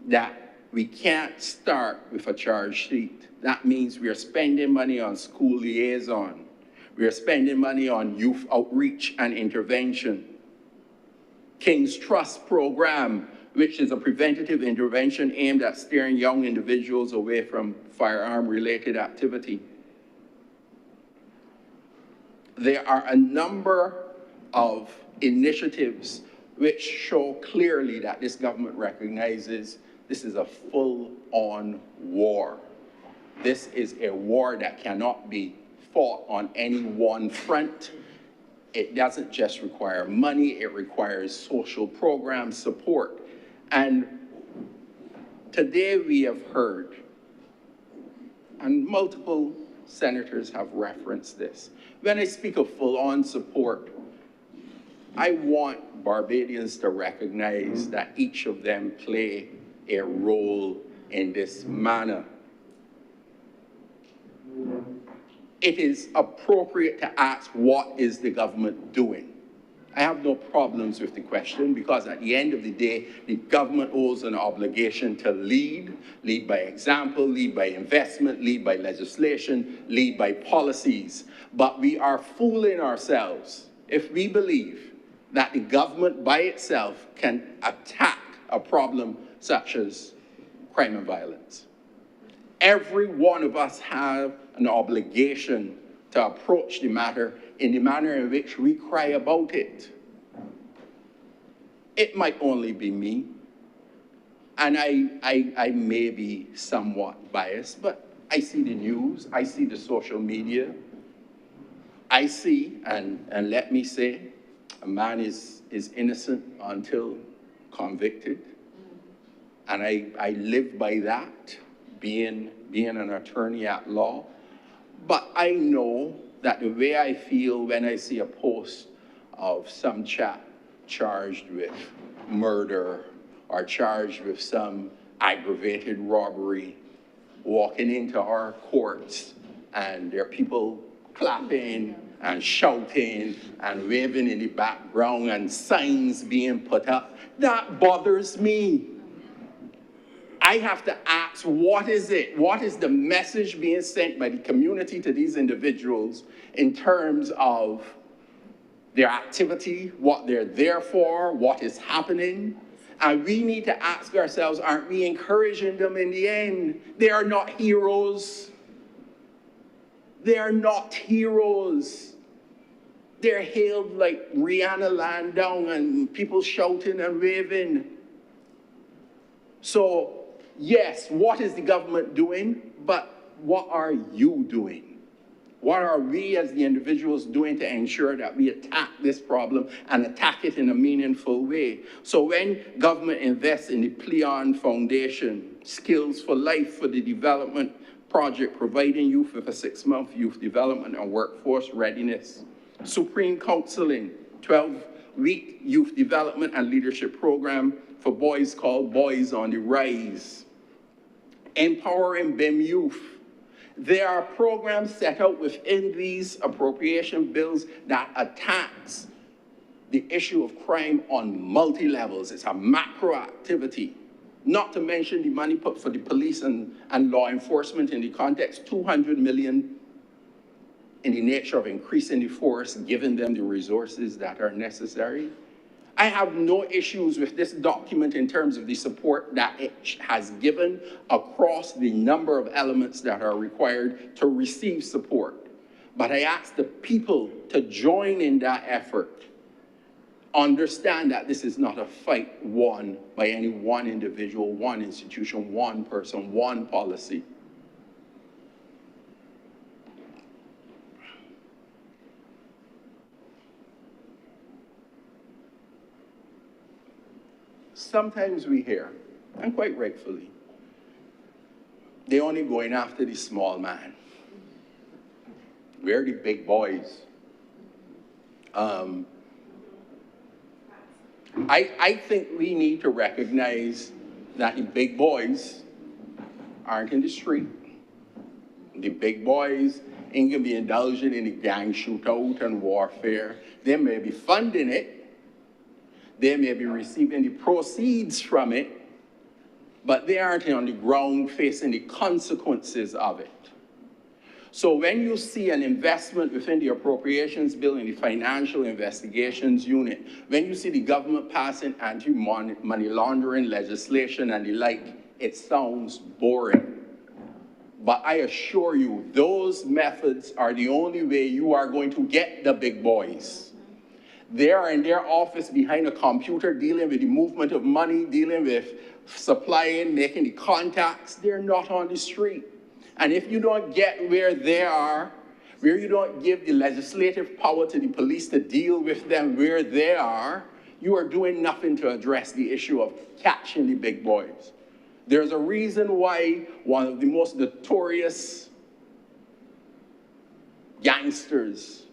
that we can't start with a charge sheet. That means we are spending money on school liaison. We are spending money on youth outreach and intervention. King's Trust program, which is a preventative intervention aimed at steering young individuals away from firearm-related activity. There are a number of initiatives which show clearly that this government recognizes this is a full-on war. This is a war that cannot be fought on any one front. It doesn't just require money, it requires social program support. And today we have heard, and multiple senators have referenced this, when I speak of full-on support, I want Barbadians to recognize that each of them play a role in this manner. It is appropriate to ask, what is the government doing? I have no problems with the question because at the end of the day, the government owes an obligation to lead by example, lead by investment, lead by legislation, lead by policies. But we are fooling ourselves if we believe that the government by itself can attack a problem such as crime and violence. Every one of us have an obligation to approach the matter in the manner in which we cry about it. It might only be me, and I may be somewhat biased, but I see the news, I see the social media, I see, and let me say, a man is innocent until convicted. And I live by that, being an attorney at law. But I know that the way I feel when I see a post of some chap charged with murder or charged with some aggravated robbery walking into our courts, and there are people clapping and shouting and waving in the background and signs being put up, that bothers me. I have to ask, what is it? What is the message being sent by the community to these individuals in terms of their activity, what they're there for, what is happening? And we need to ask ourselves, aren't we encouraging them in the end? They are not heroes. They are not heroes. They're hailed like Rihanna lying down and people shouting and waving. So, yes, what is the government doing? But what are you doing? What are we as the individuals doing to ensure that we attack this problem and attack it in a meaningful way? So when government invests in the Pleon Foundation, Skills for Life for the Development Project, providing youth with a 6-month youth development and workforce readiness, Supreme Counseling, 12-week youth development and leadership program for boys called Boys on the Rise, Empowering BIM Youth. There are programs set out within these appropriation bills that attacks the issue of crime on multi-levels. It's a macro activity. Not to mention the money put for the police and law enforcement in the context, $200 million in the nature of increasing the force, giving them the resources that are necessary. I have no issues with this document in terms of the support that it has given across the number of elements that are required to receive support. But I ask the people to join in that effort. Understand that this is not a fight won by any one individual, one institution, one person, one policy. Sometimes we hear, and quite rightfully, they're only going after the small man. We're the big boys. I think we need to recognize that the big boys aren't in the street. The big boys ain't gonna be indulging in the gang shootout and warfare. They may be funding it. They may be receiving the proceeds from it, but they aren't on the ground facing the consequences of it. So when you see an investment within the appropriations bill in the financial investigations unit, when you see the government passing anti-money laundering legislation and the like, it sounds boring. But I assure you, those methods are the only way you are going to get the big boys. They are in their office behind a computer dealing with the movement of money, dealing with supplying, making the contacts. They're not on the street. And if you don't get where they are, where you don't give the legislative power to the police to deal with them where they are, you are doing nothing to address the issue of catching the big boys. There's a reason why one of the most notorious gangsters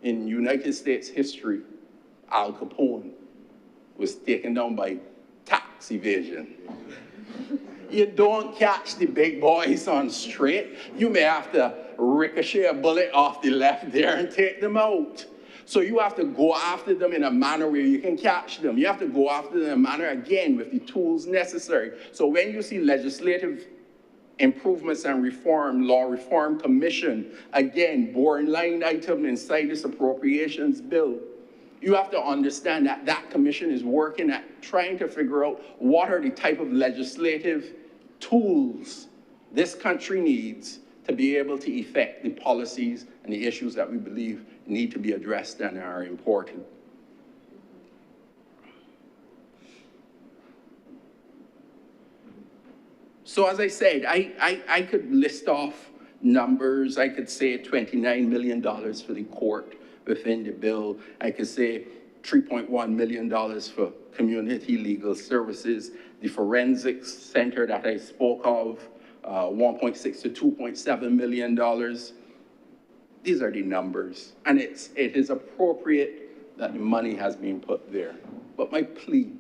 in United States history, Al Capone, was taken down by tax evasion. You don't catch the big boys on straight. You may have to ricochet a bullet off the left there and take them out. So you have to go after them in a manner where you can catch them. You have to go after them in a manner, again, with the tools necessary. So when you see legislative improvements and reform, law reform commission, again, boring line item inside this appropriations bill, You have to understand that that commission is working at trying to figure out what are the type of legislative tools this country needs to be able to effect the policies and the issues that we believe need to be addressed and are important. So as I said, I could list off numbers. I could say $29 million for the court within the bill. I could say $3.1 million for community legal services. The forensics center that I spoke of, 1.6 to $2.7 million. These are the numbers. And it is appropriate that the money has been put there. But my plea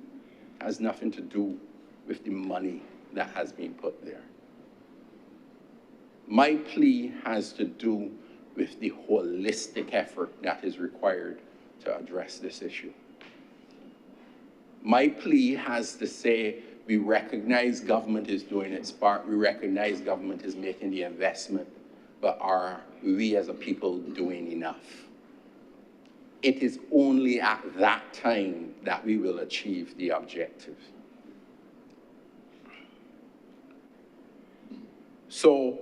has nothing to do with the money that has been put there. My plea has to do with the holistic effort that is required to address this issue. My plea has to say we recognize government is doing its part, we recognize government is making the investment, but are we as a people doing enough? It is only at that time that we will achieve the objective. So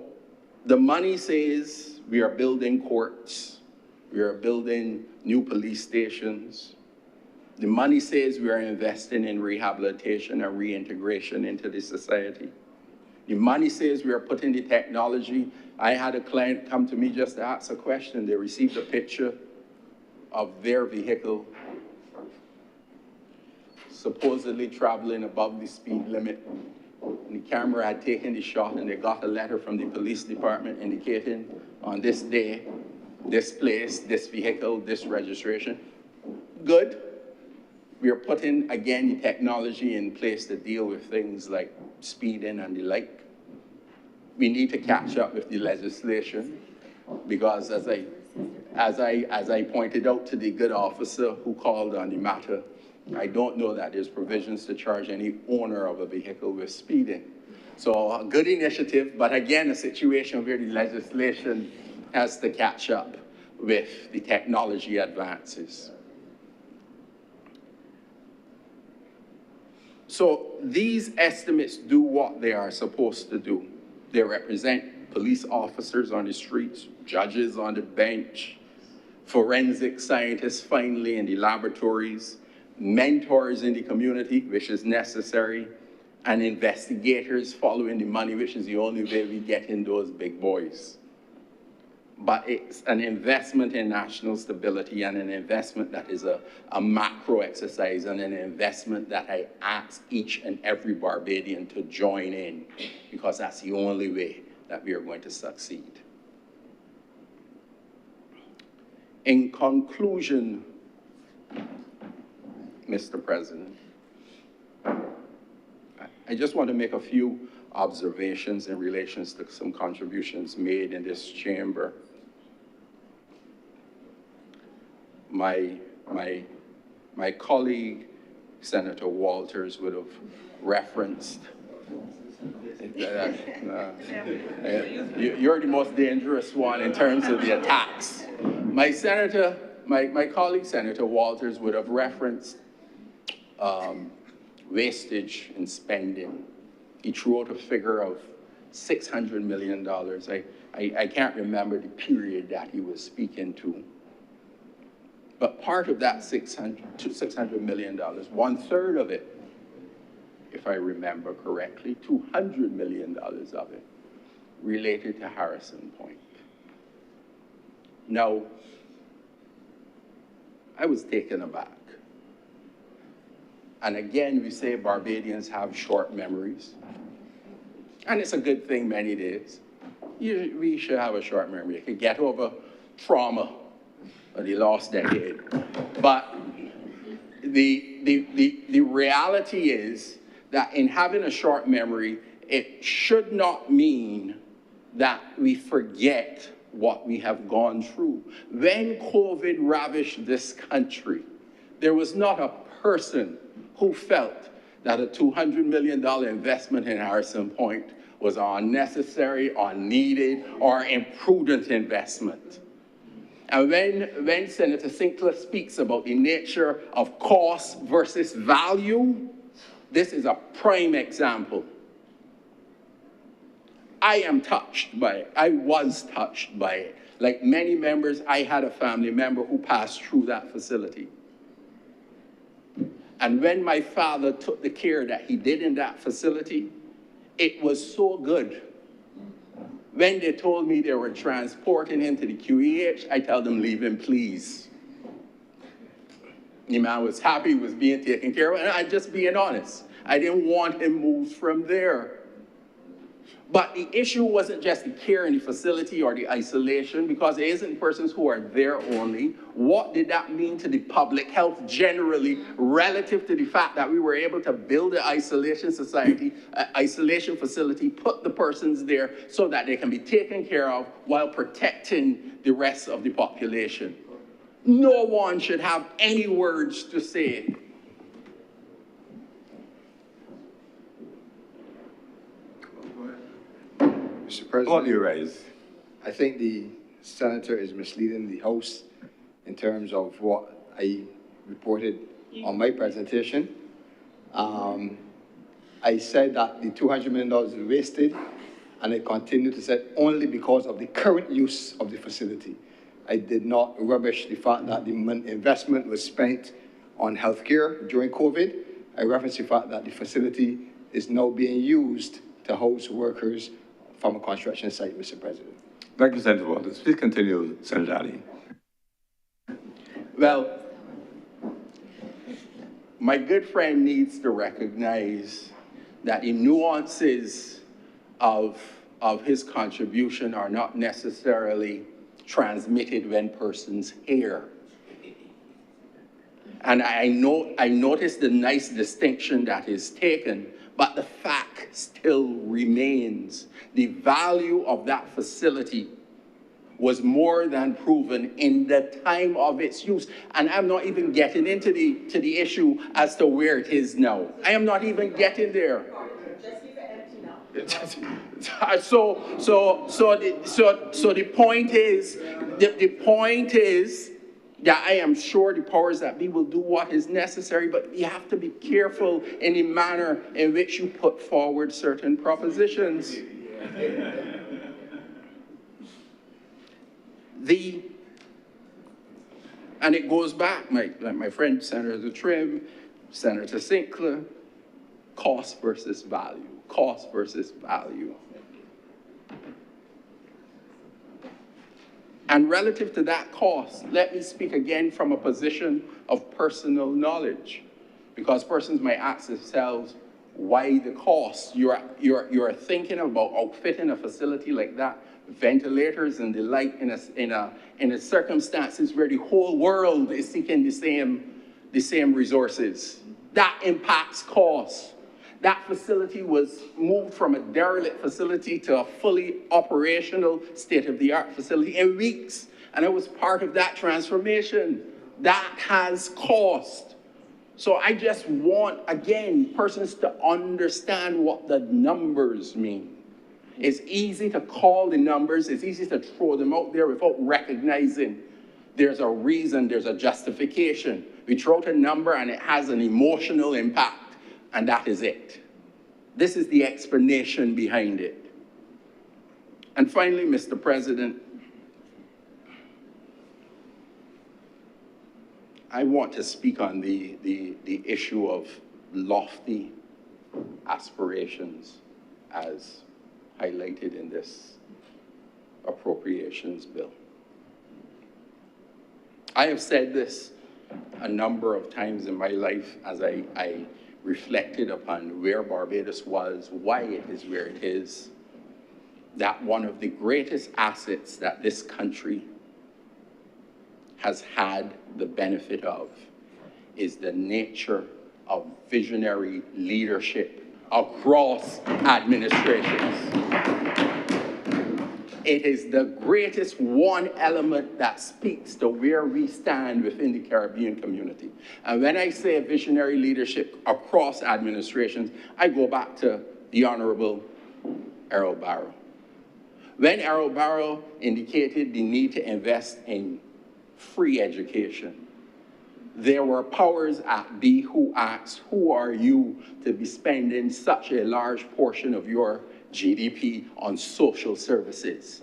the money says we are building courts, we are building new police stations. The money says we are investing in rehabilitation and reintegration into the society. The money says we are putting the technology. I had a client come to me just to ask a question. They received a picture of their vehicle supposedly traveling above the speed limit. And the camera had taken the shot, and they got a letter from the police department indicating on this day, this place, this vehicle, this registration. Good. We are putting, again, the technology in place to deal with things like speeding and the like. We need to catch up with the legislation because as I pointed out to the good officer who called on the matter, I don't know that there's provisions to charge any owner of a vehicle with speeding. So a good initiative, but again, a situation where the legislation has to catch up with the technology advances. So these estimates do what they are supposed to do. They represent police officers on the streets, judges on the bench, forensic scientists finally in the laboratories, mentors in the community, which is necessary, and investigators following the money, which is the only way we get in those big boys. But it's an investment in national stability and an investment that is a macro exercise and an investment that I ask each and every Barbadian to join in because that's the only way that we are going to succeed. In conclusion, Mr. President, I just want to make a few observations in relation to some contributions made in this chamber. My colleague, Senator Walters, would have referenced, you're the most dangerous one in terms of the attacks. My colleague, Senator Walters, would have referenced wastage in spending. He threw out a figure of $600 million. I can't remember the period that he was speaking to. But part of that $600 million, 1/3 of it, if I remember correctly, $200 million of it related to Harrison Point. Now, I was taken aback. And again, we say Barbadians have short memories. And it's a good thing many days. We should have a short memory. You can get over trauma of the last decade. But the reality is that in having a short memory, it should not mean that we forget what we have gone through. When COVID ravished this country, there was not a person who felt that a $200 million investment in Harrison Point was unnecessary, unneeded, or imprudent investment. And when Senator Sinclair speaks about the nature of cost versus value, this is a prime example. I am touched by it. I was touched by it. Like many members, I had a family member who passed through that facility. And when my father took the care that he did in that facility, it was so good. When they told me they were transporting him to the QEH, I told them, leave him, please. The man was happy he was being taken care of, and I'm just being honest. I didn't want him moved from there. But the issue wasn't just the care in the facility or the isolation, because it isn't persons who are there only. What did that mean to the public health generally, relative to the fact that we were able to build an isolation facility, put the persons there so that they can be taken care of while protecting the rest of the population? No one should have any words to say. Mr. President, What do you raise? I think the senator is misleading the House in terms of what I reported on my presentation. I said that the $200 million is wasted, and I continue to say only because of the current use of the facility. I did not rubbish the fact that the investment was spent on healthcare during COVID. I referenced the fact that the facility is now being used to house workers from a construction site, Mr. President. Thank you, Senator Waters. Please continue, Senator Ali. Well, my good friend needs to recognize that the nuances of his contribution are not necessarily transmitted when persons hear. And I noticed the nice distinction that is taken, but the fact still remains. The value of that facility was more than proven in the time of its use. And I'm not even getting into the issue as to where it is now. I am not even getting there. Just leave it empty now. So the point is that I am sure the powers that be will do what is necessary, but you have to be careful in the manner in which you put forward certain propositions. And it goes back, like my friend Senator Trim, Senator Sinclair, cost versus value, cost versus value. And relative to that cost, let me speak again from a position of personal knowledge, because persons might ask themselves, why the cost? You're thinking about outfitting a facility like that, ventilators and the like, in a circumstances where the whole world is seeking the same resources. That impacts cost. That facility was moved from a derelict facility to a fully operational, state-of-the-art facility in weeks. And it was part of that transformation. That has cost. So I just want, again, persons to understand what the numbers mean. It's easy to call the numbers. It's easy to throw them out there without recognizing there's a reason, there's a justification. We throw out a number and it has an emotional impact. And that is it. This is the explanation behind it. And finally, Mr. President, I want to speak on the issue of lofty aspirations as highlighted in this appropriations bill. I have said this a number of times in my life as I reflected upon where Barbados was, why it is where it is, that one of the greatest assets that this country has had the benefit of is the nature of visionary leadership across administrations. It is the greatest one element that speaks to where we stand within the Caribbean community. And when I say visionary leadership across administrations, I go back to the Honourable Barrow. When Barrow indicated the need to invest in free education. There were powers at be who asked, who are you to be spending such a large portion of your GDP on social services?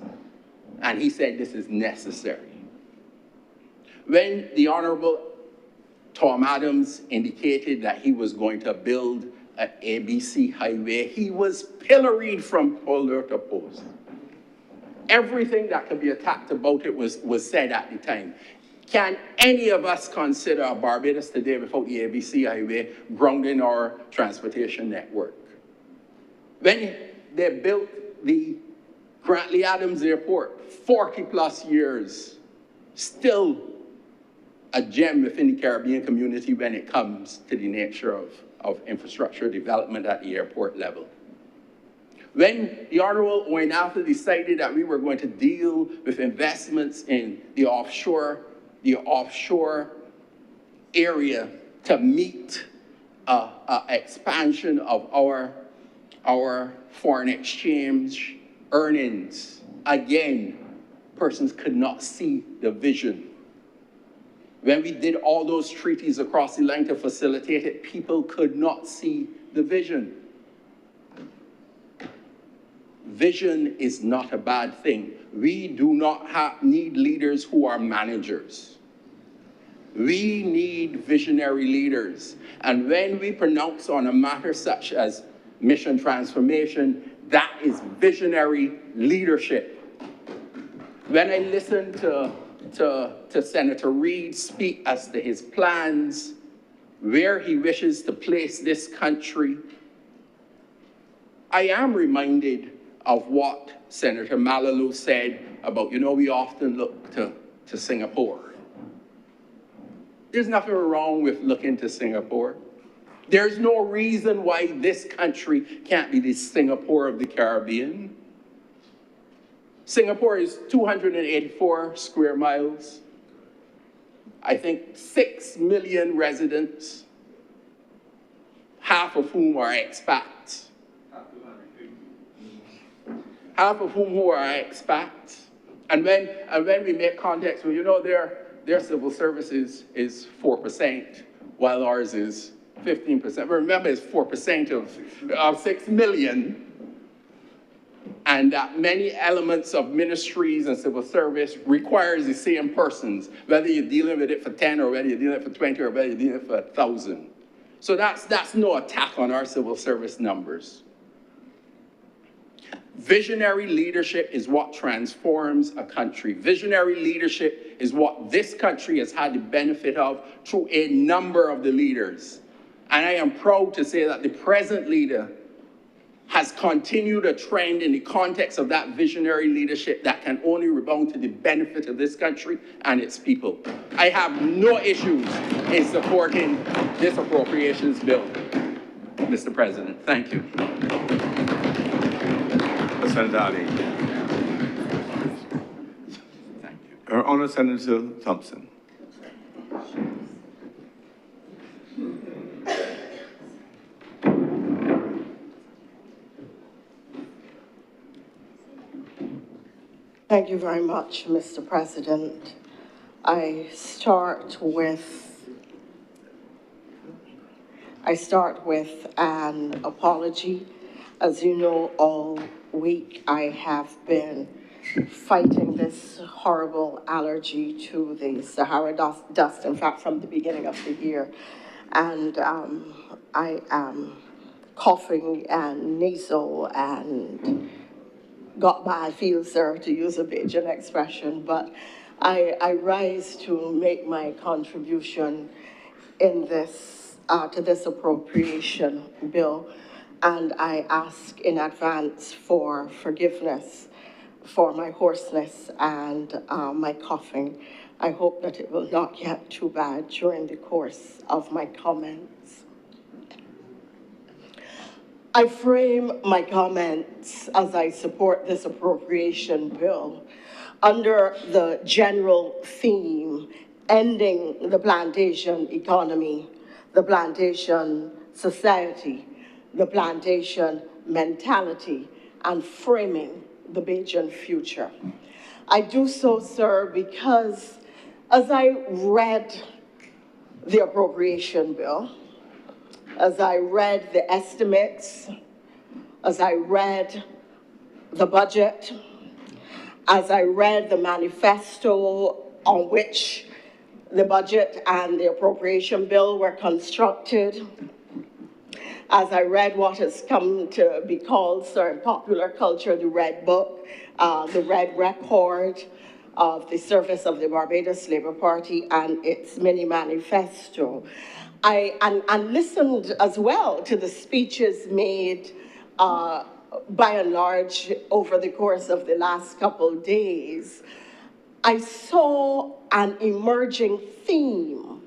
And he said this is necessary. When the Honourable Tom Adams indicated that he was going to build an ABC highway, he was pilloried from pillar to post. Everything that could be attacked about it was said at the time. Can any of us consider Barbados today without the ABC highway grounding our transportation network? When they built the Grantley Adams Airport, 40 plus years, still a gem within the Caribbean community when it comes to the nature of infrastructure development at the airport level. When the Honourable Owen Alpha decided that we were going to deal with investments in the offshore area to meet expansion of our foreign exchange earnings, again, persons could not see the vision. When we did all those treaties across the line to facilitate it, people could not see the vision. Vision is not a bad thing. We do not need leaders who are managers. We need visionary leaders. And when we pronounce on a matter such as mission transformation, that is visionary leadership. When I listen to Senator Reid speak as to his plans, where he wishes to place this country, I am reminded of what Senator Malalow said about, we often look to Singapore. There's nothing wrong with looking to Singapore. There's no reason why this country can't be the Singapore of the Caribbean. Singapore is 284 square miles. I think 6 million residents, half of whom are expats. Half of whom are expats. And when we make context, well, their civil services is 4%, while ours is 15%. But remember, it's 4% of 6 million. And that many elements of ministries and civil service requires the same persons, whether you're dealing with it for 10 or whether you're dealing with it for 20 or whether you're dealing with it for 1,000. So that's no attack on our civil service numbers. Visionary leadership is what transforms a country. Visionary leadership is what this country has had the benefit of through a number of the leaders. And I am proud to say that the present leader has continued a trend in the context of that visionary leadership that can only rebound to the benefit of this country and its people. I have no issues in supporting this appropriations bill, Mr. President. Thank you. Senator Ali. Thank you. Her Honour Senator Thompson. Thank you very much, Mr. President. I start with an apology. As you know, all week I have been fighting this horrible allergy to the Sahara dust, in fact, from the beginning of the year. And I am coughing and nasal and got bad feels, sir, to use a Bajan expression, but I rise to make my contribution in this, to this appropriation bill, and I ask in advance for forgiveness for my hoarseness and my coughing. I hope that it will not get too bad during the course of my comments. I frame my comments as I support this appropriation bill under the general theme, ending the plantation economy, the plantation society, the plantation mentality, and framing the Bajan future. I do so, sir, because As I read the appropriation bill, as I read the estimates, as I read the budget, as I read the manifesto on which the budget and the appropriation bill were constructed, as I read what has come to be called, sir, in popular culture, the Red Book, the Red Record of the service of the Barbados Labour Party and its mini manifesto, and listened as well to the speeches made by and large over the course of the last couple of days, I saw an emerging theme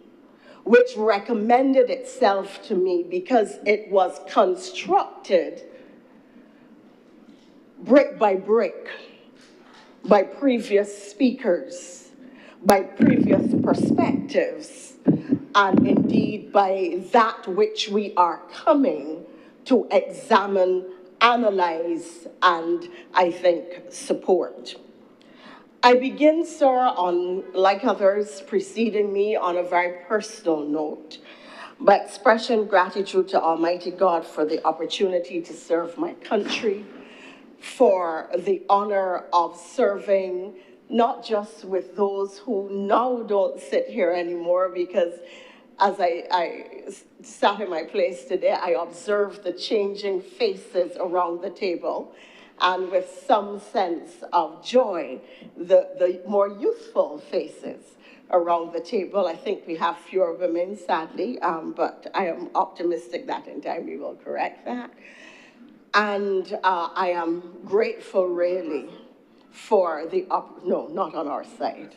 which recommended itself to me because it was constructed brick by brick by previous speakers, by previous perspectives, and indeed by that which we are coming to examine, analyze, and I think support. I begin, sir, like others preceding me, on a very personal note, by expressing gratitude to Almighty God for the opportunity to serve my country, for the honor of serving not just with those who now don't sit here anymore, because as I sat in my place today, I observed the changing faces around the table, and with some sense of joy, the more youthful faces around the table. I think we have fewer women, sadly, but I am optimistic that in time we will correct that. And I am grateful, really, for the, no, not on our side.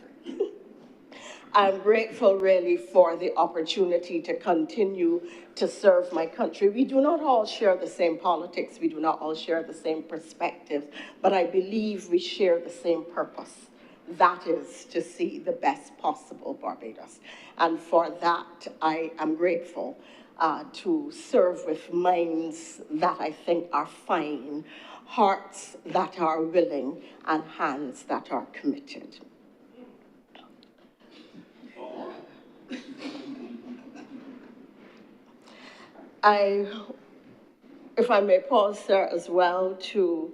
I'm grateful, really, for the opportunity to continue to serve my country. We do not all share the same politics. We do not all share the same perspectives, but I believe we share the same purpose. That is to see the best possible Barbados. And for that, I am grateful to serve with minds that I think are fine, hearts that are willing, and hands that are committed. If I may pause, sir, as well, to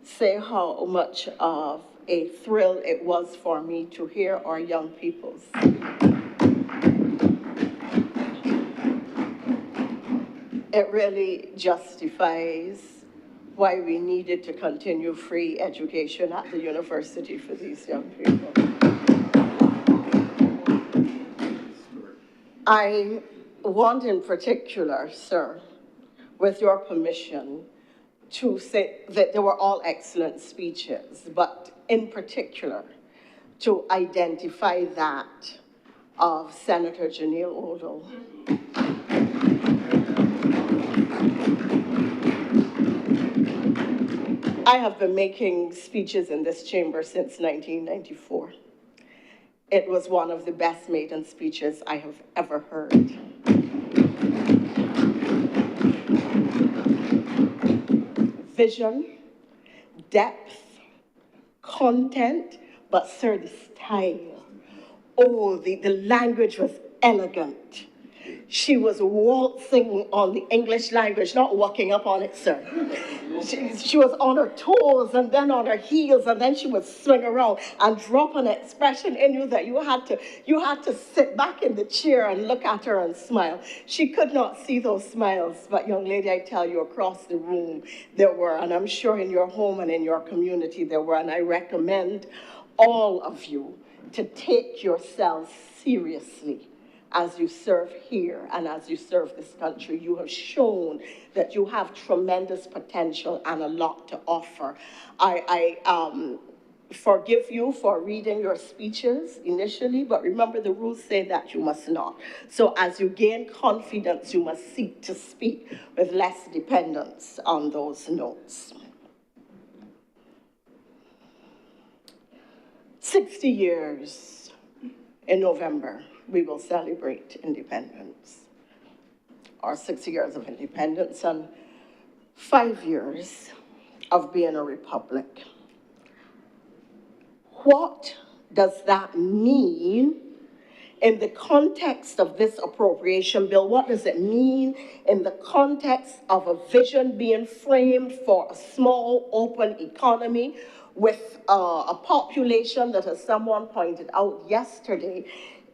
say how much of a thrill it was for me to hear our young people speak. It really justifies why we needed to continue free education at the university for these young people. I want in particular, sir, with your permission, to say that they were all excellent speeches, but in particular, to identify that of Senator Janelle Odle. I have been making speeches in this chamber since 1994. It was one of the best maiden speeches I have ever heard. Vision, depth, content, but sir, the style. Oh, the language was elegant. She was waltzing on the English language, not walking up on it, sir. She was on her toes and then on her heels, and then she would swing around and drop an expression in you that you had to sit back in the chair and look at her and smile. She could not see those smiles, but young lady, I tell you, across the room there were, and I'm sure in your home and in your community there were, and I recommend all of you to take yourselves seriously as you serve here and as you serve this country. You have shown that you have tremendous potential and a lot to offer. I forgive you for reading your speeches initially, but remember the rules say that you must not. So as you gain confidence, you must seek to speak with less dependence on those notes. 60 years in November, we will celebrate independence, our 60 years of independence and 5 years of being a republic. What does that mean in the context of this appropriation bill? What does it mean in the context of a vision being framed for a small, open economy with a population that, as someone pointed out yesterday,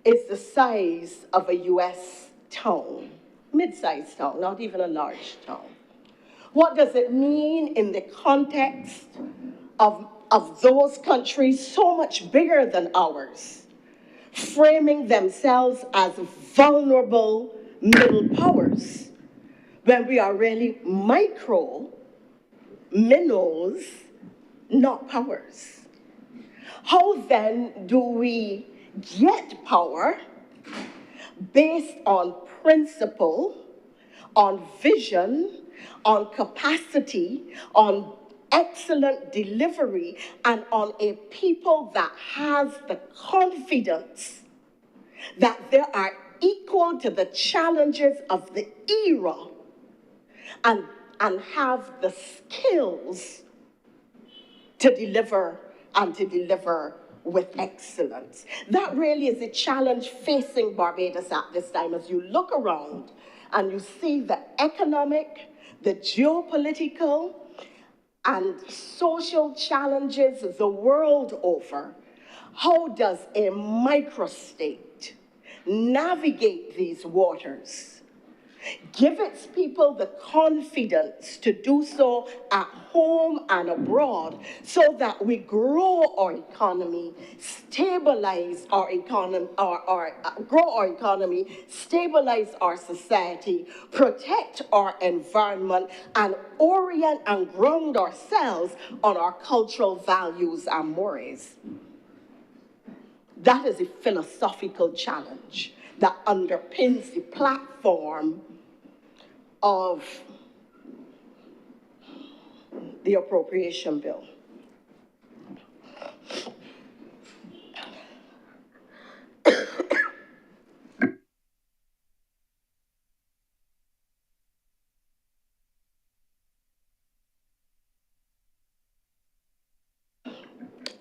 is the size of a U.S. town, mid-sized town, not even a large town? What does it mean in the context of those countries so much bigger than ours, framing themselves as vulnerable middle powers, when we are really micro, minnows, not powers? How then do we get power based on principle, on vision, on capacity, on excellent delivery, and on a people that has the confidence that they are equal to the challenges of the era and have the skills to deliver and to deliver with excellence? That really is a challenge facing Barbados at this time. As you look around and you see the economic, the geopolitical, and social challenges the world over, how does a microstate navigate these waters, give its people the confidence to do so at home and abroad, so that we grow our economy, stabilize our economy, grow our economy, stabilize our society, protect our environment, and orient and ground ourselves on our cultural values and mores? That is a philosophical challenge that underpins the platform of the appropriation bill.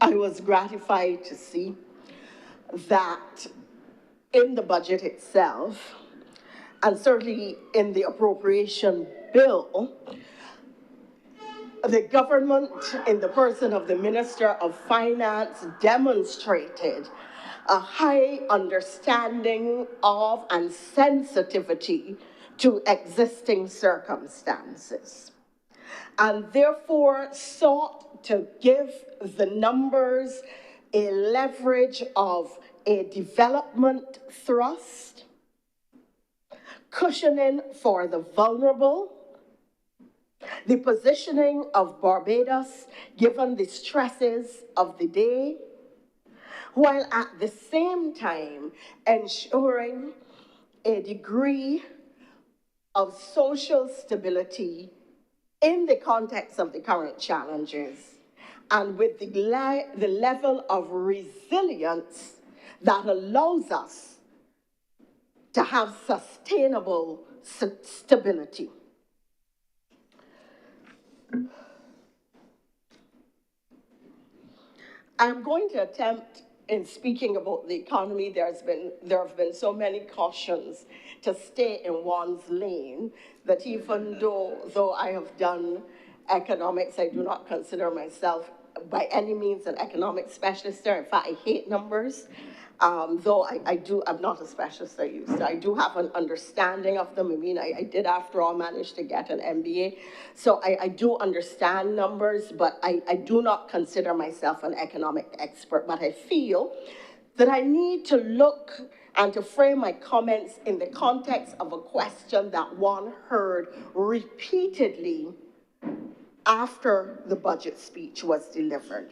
I was gratified to see that in the budget itself, and certainly in the appropriation bill, the government, in the person of the Minister of Finance, demonstrated a high understanding of and sensitivity to existing circumstances, and therefore sought to give the numbers a leverage of a development thrust, cushioning for the vulnerable, the positioning of Barbados given the stresses of the day, while at the same time ensuring a degree of social stability in the context of the current challenges, and with the level of resilience that allows us to have sustainable stability. I'm going to attempt, in speaking about the economy, there have been so many cautions to stay in one's lane that even though I have done economics, I do not consider myself by any means an economic specialist there. In fact, I hate numbers. Though I'm not a specialist, I do have an understanding of them. I mean, I did, after all, manage to get an MBA. So I do understand numbers, but I do not consider myself an economic expert. But I feel that I need to look and to frame my comments in the context of a question that one heard repeatedly after the budget speech was delivered.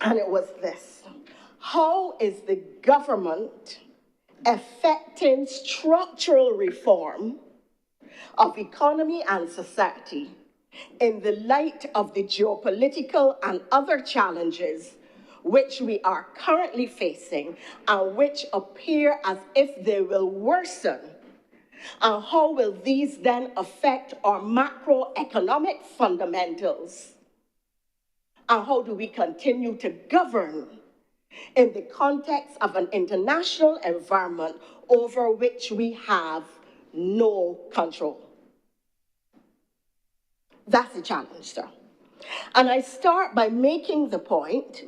And it was this: how is the government effecting structural reform of economy and society in the light of the geopolitical and other challenges which we are currently facing and which appear as if they will worsen? And how will these then affect our macroeconomic fundamentals? And how do we continue to govern in the context of an international environment over which we have no control. That's the challenge, sir. And I start by making the point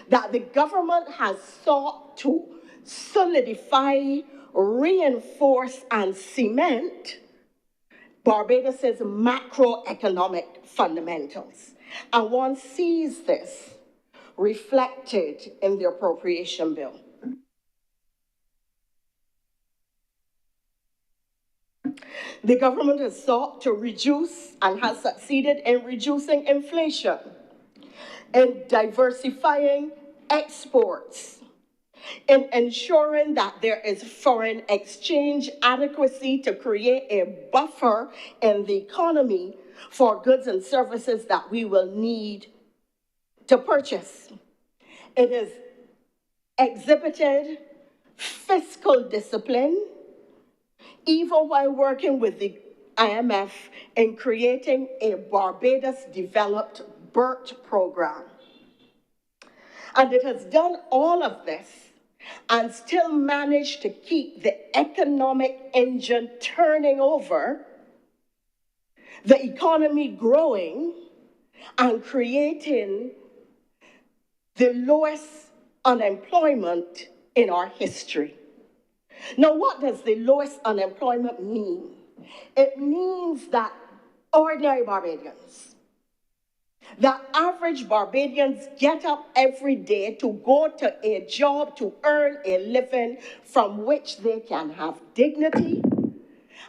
that the government has sought to solidify, reinforce, and cement Barbados's macroeconomic fundamentals. And one sees this reflected in the appropriation bill. The government has sought to reduce and has succeeded in reducing inflation, in diversifying exports, in ensuring that there is foreign exchange adequacy to create a buffer in the economy for goods and services that we will need to purchase. It has exhibited fiscal discipline, even while working with the IMF in creating a Barbados-developed BERT program. And it has done all of this and still managed to keep the economic engine turning over, the economy growing, and creating the lowest unemployment in our history. Now, what does the lowest unemployment mean? It means that ordinary Barbadians, that average Barbadians get up every day to go to a job to earn a living from which they can have dignity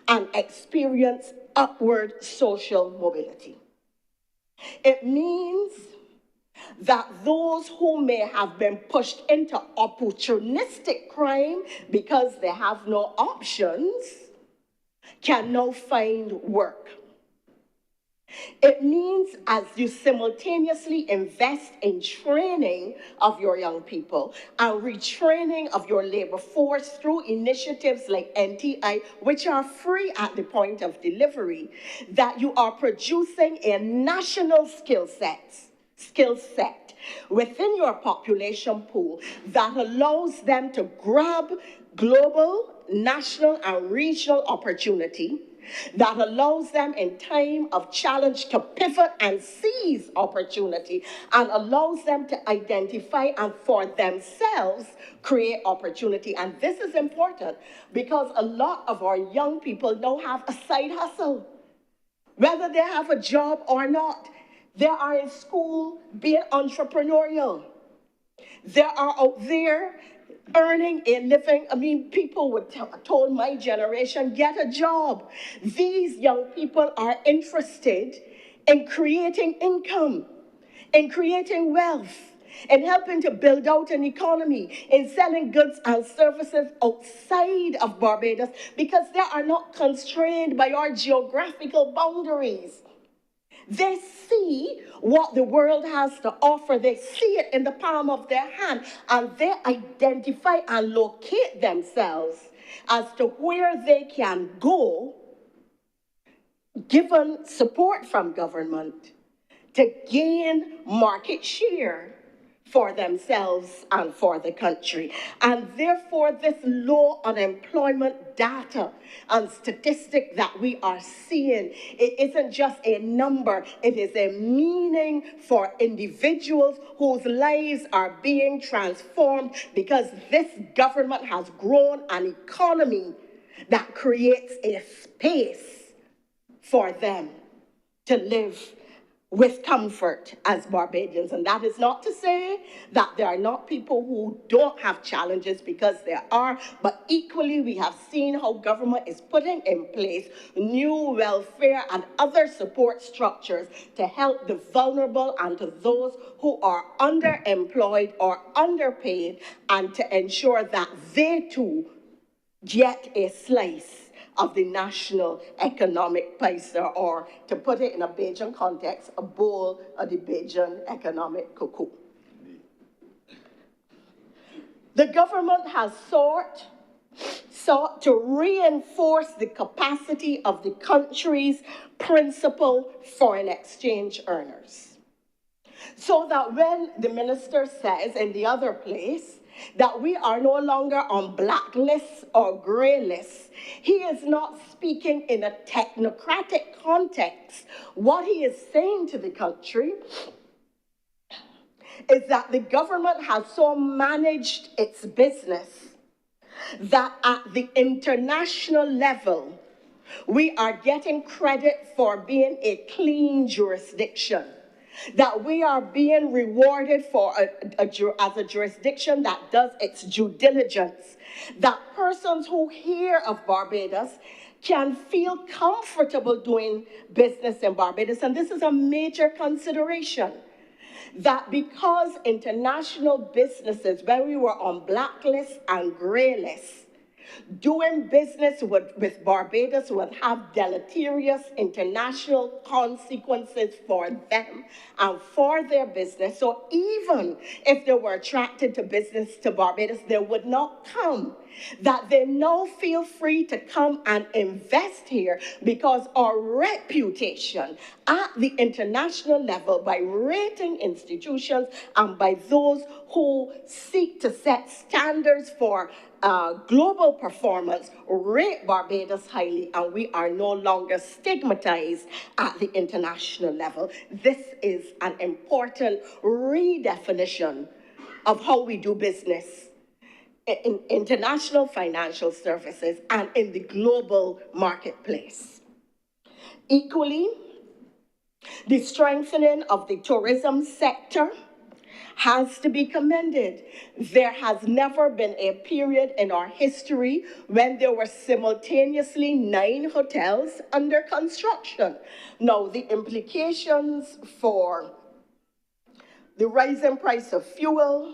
and experience upward social mobility. It means that those who may have been pushed into opportunistic crime because they have no options can now find work. It means as you simultaneously invest in training of your young people and retraining of your labor force through initiatives like NTI, which are free at the point of delivery, that you are producing a national skill set within your population pool that allows them to grab global, national, and regional opportunity, that allows them in time of challenge to pivot and seize opportunity, and allows them to identify and for themselves create opportunity. And this is important because a lot of our young people now have a side hustle, whether they have a job or not. They are in school being entrepreneurial. They are out there earning a living. I mean, people would told my generation, get a job. These young people are interested in creating income, in creating wealth, in helping to build out an economy, in selling goods and services outside of Barbados because they are not constrained by our geographical boundaries. They see what the world has to offer. They see it in the palm of their hand, and they identify and locate themselves as to where they can go, given support from government, to gain market share for themselves and for the country. And therefore, this low unemployment data and statistic that we are seeing, it isn't just a number, it is a meaning for individuals whose lives are being transformed because this government has grown an economy that creates a space for them to live with comfort as Barbadians. And that is not to say that there are not people who don't have challenges, because there are, but equally we have seen how government is putting in place new welfare and other support structures to help the vulnerable and to those who are underemployed or underpaid, and to ensure that they too get a slice of the national economic pie, or to put it in a Bajan context, a bowl of the Bajan economic cocoa. The government has sought to reinforce the capacity of the country's principal foreign exchange earners. So that when the minister says in the other place that we are no longer on blacklist or gray list, he is not speaking in a technocratic context. What he is saying to the country is that the government has so managed its business that at the international level, we are getting credit for being a clean jurisdiction, that we are being rewarded for as a jurisdiction that does its due diligence, that persons who hear of Barbados can feel comfortable doing business in Barbados. And this is a major consideration, that because international businesses, when we were on blacklist and gray list, doing business with Barbados would have deleterious international consequences for them and for their business. So even if they were attracted to business to Barbados, they would not come. That they now feel free to come and invest here because our reputation at the international level, by rating institutions and by those who seek to set standards for global performance, rate Barbados highly, and we are no longer stigmatized at the international level. This is an important redefinition of how we do business in international financial services and in the global marketplace. Equally, the strengthening of the tourism sector has to be commended. There has never been a period in our history when there were simultaneously 9 hotels under construction. Now, the implications for the rising price of fuel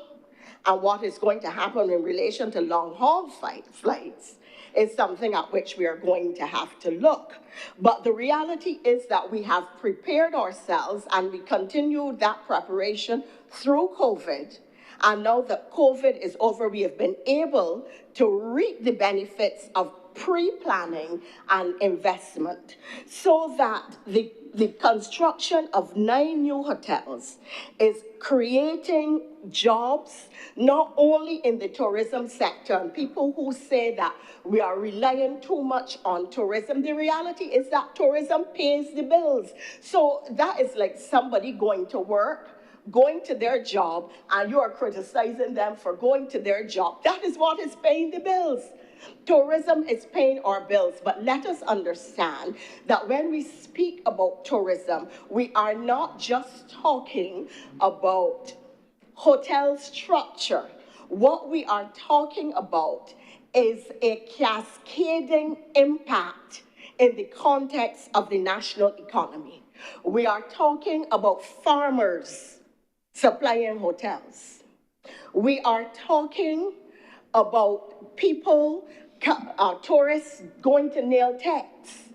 and what is going to happen in relation to long-haul flights is something at which we are going to have to look. But the reality is that we have prepared ourselves and we continue that preparation through COVID. And now that COVID is over, we have been able to reap the benefits of pre-planning and investment, so that the construction of 9 new hotels is creating jobs, not only in the tourism sector. And people who say that we are relying too much on tourism, the reality is that tourism pays the bills. So that is like somebody going to work, going to their job, and you are criticizing them for going to their job. That is what is paying the bills. Tourism is paying our bills, but let us understand that when we speak about tourism, we are not just talking about hotel structure. What we are talking about is a cascading impact in the context of the national economy. We are talking about farmers supplying hotels. We are talking about people, tourists going to nail techs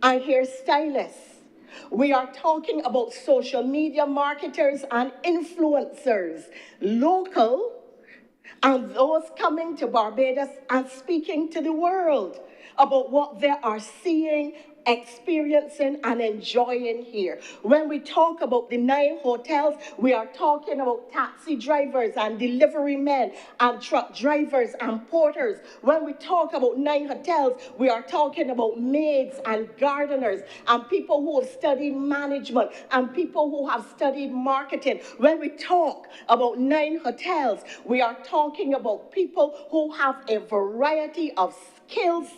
and hairstylists. We are talking about social media marketers and influencers, local, and those coming to Barbados and speaking to the world about what they are seeing, experiencing, and enjoying here. When we talk about the 9 hotels, we are talking about taxi drivers and delivery men and truck drivers and porters. When we talk about 9 hotels, we are talking about maids and gardeners and people who have studied management and people who have studied marketing. When we talk about 9 hotels, we are talking about people who have a variety of skills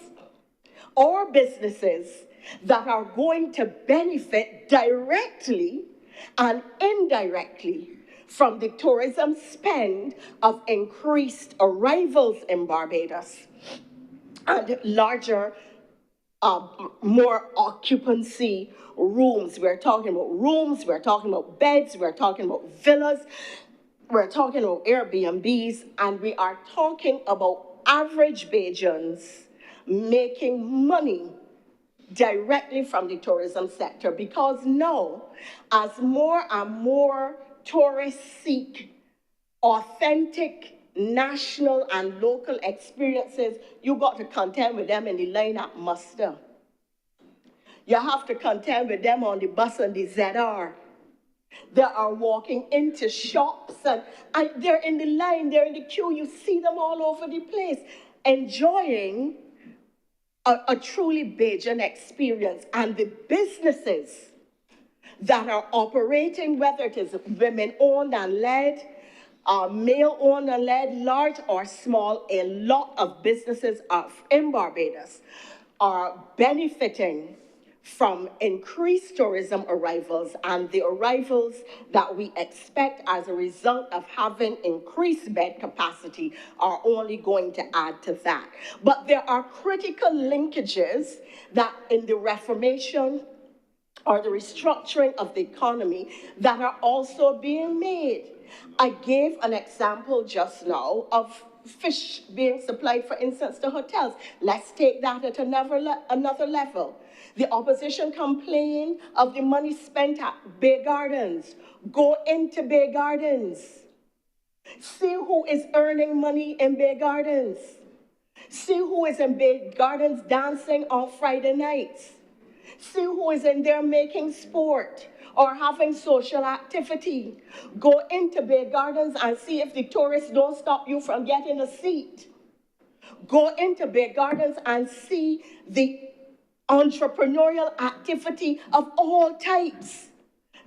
or businesses that are going to benefit directly and indirectly from the tourism spend of increased arrivals in Barbados and larger, more occupancy rooms. We're talking about rooms, we're talking about beds, we're talking about villas, we're talking about Airbnbs, and we are talking about average Bajans making money directly from the tourism sector. Because now, as more and more tourists seek authentic national and local experiences, you got to contend with them in the line at muster. You have to contend with them on the bus and the ZR. They are walking into shops and they're in the line, they're in the queue. You see them all over the place, enjoying a truly Bajan experience. And the businesses that are operating, whether it is women-owned and led, male-owned and led, large or small, a lot of businesses in Barbados are benefiting from increased tourism arrivals, and the arrivals that we expect as a result of having increased bed capacity are only going to add to that. But there are critical linkages that in the reformation or the restructuring of the economy that are also being made. I gave an example just now of fish being supplied, for instance, to hotels. Let's take that at another level. The opposition complained of the money spent at Bay Gardens. Go into Bay Gardens. See who is earning money in Bay Gardens. See who is in Bay Gardens dancing on Friday nights. See who is in there making sport or having social activity. Go into Bay Gardens and see if the tourists don't stop you from getting a seat. Go into Bay Gardens and see the entrepreneurial activity of all types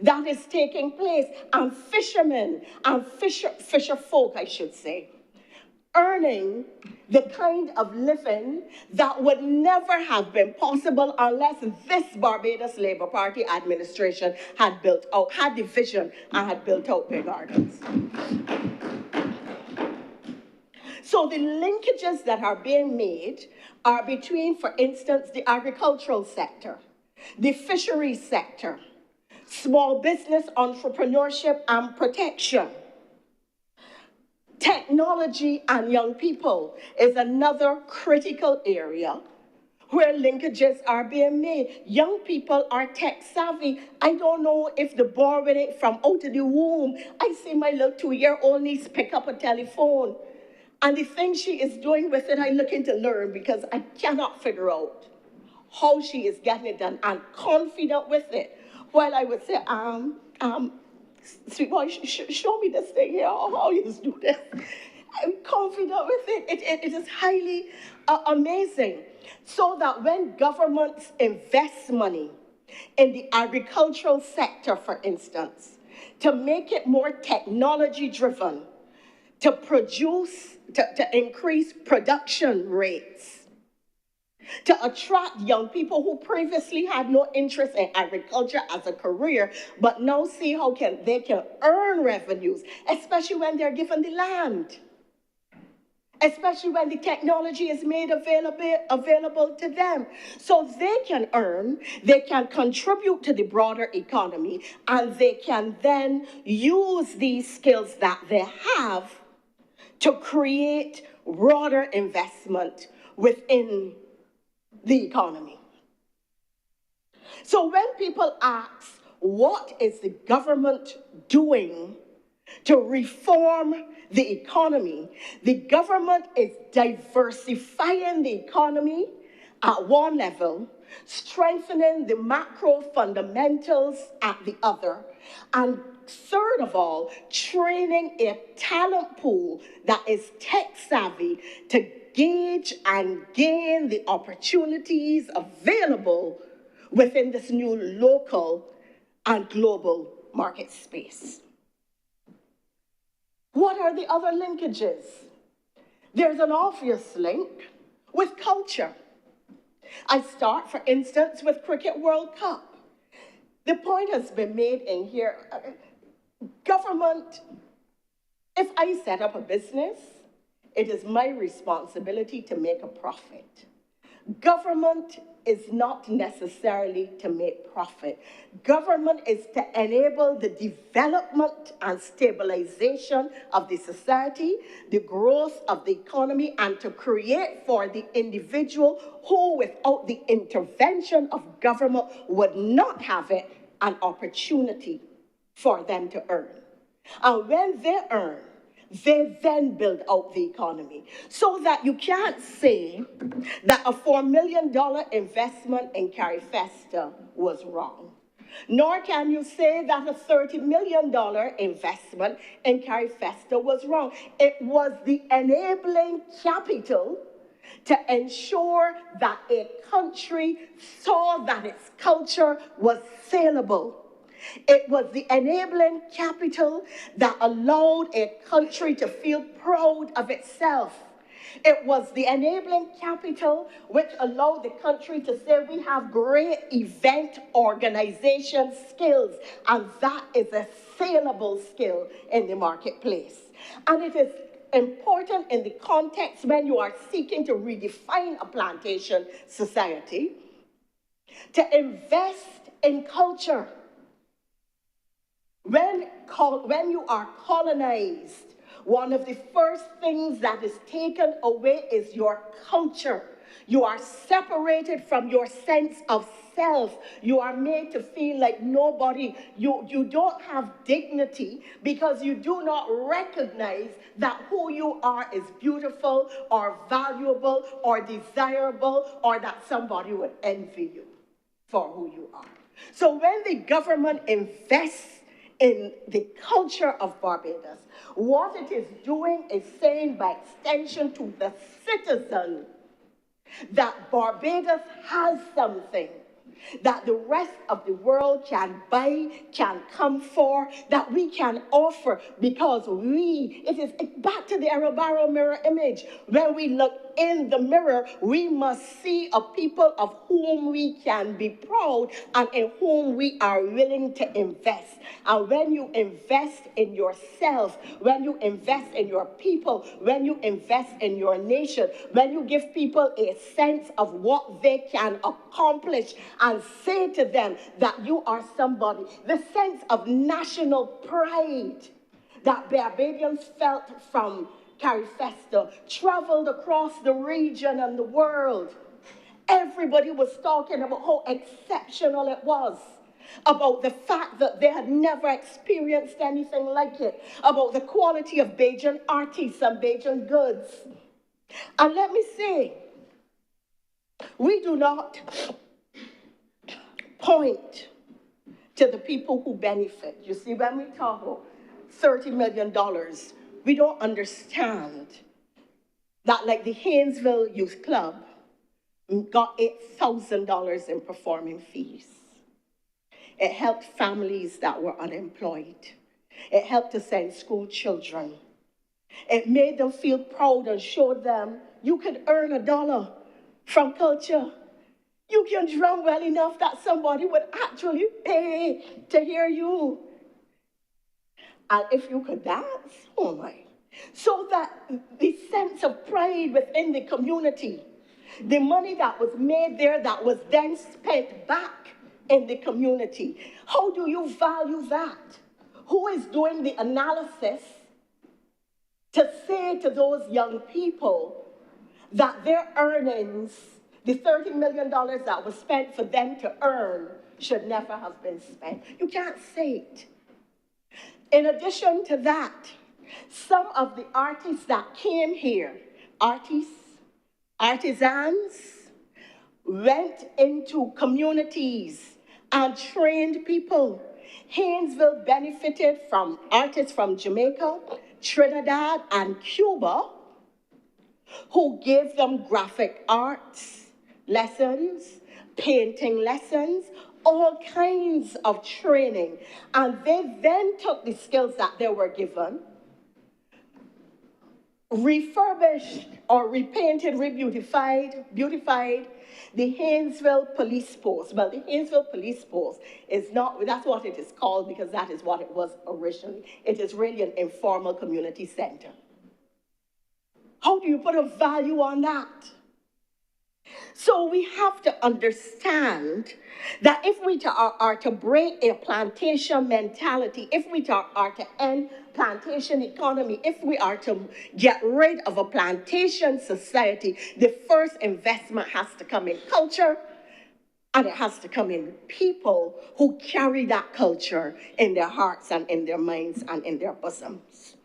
that is taking place. And fishermen and fisher folk, I should say, earning the kind of living that would never have been possible unless this Barbados Labour Party administration had the vision and had built out Bay Gardens. So the linkages that are being made are between, for instance, the agricultural sector, the fisheries sector, small business entrepreneurship and protection. Technology and young people is another critical area where linkages are being made. Young people are tech savvy. I don't know if they're born with it from out of the womb. I see my little 2-year-old niece pick up a telephone. And the thing she is doing with it, I'm looking to learn because I cannot figure out how she is getting it done and confident with it. While I would say, sweet boy, show me this thing here, how you do this. I'm confident with it. It is highly amazing. So that when governments invest money in the agricultural sector, for instance, to make it more technology driven, to increase production rates, to attract young people who previously had no interest in agriculture as a career, but now see how they can earn revenues, especially when they're given the land, especially when the technology is made available to them. So they can earn, they can contribute to the broader economy, and they can then use these skills that they have to create broader investment within the economy. So when people ask, what is the government doing to reform the economy? The government is diversifying the economy at one level, strengthening the macro fundamentals at the other, and third of all, training a talent pool that is tech savvy to gauge and gain the opportunities available within this new local and global market space. What are the other linkages? There's an obvious link with culture. I start, for instance, with Cricket World Cup. The point has been made in here, government, if I set up a business, it is my responsibility to make a profit. Government is not necessarily to make profit. Government is to enable the development and stabilization of the society, the growth of the economy, and to create for the individual who, without the intervention of government, would not have it, an opportunity for them to earn. And when they earn, they then build out the economy. So that you can't say that a $4 million investment in Carifesta was wrong. Nor can you say that a $30 million investment in CARIFESTA was wrong. It was the enabling capital to ensure that a country saw that its culture was saleable. It was the enabling capital that allowed a country to feel proud of itself. It was the enabling capital which allowed the country to say we have great event organization skills, and that is a saleable skill in the marketplace. And it is important in the context when you are seeking to redefine a plantation society to invest in culture. When you are colonized, one of the first things that is taken away is your culture. You are separated from your sense of self. You are made to feel like nobody. You don't have dignity because you do not recognize that who you are is beautiful or valuable or desirable, or that somebody would envy you for who you are. So when the government invests in the culture of Barbados, what it is doing is saying by extension to the citizen that Barbados has something that the rest of the world can buy, can come for, that we can offer, because it is back to the Arabaro mirror image. When we look in the mirror, we must see a people of whom we can be proud and in whom we are willing to invest. And when you invest in yourself, when you invest in your people, when you invest in your nation, when you give people a sense of what they can accomplish and say to them that you are somebody, the sense of national pride that Barbadians felt from CARIFESTA traveled across the region and the world. Everybody was talking about how exceptional it was, about the fact that they had never experienced anything like it, about the quality of Bajan artists and Bajan goods. And let me say, we do not point to the people who benefit. You see, when we talk about $30 million, we don't understand that, like the Haynesville Youth Club got $8,000 in performing fees. It helped families that were unemployed. It helped to send school children. It made them feel proud and showed them you could earn $1 from culture. You can drum well enough that somebody would actually pay to hear you. And if you could dance, oh my. So that the sense of pride within the community, the money that was made there that was then spent back in the community. How do you value that? Who is doing the analysis to say to those young people that their earnings, the $30 million that was spent for them to earn, should never have been spent? You can't say it. In addition to that, some of the artists that came here, artisans, went into communities and trained people. Haynesville benefited from artists from Jamaica, Trinidad, and Cuba who gave them graphic arts lessons, painting lessons, all kinds of training. And they then took the skills that they were given, refurbished or repainted, beautified the Haynesville Police Post. Well, the Haynesville Police Post is not, that's what it is called because that is what it was originally. It is really an informal community center. How do you put a value on that? So we have to understand that if we are to break a plantation mentality, if we are to end plantation economy, if we are to get rid of a plantation society, the first investment has to come in culture, and it has to come in people who carry that culture in their hearts and in their minds and in their bosoms.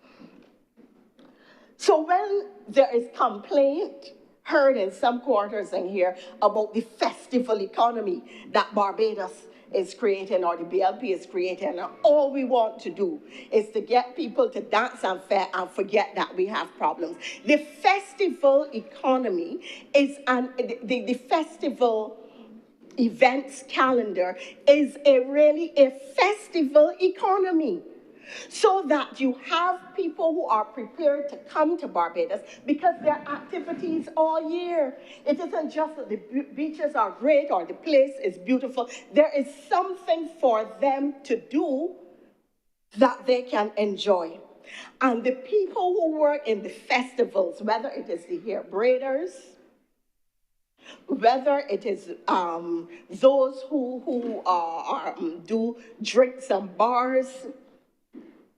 So when there is complaint heard in some quarters in here about the festival economy that Barbados is creating, or the BLP is creating, and all we want to do is to get people to dance and fair and forget that we have problems. The festival economy is the festival events calendar is really a festival economy, so that you have people who are prepared to come to Barbados because there are activities all year. It isn't just that the beaches are great or the place is beautiful. There is something for them to do that they can enjoy. And the people who work in the festivals, whether it is the hair braiders, whether it is those who do drinks and bars,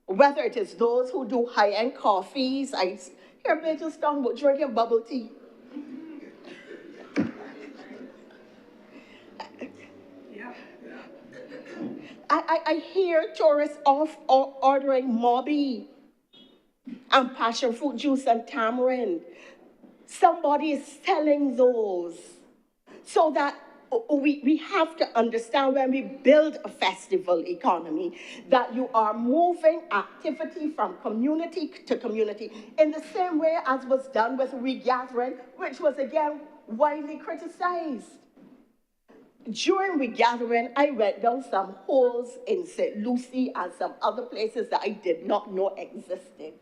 whether it is those who do high-end coffees. I hear people talking about drinking bubble tea. I hear tourists ordering Moby and passion fruit juice and tamarind. Somebody is selling those, so that we have to understand when we build a festival economy that you are moving activity from community to community in the same way as was done with regathering, which was again widely criticized. During regathering, I went down some holes in St. Lucie and some other places that I did not know existed.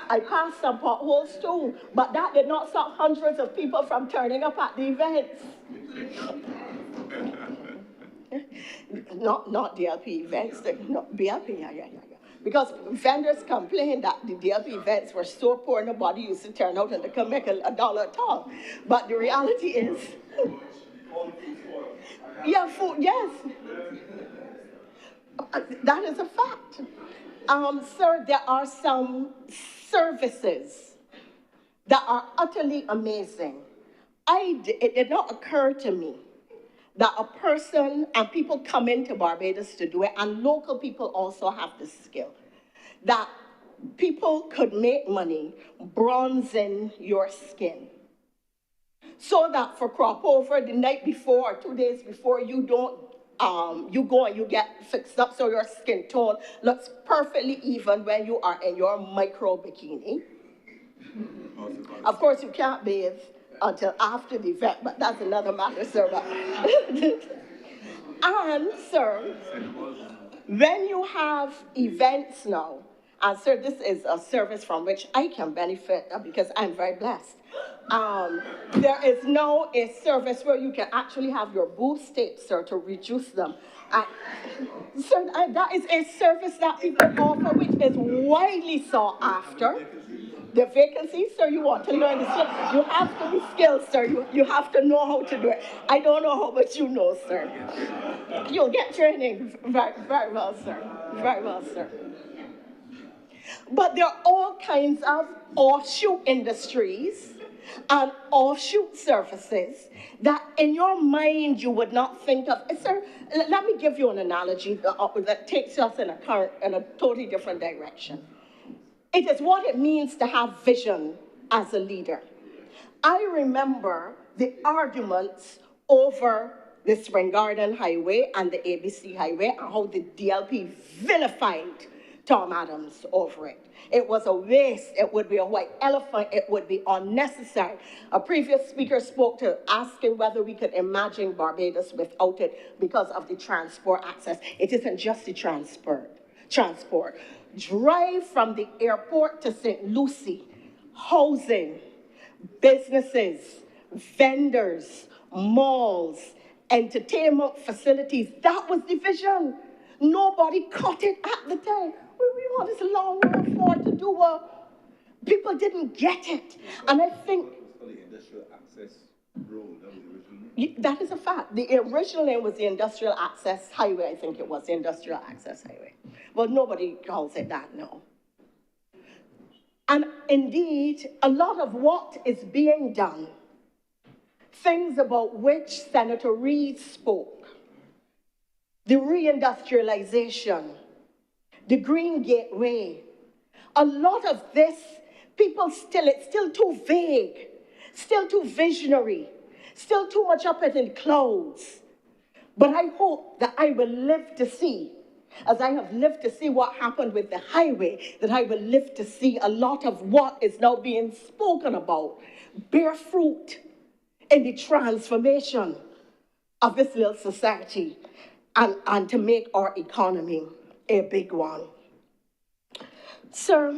I passed some potholes too, but that did not stop hundreds of people from turning up at the events. Not DLP events, no, BLP, yeah. Because vendors complained that the DLP events were so poor, nobody used to turn out and they could make a dollar at all. But the reality is, yeah, food, yes. That is a fact. Sir, there are some services that are utterly amazing. It did not occur to me that a person, and people come into Barbados to do it, and local people also have the skill, that people could make money bronzing your skin. So that for crop over the night before or 2 days before, you don't you go and you get fixed up so your skin tone looks perfectly even when you are in your micro bikini. Of course, you can't bathe until after the event, but that's another matter, sir. And, sir, when you have events now, and sir, this is a service from which I can benefit because I'm very blessed. There is now a service where you can actually have your booth taped, sir, to reduce them. Sir, that is a service that people offer, which is widely sought after. The vacancy, sir, you want to learn the skill. You have to be skilled, sir. You have to know how to do it. I don't know how much you know, sir. You'll get training. Very, very well, sir. Very well, sir. But there are all kinds of offshoot industries and offshoot services that in your mind you would not think of. Sir, let me give you an analogy that takes us in a totally different direction. It is what it means to have vision as a leader. I remember the arguments over the Spring Garden Highway and the ABC Highway and how the DLP vilified Tom Adams over it. It was a waste. It would be a white elephant. It would be unnecessary. A previous speaker spoke to asking whether we could imagine Barbados without it because of the transport access. It isn't just the transport. Drive from the airport to St. Lucie, housing, businesses, vendors, malls, entertainment facilities. That was the vision. Nobody caught it at the time. We want this long road forward to do what? People didn't get it. And I think Industrial access road, that was the original. that is a fact. The original name was the Industrial Access Highway, I think it was, the Industrial Access Highway. Well, nobody calls it that now. And indeed, a lot of what is being done, things about which Senator Reid spoke, the reindustrialization, the Green Gateway, a lot of this, it's still too vague, still too visionary, Still too much up in the clouds. But I hope that I will live to see, as I have lived to see what happened with the highway, that I will live to see a lot of what is now being spoken about bear fruit in the transformation of this little society and to make our economy a big one. Sir,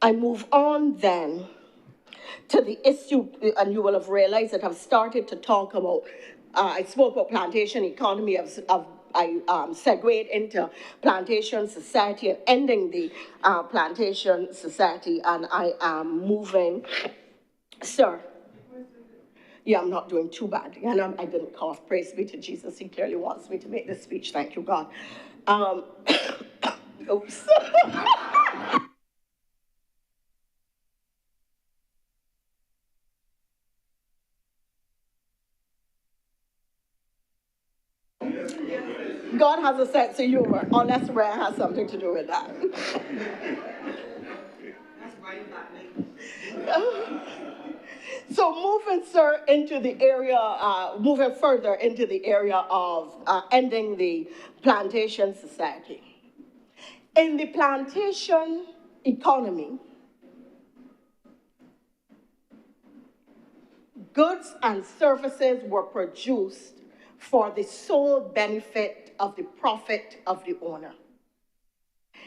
I move on then to the issue, and you will have realized that I've started to talk about, I spoke about plantation economy, I segued into plantation society and ending the plantation society, and I am moving, sir. Yeah, I'm not doing too bad. And I didn't cough. Praise be to Jesus. He clearly wants me to make this speech. Thank you, God. Oops. God has a sense of humor, unless Ray has something to do with that. So moving, sir, into the area, moving further into the area of ending the plantation society. In the plantation economy, goods and services were produced for the sole benefit of the profit of the owner.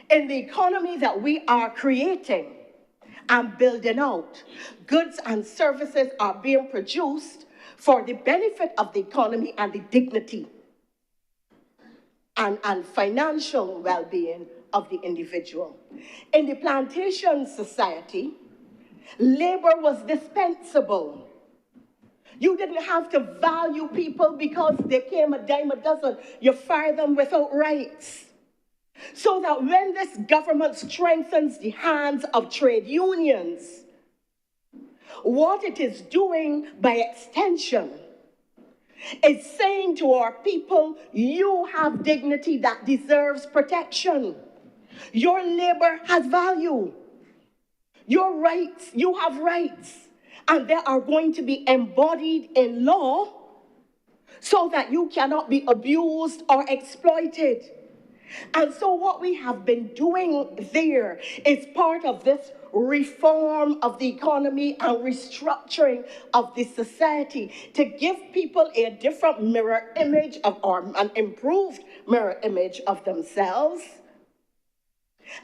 In the economy that we are creating and building out, goods and services are being produced for the benefit of the economy and the dignity and financial well-being of the individual. In the plantation society, labor was dispensable. You didn't have to value people because they came a dime a dozen. You fire them without rights. So that when this government strengthens the hands of trade unions, what it is doing by extension is saying to our people, you have dignity that deserves protection. Your labor has value. Your rights, you have rights. And they are going to be embodied in law so that you cannot be abused or exploited. And so what we have been doing there is part of this reform of the economy and restructuring of the society to give people a different mirror image of, or an improved mirror image of themselves,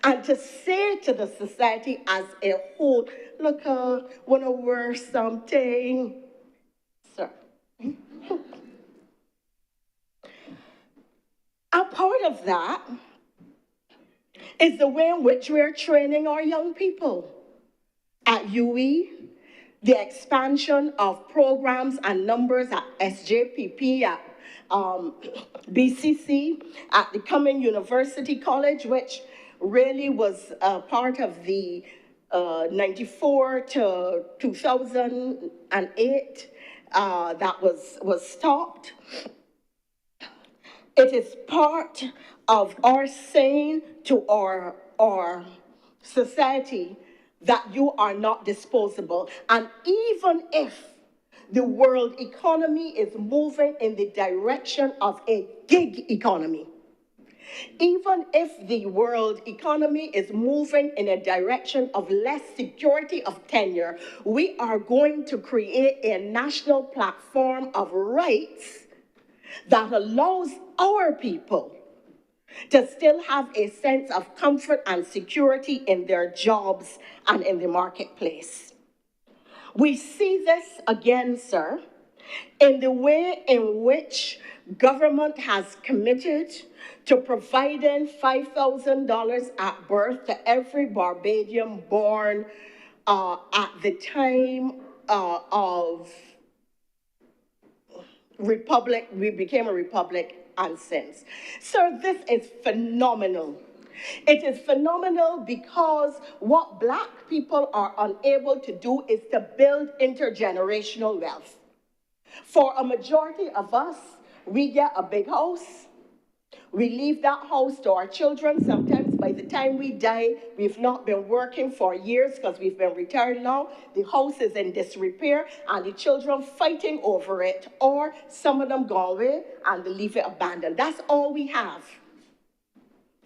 and to say to the society as a whole, look, wanna wear something, sir. A part of that is the way in which we're training our young people. At UE, the expansion of programs and numbers at SJPP, at BCC, at the Cumming University College, which really was part of the 94 to 2008 that was stopped. It is part of our saying to our society that you are not disposable. And even if the world economy is moving in the direction of a gig economy, even if the world economy is moving in a direction of less security of tenure, we are going to create a national platform of rights that allows our people to still have a sense of comfort and security in their jobs and in the marketplace. We see this again, sir, in the way in which government has committed to providing $5,000 at birth to every Barbadian born at the time of republic, we became a republic, and since. Sir, this is phenomenal. It is phenomenal because what Black people are unable to do is to build intergenerational wealth. For a majority of us, we get a big house. We leave that house to our children, sometimes by by the time we die, we've not been working for years because we've been retired now. The house is in disrepair and the children fighting over it, or some of them go away and they leave it abandoned. That's all we have.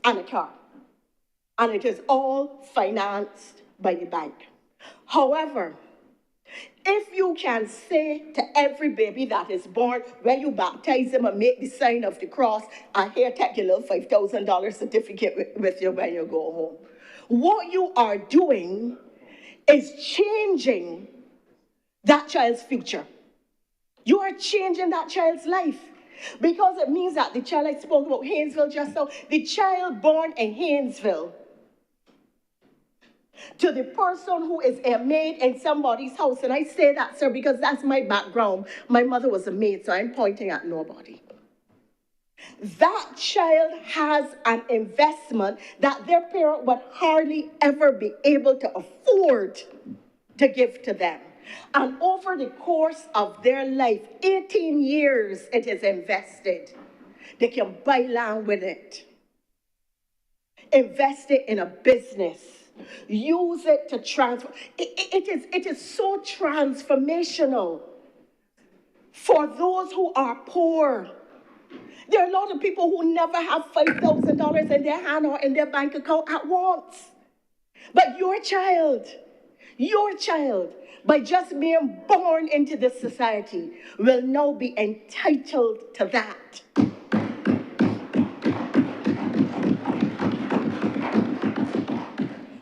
And a car. And it is all financed by the bank. However, if you can say to every baby that is born, when you baptize them and make the sign of the cross, and here, take your little $5,000 certificate with you when you go home. What you are doing is changing that child's future. You are changing that child's life. Because it means that the child, I spoke about Haynesville just now, the child born in Haynesville, to the person who is a maid in somebody's house. And I say that, sir, because that's my background. My mother was a maid, so I'm pointing at nobody. That child has an investment that their parent would hardly ever be able to afford to give to them. And over the course of their life, 18 years it is invested. They can buy land with it. Invest it in a business. Use it to transform. It is so transformational for those who are poor. There are a lot of people who never have $5,000 in their hand or in their bank account at once. But your child, by just being born into this society, will now be entitled to that.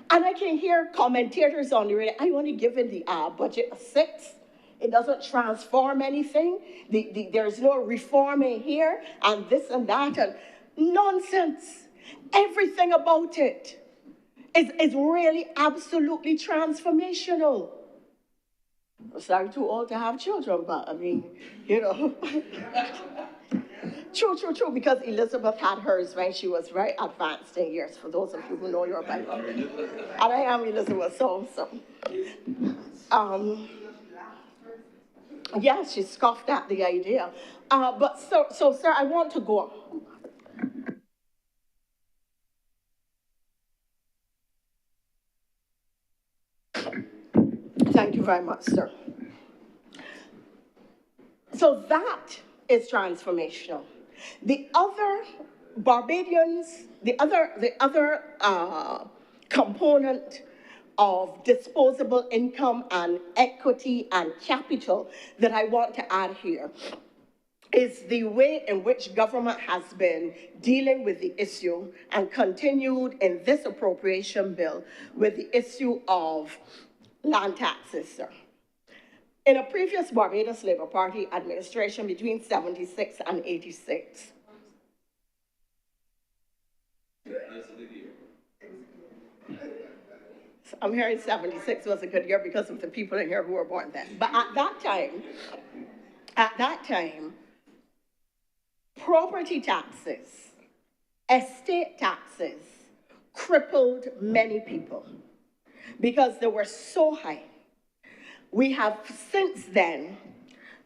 And I can hear commentators on the radio, I only given the budget a 6. It doesn't transform anything. There's no reforming here and this and that. And nonsense. Everything about it is really absolutely transformational. I'm too old to have children, but I mean, you know. True, because Elizabeth had hers when she was very advanced in years, for those of you who know your Bible. And I am Elizabeth, so. Yeah, she scoffed at the idea. But so, sir, I want to go on. Thank you very much, sir. So that is transformational. The other Barbadians, the other component of disposable income and equity and capital that I want to add here is the way in which government has been dealing with the issue and continued in this appropriation bill with the issue of land taxes, sir. In a previous Barbados Labour Party administration between 76 and 86, I'm hearing 76 was a good year because of the people in here who were born then. But at that time, property taxes, estate taxes crippled many people because they were so high. We have since then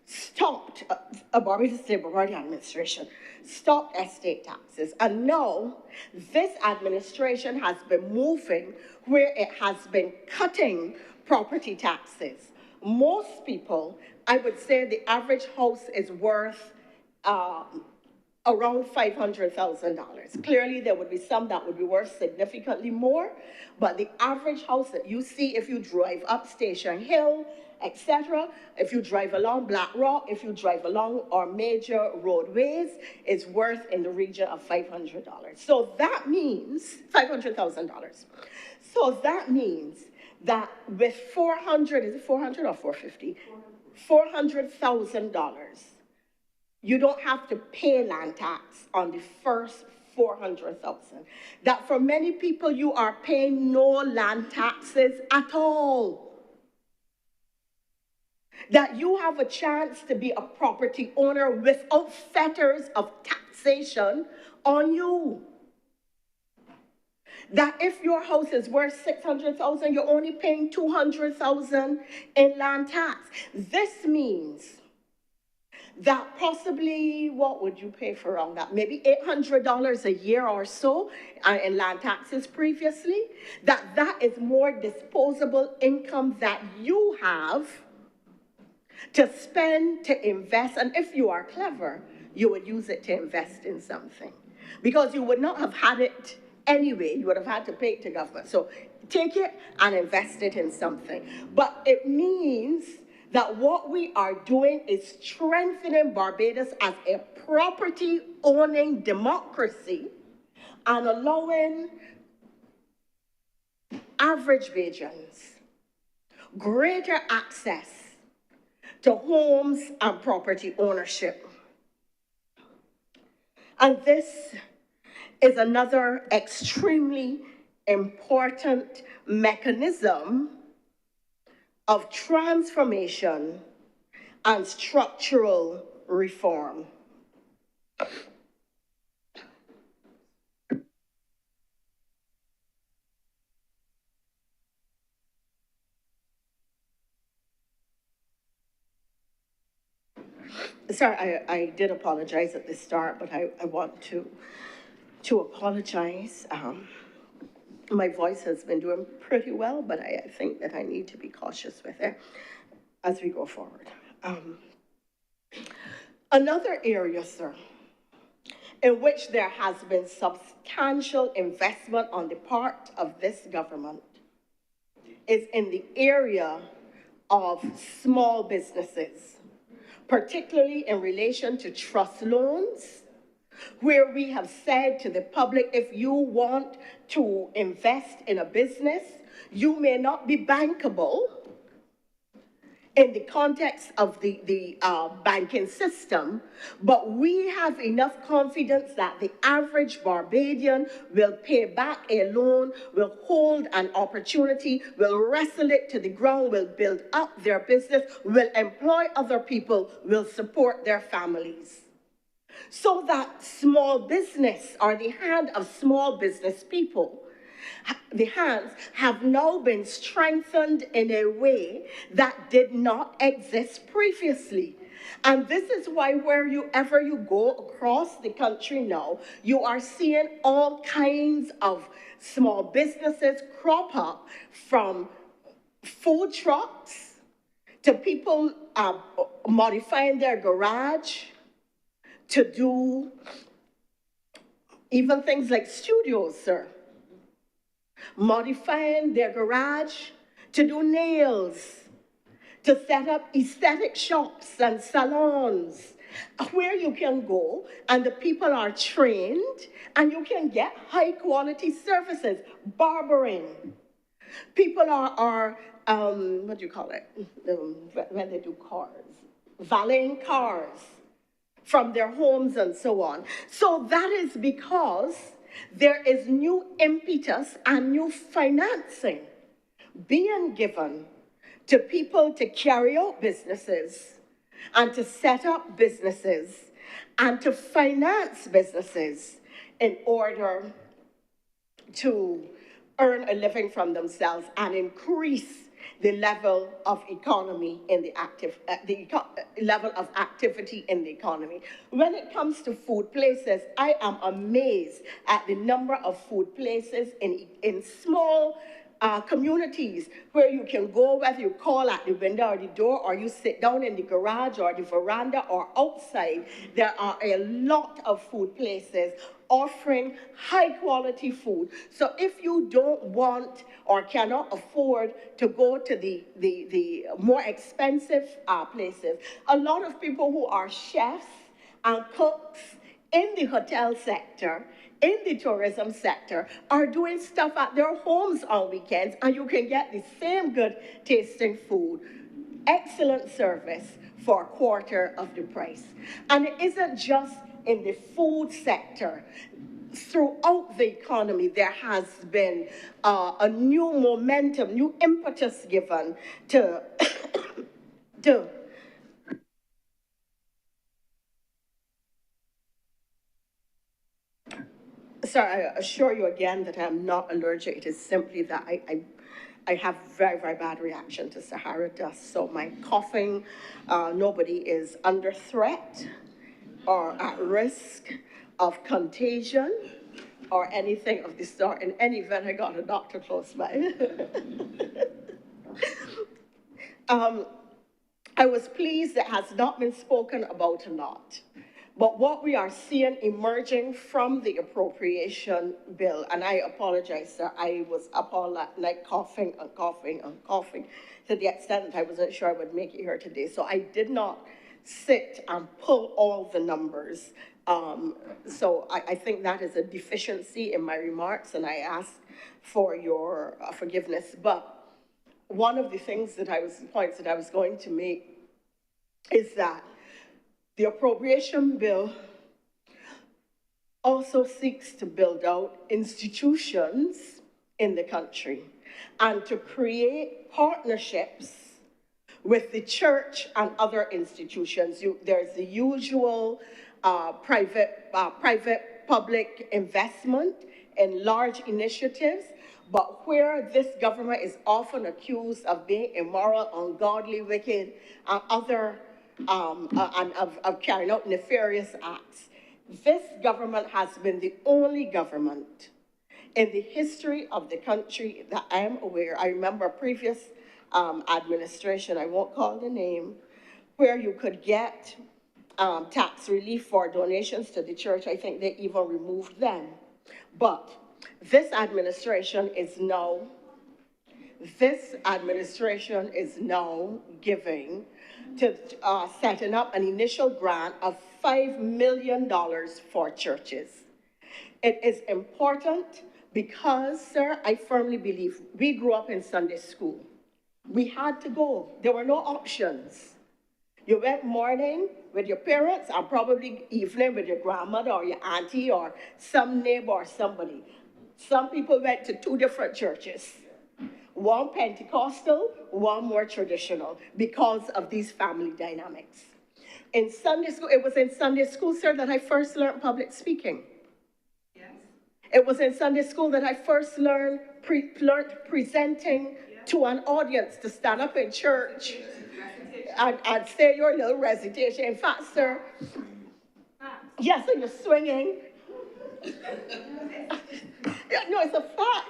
stopped, a Barbados Labour Party administration stopped estate taxes. And now this administration has been moving where it has been cutting property taxes. Most people, I would say the average house is worth around $500,000. Clearly, there would be some that would be worth significantly more, but the average house that you see if you drive up Station Hill, etc., if you drive along Black Rock, if you drive along our major roadways, is worth in the region of $500. So that means $500,000. So that means that with is it 400 or 450? $400,000. You don't have to pay land tax on the first 400,000. That for many people, you are paying no land taxes at all. That you have a chance to be a property owner without fetters of taxation on you. That if your house is worth 600,000, you're only paying 200,000 in land tax. This means that possibly, what would you pay for around that? Maybe $800 a year or so in land taxes previously. That is more disposable income that you have to spend, to invest, and if you are clever, you would use it to invest in something. Because you would not have had it anyway, you would have had to pay it to government. So take it and invest it in something. But it means that what we are doing is strengthening Barbados as a property-owning democracy and allowing average Bajans greater access to homes and property ownership. And this is another extremely important mechanism of transformation and structural reform. Sorry, I did apologize at the start, but I want to apologize. My voice has been doing pretty well, but I think that I need to be cautious with it as we go forward. Another area, sir, in which there has been substantial investment on the part of this government is in the area of small businesses, particularly in relation to trust loans, where we have said to the public, if you want to invest in a business, you may not be bankable in the context of the banking system, but we have enough confidence that the average Barbadian will pay back a loan, will hold an opportunity, will wrestle it to the ground, will build up their business, will employ other people, will support their families. So that small business, or the hand of small business people, the hands have now been strengthened in a way that did not exist previously. And this is why wherever you go across the country now, you are seeing all kinds of small businesses crop up, from food trucks to people modifying their garage to do even things like studios, sir. Modifying their garage to do nails, to set up aesthetic shops and salons, where you can go and the people are trained and you can get high quality services, barbering. People are what do you call it, when they do cars, valeting cars from their homes and so on. So that is because there is new impetus and new financing being given to people to carry out businesses and to set up businesses and to finance businesses in order to earn a living from themselves and increase the level of economy in the level of activity in the economy. When it comes to food places, I am amazed at the number of food places in small communities where you can go, whether you call at the window or the door, or you sit down in the garage or the veranda or outside. There are a lot of food places offering high quality food. So if you don't want or cannot afford to go to the more expensive places, a lot of people who are chefs and cooks in the hotel sector, in the tourism sector, are doing stuff at their homes on weekends, and you can get the same good tasting food, excellent service for a quarter of the price. And it isn't just in the food sector. Throughout the economy, there has been a new momentum, new impetus given to Sir, I assure you again that I'm not allergic. It is simply that I have very, very bad reaction to Sahara dust. So my coughing, nobody is under threat or at risk of contagion or anything of the sort. In any event, I got a doctor close by. I was pleased it has not been spoken about a lot. But what we are seeing emerging from the appropriation bill, and I apologize, sir, I was up all that night coughing and coughing and coughing to the extent that I wasn't sure I would make it here today. So I did not sit and pull all the numbers. So I think that is a deficiency in my remarks, and I ask for your forgiveness. But one of the points that I was going to make is that the appropriation bill also seeks to build out institutions in the country and to create partnerships with the church and other institutions. There's the usual private-public investment in large initiatives, but where this government is often accused of being immoral, ungodly, wicked, and other, and of carrying out nefarious acts, this government has been the only government in the history of the country that I am aware. I remember a previous administration, I won't call the name, where you could get tax relief for donations to the church. I think they even removed them. But this administration is now giving to setting up an initial grant of $5 million for churches. It is important because, sir, I firmly believe we grew up in Sunday school. We had to go. There were no options. You went morning with your parents and probably evening with your grandmother or your auntie or some neighbor or somebody. Some people went to 2 different churches. One Pentecostal, one more traditional, because of these family dynamics. In Sunday school, it was in Sunday school, sir, that I first learned public speaking. Yes. It was in Sunday school that I first learned presenting to an audience, to stand up in church and say your little recitation. In fact, sir, yes, and you're swinging. Yeah, no, it's a fact.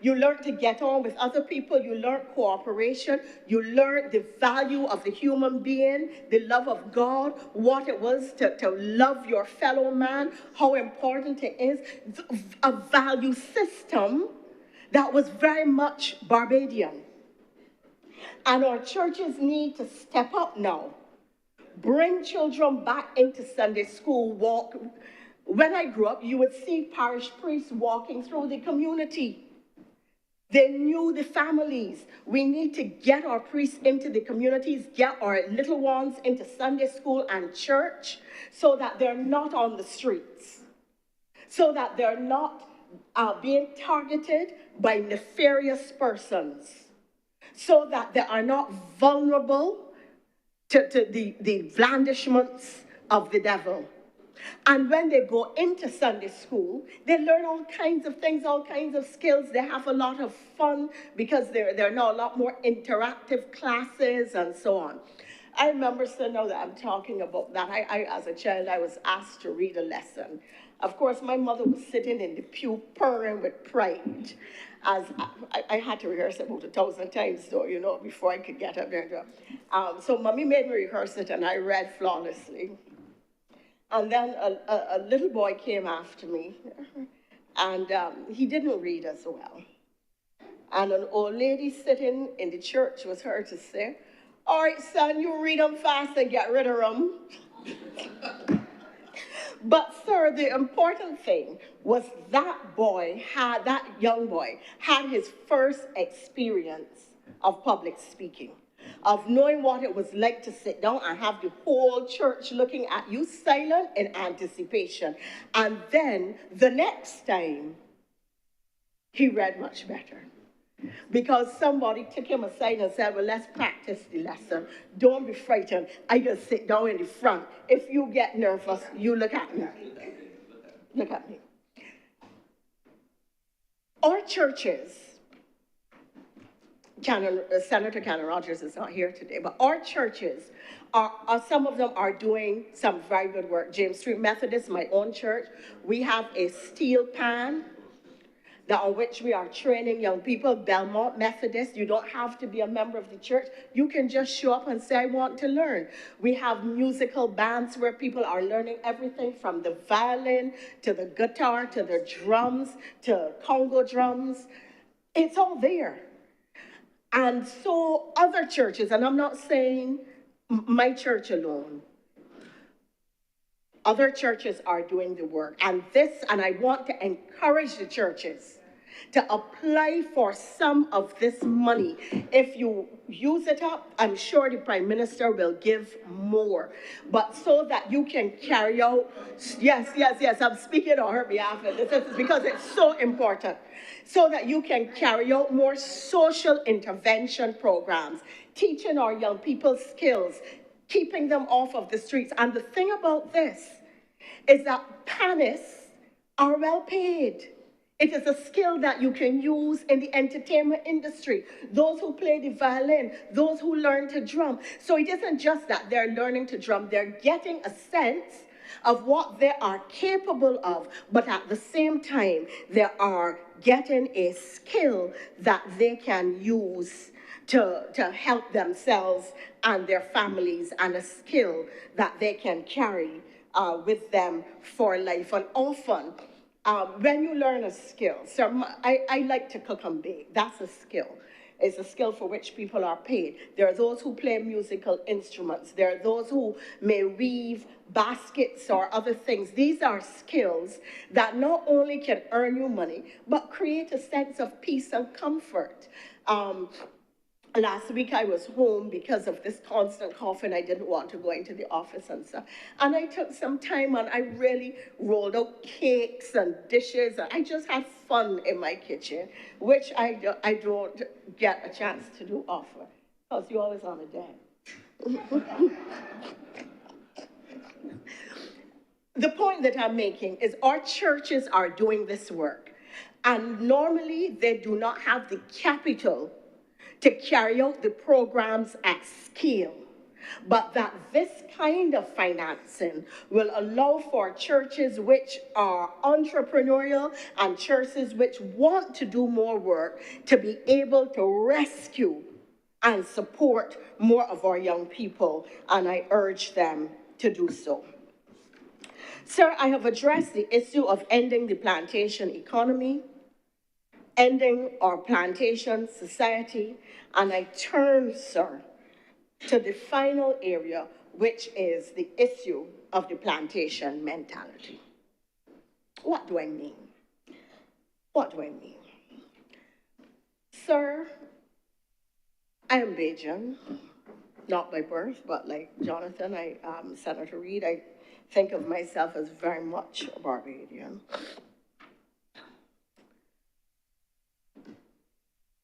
You learned to get on with other people. You learned cooperation. You learned the value of the human being, the love of God, what it was to love your fellow man, how important it is, a value system that was very much Barbadian. And our churches need to step up now. Bring children back into Sunday school. When I grew up, you would see parish priests walking through the community. They knew the families. We need to get our priests into the communities, get our little ones into Sunday school and church so that they're not on the streets, so that they're not being targeted by nefarious persons, so that they are not vulnerable to the blandishments of the devil. And when they go into Sunday school, they learn all kinds of things, all kinds of skills. They have a lot of fun because there are now a lot more interactive classes and so on. I remember, so now that I'm talking about that, I as a child, I was asked to read a lesson. Of course, my mother was sitting in the pew purring with pride, as I had to rehearse it about 1,000 times, though, before I could get up there. So mommy made me rehearse it, and I read flawlessly. And then a little boy came after me, and he didn't read as well. And an old lady sitting in the church was heard to say, "All right, son, you read them fast and get rid of them." But, sir, the important thing was that young boy had his first experience of public speaking, of knowing what it was like to sit down and have the whole church looking at you silent in anticipation. And then the next time, he read much better. Because somebody took him aside and said, "Well, let's practice the lesson. Don't be frightened. I just sit down in the front. If you get nervous, you look at me." Look at me. Our churches, Senator Cannon Rogers is not here today, but our churches some of them are doing some very good work. James Street Methodist, my own church, we have a steel pan on which we are training young people. Belmont Methodist, you don't have to be a member of the church. You can just show up and say, I want to learn. We have musical bands where people are learning everything from the violin to the guitar to the drums to Congo drums. It's all there. And so other churches, and I'm not saying my church alone, other churches are doing the work. And I want to encourage the churches to apply for some of this money. If you use it up, I'm sure the Prime Minister will give more. But so that you can carry out, yes, I'm speaking on her behalf, and this is because it's so important. So that you can carry out more social intervention programs, teaching our young people skills, keeping them off of the streets. And the thing about this is that panists are well paid. It is a skill that you can use in the entertainment industry. Those who play the violin, those who learn to drum. So it isn't just that they're learning to drum, they're getting a sense of what they are capable of, but at the same time, they are getting a skill that they can use to help themselves and their families, and a skill that they can carry with them for life. And often, when you learn a skill, so I like to cook and bake, that's a skill. It's a skill for which people are paid. There are those who play musical instruments. There are those who may weave baskets or other things. These are skills that not only can earn you money, but create a sense of peace and comfort. Last week I was home because of this constant coughing. I didn't want to go into the office and stuff. And I took some time and I really rolled out cakes and dishes. And I just had fun in my kitchen, which I don't get a chance to do often, because you're always on a day. The point that I'm making is our churches are doing this work. And normally they do not have the capital to carry out the programs at scale, but that this kind of financing will allow for churches which are entrepreneurial and churches which want to do more work to be able to rescue and support more of our young people, and I urge them to do so. Sir, I have addressed the issue of ending the plantation economy, ending our plantation society, and I turn, sir, to the final area, which is the issue of the plantation mentality. What do I mean? What do I mean? Sir, I am Bajan, not by birth, but like Jonathan, Senator Reid, I think of myself as very much a Barbadian.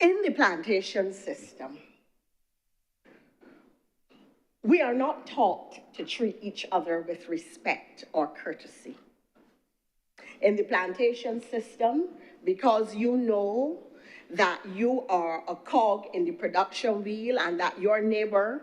In the plantation system, we are not taught to treat each other with respect or courtesy. In the plantation system, because you know that you are a cog in the production wheel and that your neighbor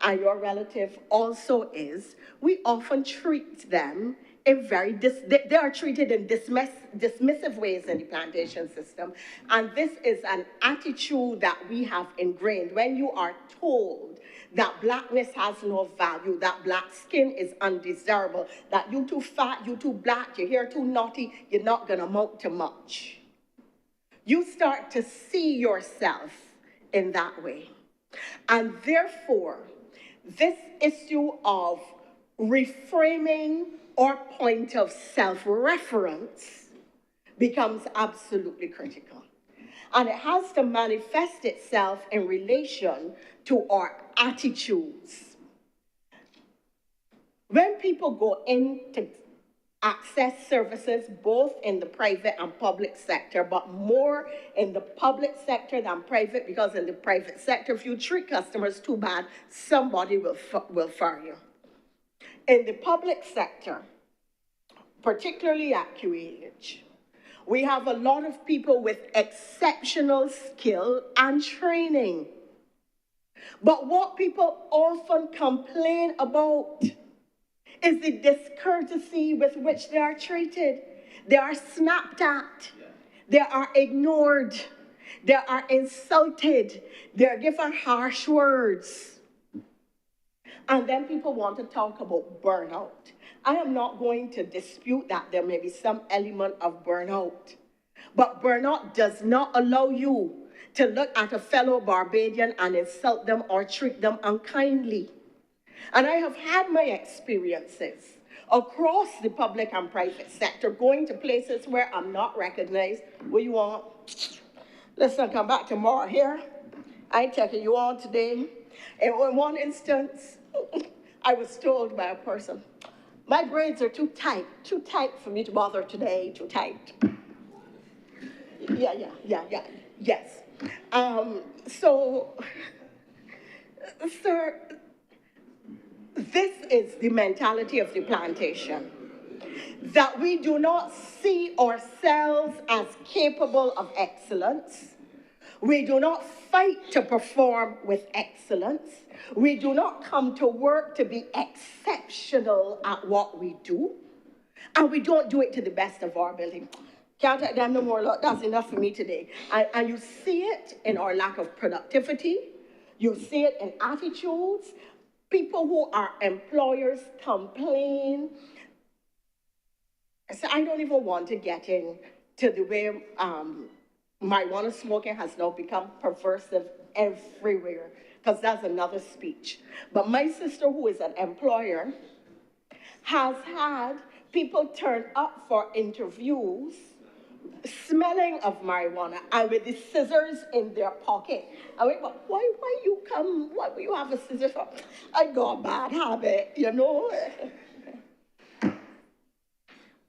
and your relative also is, we often treat them in they are treated in dismissive ways in the plantation system. And this is an attitude that we have ingrained. When you are told that blackness has no value, that black skin is undesirable, that you too fat, you too black, your hair too naughty, you're not gonna amount to much. You start to see yourself in that way. And therefore, this issue of reframing our point of self-reference becomes absolutely critical. And it has to manifest itself in relation to our attitudes. When people go in to access services, both in the private and public sector, but more in the public sector than private, because in the private sector, if you treat customers too bad, somebody will fire you. In the public sector, particularly at QEH, We have a lot of people with exceptional skill and training. But what people often complain about is the discourtesy with which they are treated. They are snapped at. They are ignored. They are insulted. They are given harsh words. And then people want to talk about burnout. I am not going to dispute that there may be some element of burnout. But burnout does not allow you to look at a fellow Barbadian and insult them or treat them unkindly. And I have had my experiences across the public and private sector, going to places where I'm not recognized. What you want? Listen, come back tomorrow here. I ain't taking you on today. And in one instance, I was told by a person, my braids are too tight for me to bother today, too tight. Yes. So, sir, this is the mentality of the plantation, that we do not see ourselves as capable of excellence. We do not fight to perform with excellence. We do not come to work to be exceptional at what we do. And we don't do it to the best of our ability. Can't take them no more, look, that's enough for me today. And you see it in our lack of productivity. You see it in attitudes. People who are employers complain. So I don't even want to get into the way marijuana smoking has now become perversive everywhere, because that's another speech. But my sister, who is an employer, has had people turn up for interviews smelling of marijuana and with the scissors in their pocket. I went, but why you come, what you have a scissors for? I got a bad habit, you know.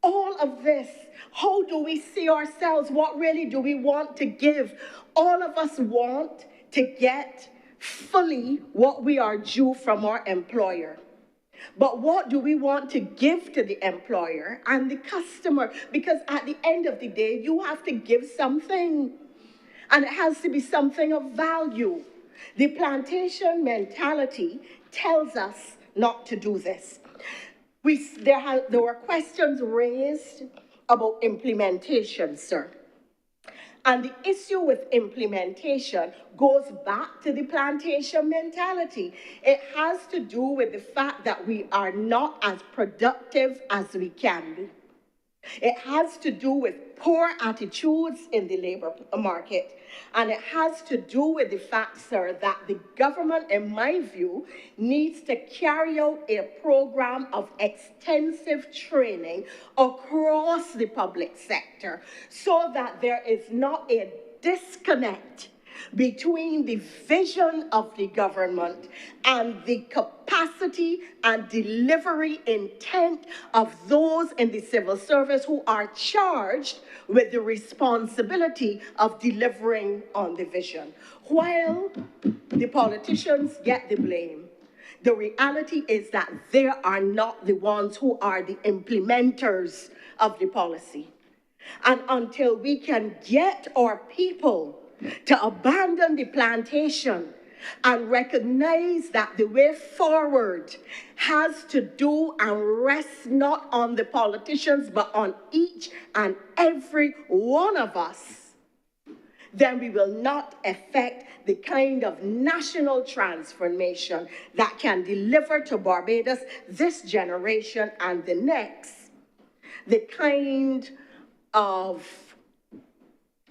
All of this, how do we see ourselves? What really do we want to give? All of us want to get fully what we are due from our employer. But what do we want to give to the employer and the customer? Because at the end of the day, you have to give something. And it has to be something of value. The plantation mentality tells us not to do this. There were questions raised about implementation, sir. And the issue with implementation goes back to the plantation mentality. It has to do with the fact that we are not as productive as we can be. It has to do with poor attitudes in the labor market. And it has to do with the fact, sir, that the government, in my view, needs to carry out a program of extensive training across the public sector so that there is not a disconnect between the vision of the government and the capacity and delivery intent of those in the civil service who are charged with the responsibility of delivering on the vision. While the politicians get the blame, the reality is that they are not the ones who are the implementers of the policy. And until we can get our people to abandon the plantation and recognize that the way forward has to do and rest not on the politicians, but on each and every one of us, then we will not effect the kind of national transformation that can deliver to Barbados, this generation and the next, the kind of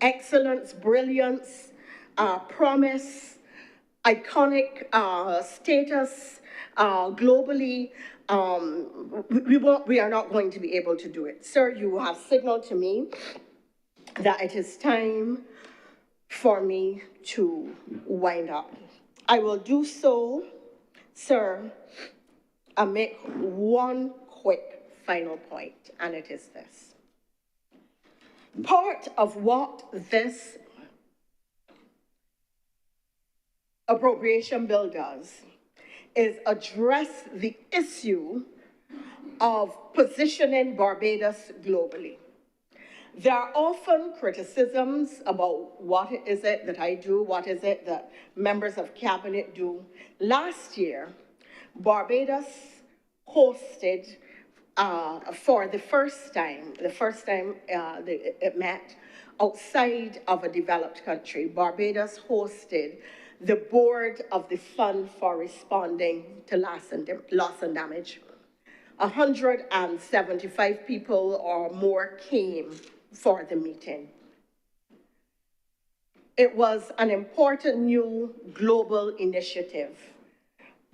excellence, brilliance, promise, iconic status globally. We are not going to be able to do it. Sir, you have signaled to me that it is time for me to wind up. I will do so, sir, and make one quick final point, and it is this. Part of what this appropriation bill does is address the issue of positioning Barbados globally. There are often criticisms about what is it that I do, what is it that members of cabinet do. Last year, Barbados hosted, for the first time it met outside of a developed country, Barbados hosted the board of the Fund for Responding to Loss and Damage. 175 people or more came for the meeting. It was an important new global initiative.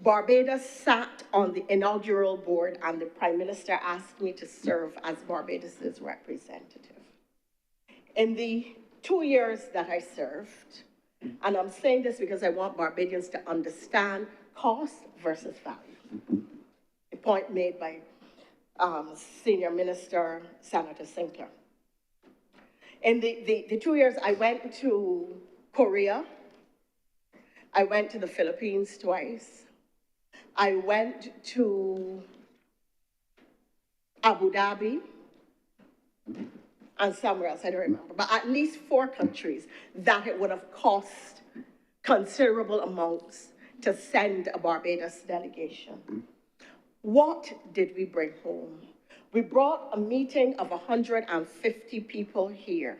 Barbados sat on the inaugural board, and the Prime Minister asked me to serve as Barbados's representative. In the 2 years that I served, and I'm saying this because I want Barbadians to understand cost versus value. A point made by Senior Minister Senator Sinclair. In the 2 years, I went to Korea. I went to the Philippines twice. I went to Abu Dhabi and somewhere else, I don't remember, but at least 4 countries that it would have cost considerable amounts to send a Barbados delegation. What did we bring home? We brought a meeting of 150 people here.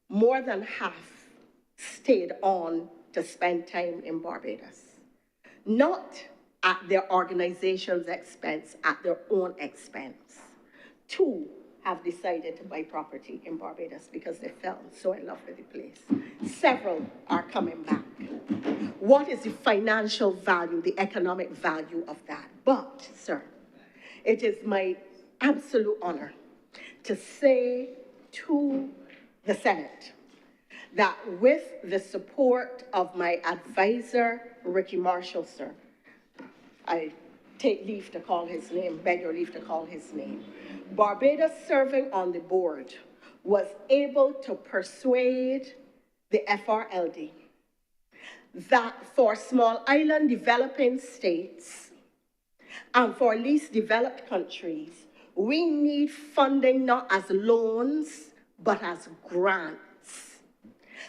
More than half stayed on to spend time in Barbados. Not at their organization's expense, at their own expense. 2 have decided to buy property in Barbados because they fell so in love with the place. Several are coming back. What is the financial value, the economic value of that? But, sir, it is my absolute honor to say to the Senate that with the support of my advisor, Ricky Marshall, sir, I take leave to call his name, beg your leave to call his name. Barbados serving on the board was able to persuade the FRLD that for small island developing states and for least developed countries, we need funding not as loans, but as grants.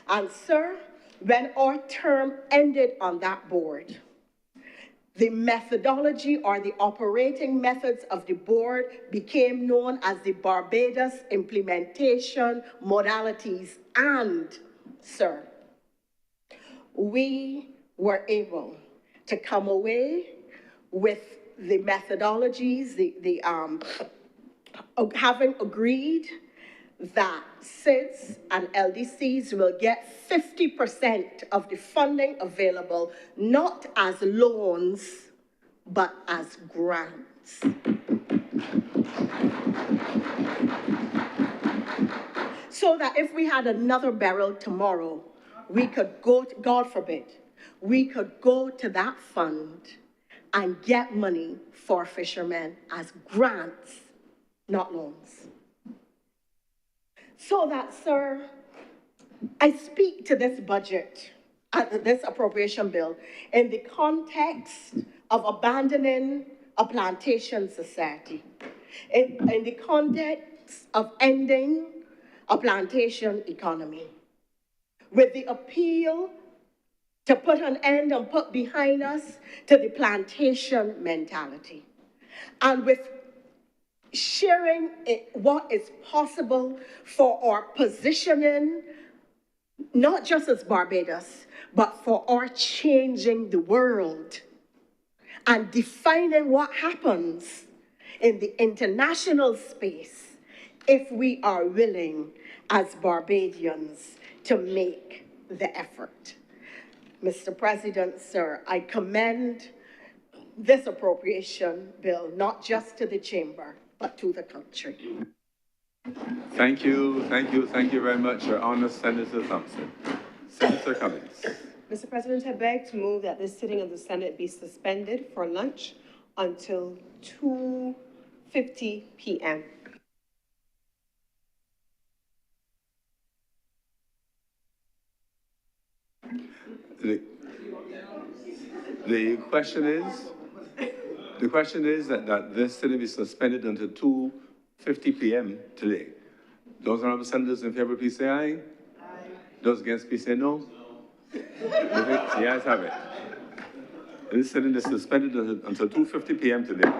And sir, when our term ended on that board, the methodology or the operating methods of the board became known as the Barbados Implementation Modalities. And, sir, we were able to come away with the methodologies, having agreed that SIDS and LDCs will get 50% of the funding available, not as loans, but as grants. So that if we had another barrel tomorrow, we could go, God forbid, we could go to that fund and get money for fishermen as grants, not loans. So that, sir, I speak to this budget, this appropriation bill, in the context of abandoning a plantation society, in the context of ending a plantation economy, with the appeal to put an end and put behind us to the plantation mentality, and with sharing what is possible for our positioning, not just as Barbados, but for our changing the world and defining what happens in the international space if we are willing as Barbadians to make the effort. Mr. President, sir, I commend this appropriation bill not just to the chamber, but to the country. Thank you very much, Your Honor, Senator Thompson. Senator Cummings. Mr. President, I beg to move that this sitting of the Senate be suspended for lunch until 2:50 p.m. The question is that this sitting be suspended until 2:50 p.m. today. Those honorable senators in favor, please say aye. Aye. Those against, please say no. The ayes have it. This sitting is suspended until 2:50 p.m. today.